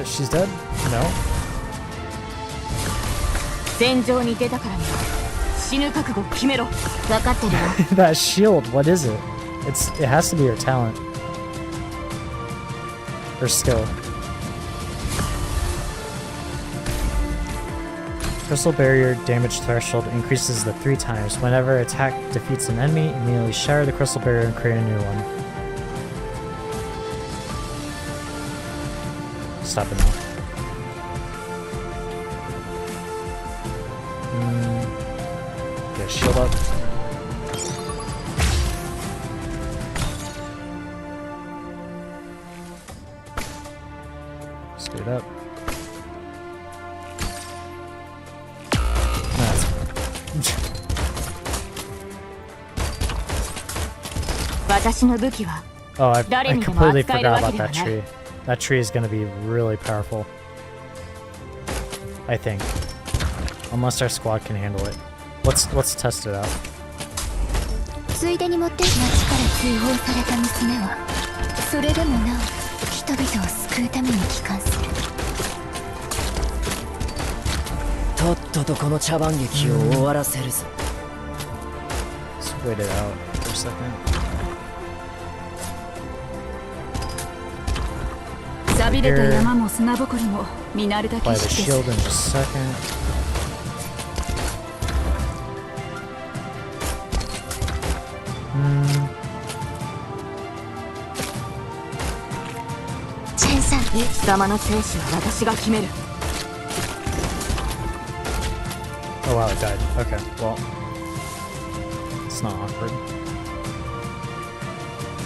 She's dead? No? 戦場に出たからには死ぬ覚悟決めろ。分かってるよ。 That shield, what is it? It has to be her talent. Her skill. Crystal barrier damage threshold increases to 3 times. Whenever attack defeats an enemy, immediately shatter the crystal barrier and create a new one. Stop it now. Get shield up. Scoot up. That's 私の武器は Oh, I 誰にでも completely 扱える forgot わ about けでは that ない。 tree. That tree is going to be really powerful. I think. Unless our squad can handle it. Let's test it out. ついでに持って町から追放された娘はそれでもなお人々を救うために帰還する。とっととこの茶番劇を終わらせるぞ。 Let's wait it out for a second. 錆びれた山も砂ぼこりも見慣れた Apply 景 the 色 shield で in just a second. Hmm. チェンさん、す。貴様の生死は私が決める。 Oh wow, it died. Okay, well. It's not awkward.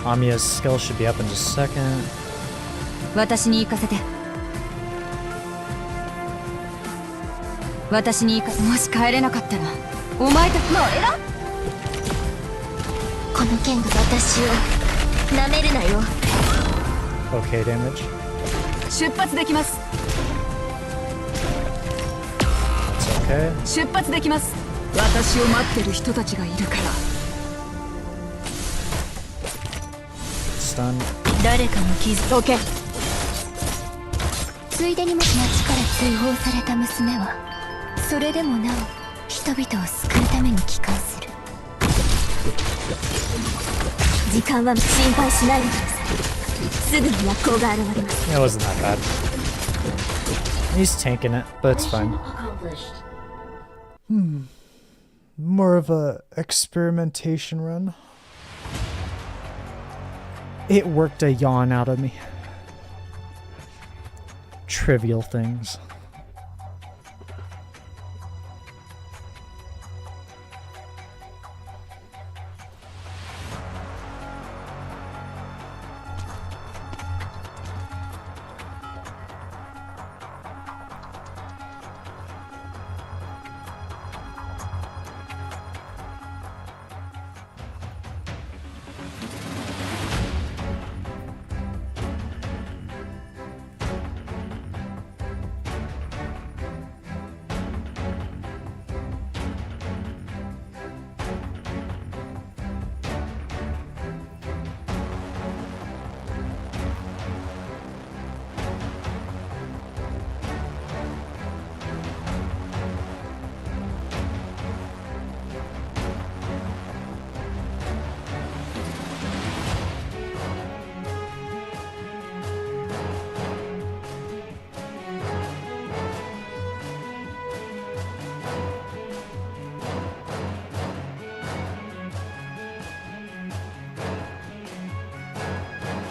Amiya's skill should be up in just a second. 私に行かせて。私に行かせ。もし帰れなかったらお前たちもえら。この剣が私を舐めるなよ。 Okay, damage. 出発できます。 That's okay. 出発できます。私を待ってる人たちがいるから。 Stun. 誰かの傷。どけ。ついでにも町から追放された娘はそれでもなお人々を救うために帰還する。時間は心配しないでください。すぐに薬効が現れます。 It wasn't that bad. He's tanking it, but it's fine. More of a experimentation run. It worked a yawn out of me. Trivial things.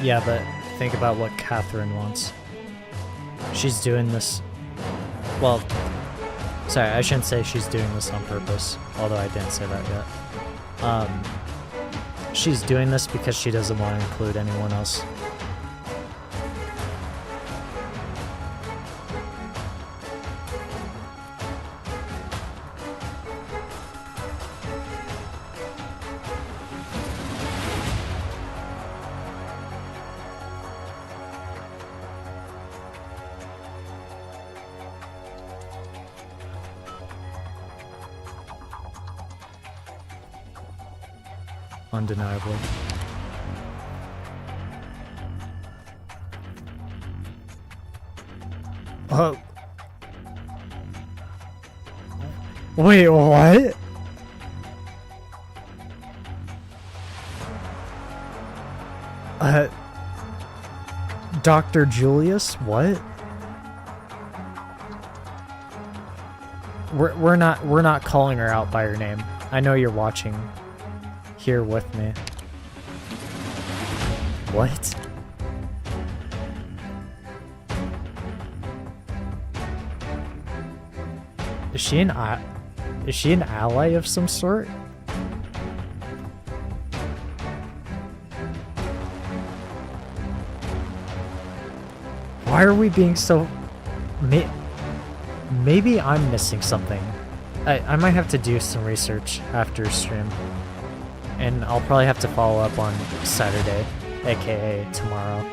Yeah, but think about what Catherine wants. She's doing this... Well, sorry, I shouldn't say she's doing this on purpose, although I didn't say that yet. She's doing this because she doesn't want to include anyone else. undeniably. Wait, what? Dr. Julius, what? We're not calling her out by her name. I know you're watching here with me. What? Is she an ally of some sort? Why are we being so... Maybe I'm missing something. I might have to do some research after stream. And I'll probably have to follow up on Saturday, aka tomorrow.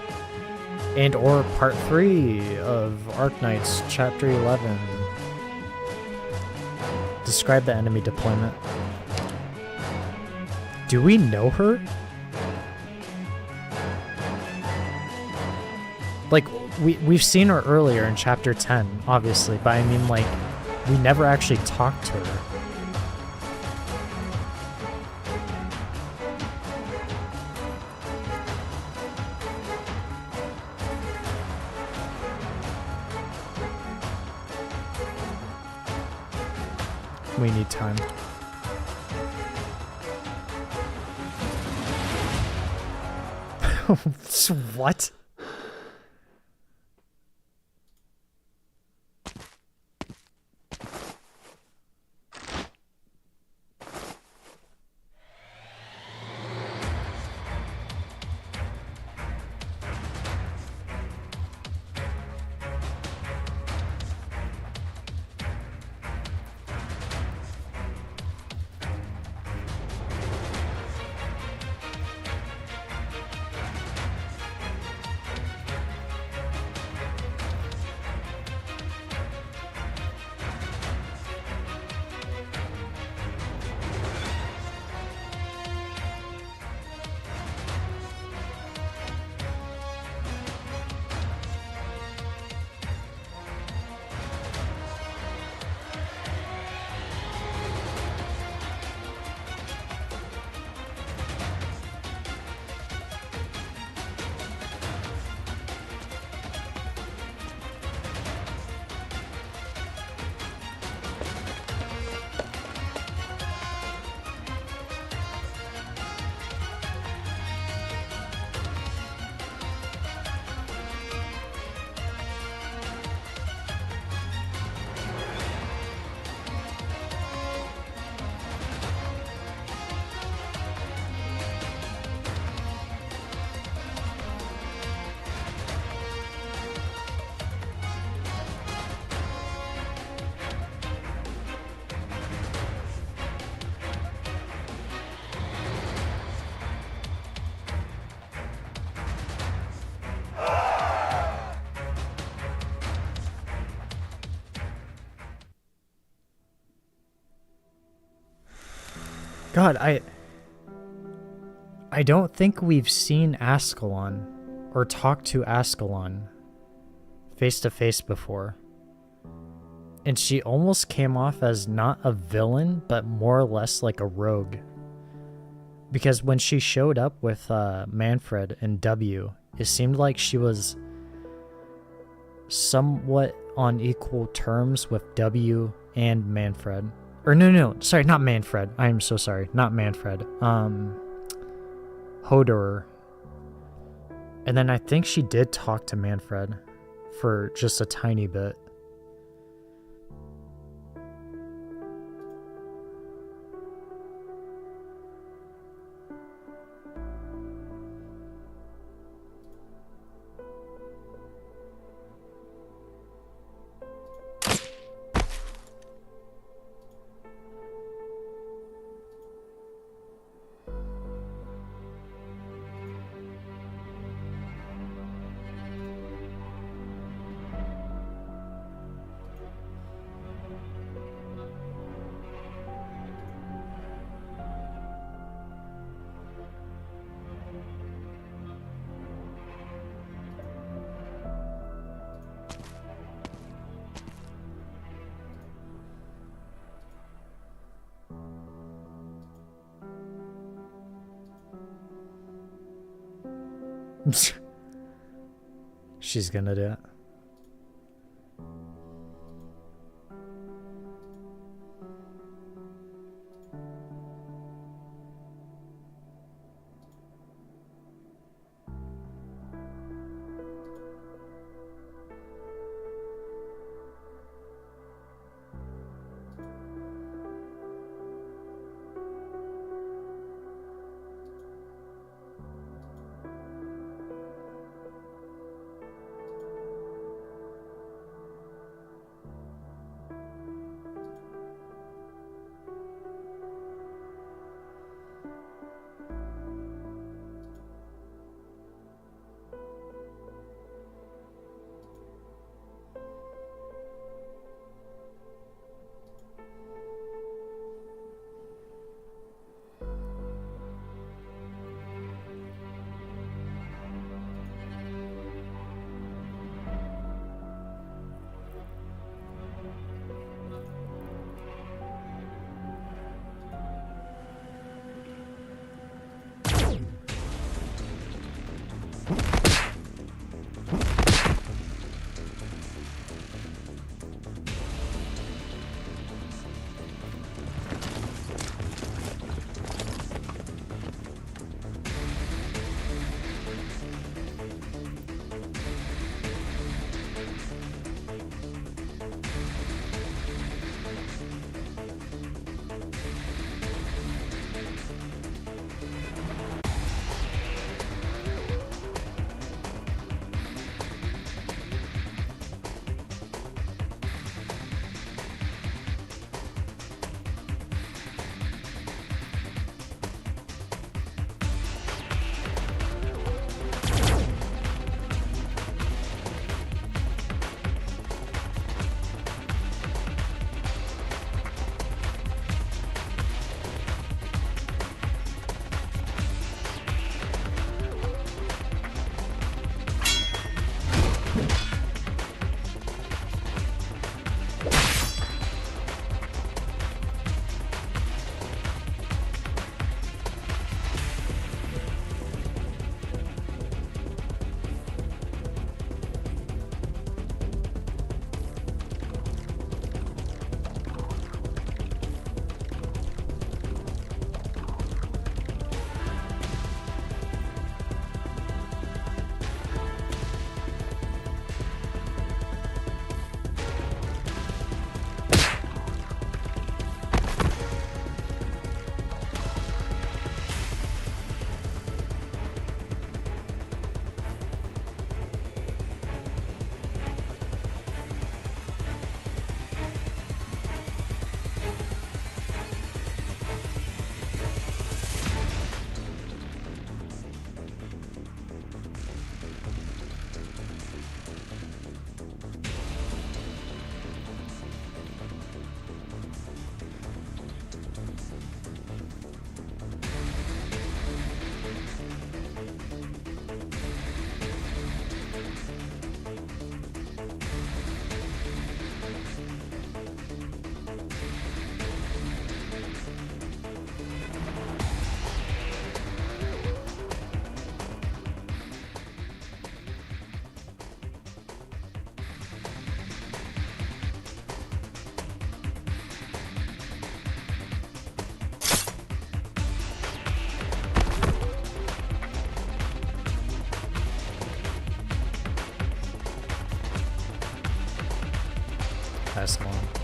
And or part 3 of Arknights Chapter 11. Describe the enemy deployment. Do we know her? Like, we've seen her earlier in Chapter 10, obviously, but I mean, like, we never actually talked to her. We need time. What? God, I don't think we've seen Ascalon or talked to Ascalon face to face before. And she almost came off as not a villain, but more or less like a rogue. Because when she showed up with Manfred and W, it seemed like she was somewhat on equal terms with W and Manfred. Or no, sorry, not Manfred. I am so sorry, not Manfred. Hodor. And then I think she did talk to Manfred for just a tiny bit. She's gonna do it. That's one.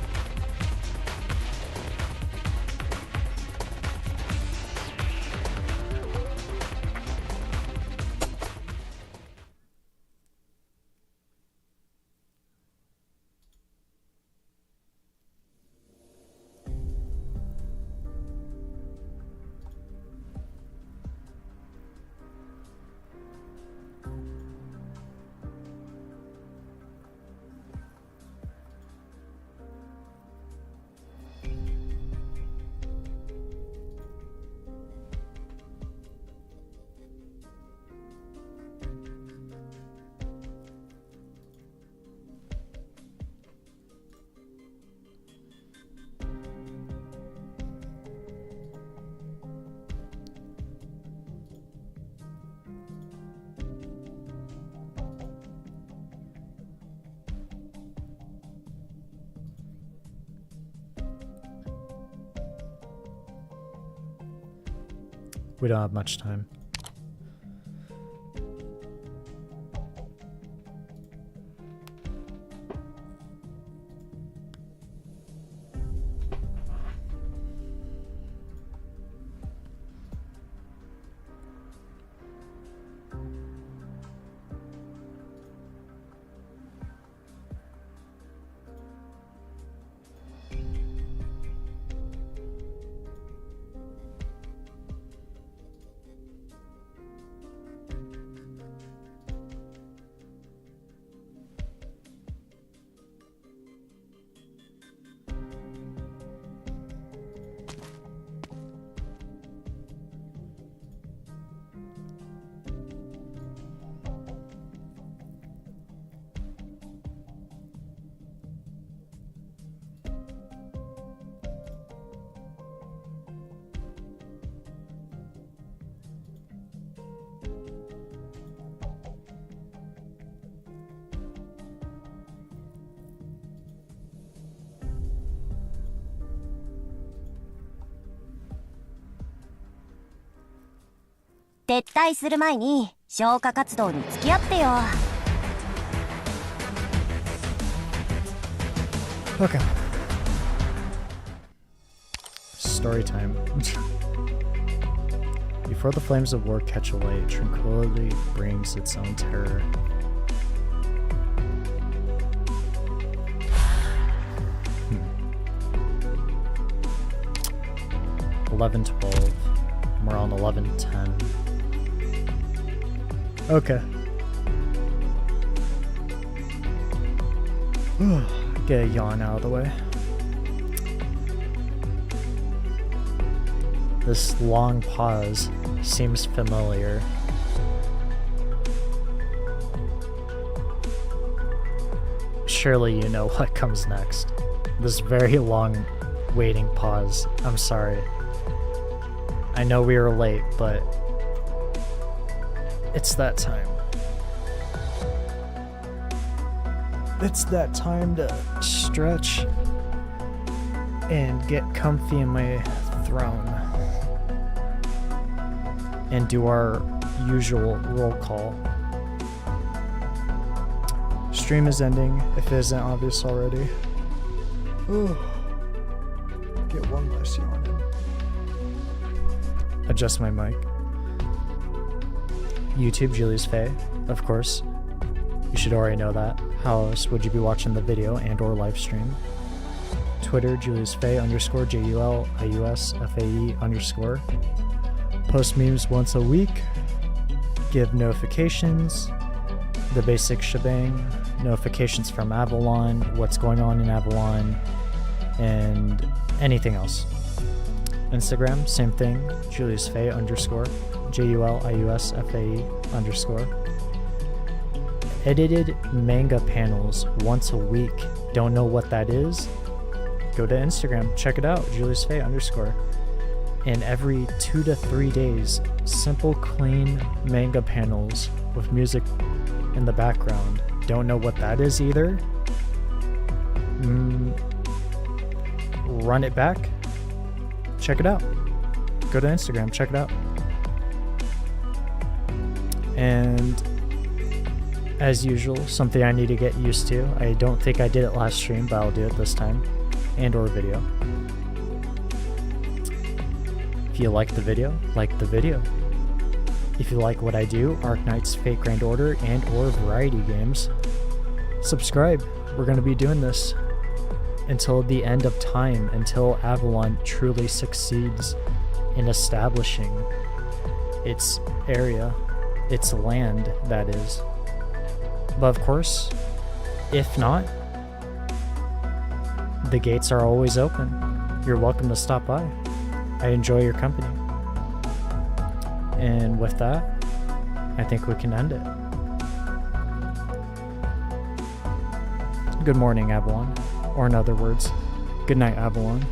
We don't have much time.撤退する前に消火活動に付き合ってよ。 Okay. Story time. Before the flames of war catch a light, tranquility brings its own terror. Hmm. 11:12. We're on 11:10. Okay. Get a yawn out of the way. This long pause seems familiar. Surely you know what comes next. This very long waiting pause. I'm sorry. I know we were late, but it's that time. It's that time to stretch and get comfy in my throne and do our usual roll call. Stream is ending, if it isn't obvious already. Ooh. Get one less yawn in. Adjust my mic. YouTube, Julius Faye, of course. You should already know that. How else would you be watching the video and or live stream? Twitter, JuliusFaye _ JULIUSFAE _. Post memes once a week. Give notifications. The basic shebang. Notifications from Avalon, what's going on in Avalon, and anything else. Instagram, same thing. JuliusFaye _ JULIUSFAE _. Edited manga panels once a week. Don't know what that is? Go to Instagram, check it out, JuliusFaye _. And every 2 to 3 days, simple, clean manga panels with music in the background. Don't know what that is either? Run it back. Check it out. Go to Instagram, check it out. And as usual, something I need to get used to. I don't think I did it last stream, but I'll do it this time. And or video. If you like the video, like the video. If you like what I do, Arknights, Fate Grand Order, and or variety games, subscribe. We're going to be doing this until the end of time, until Avalon truly succeeds in establishing its area, its land, that is. But of course, if not, the gates are always open. You're welcome to stop by. I enjoy your company. And with that, I think we can end it. Good morning, Avalon. Or in other words, good night, Avalon.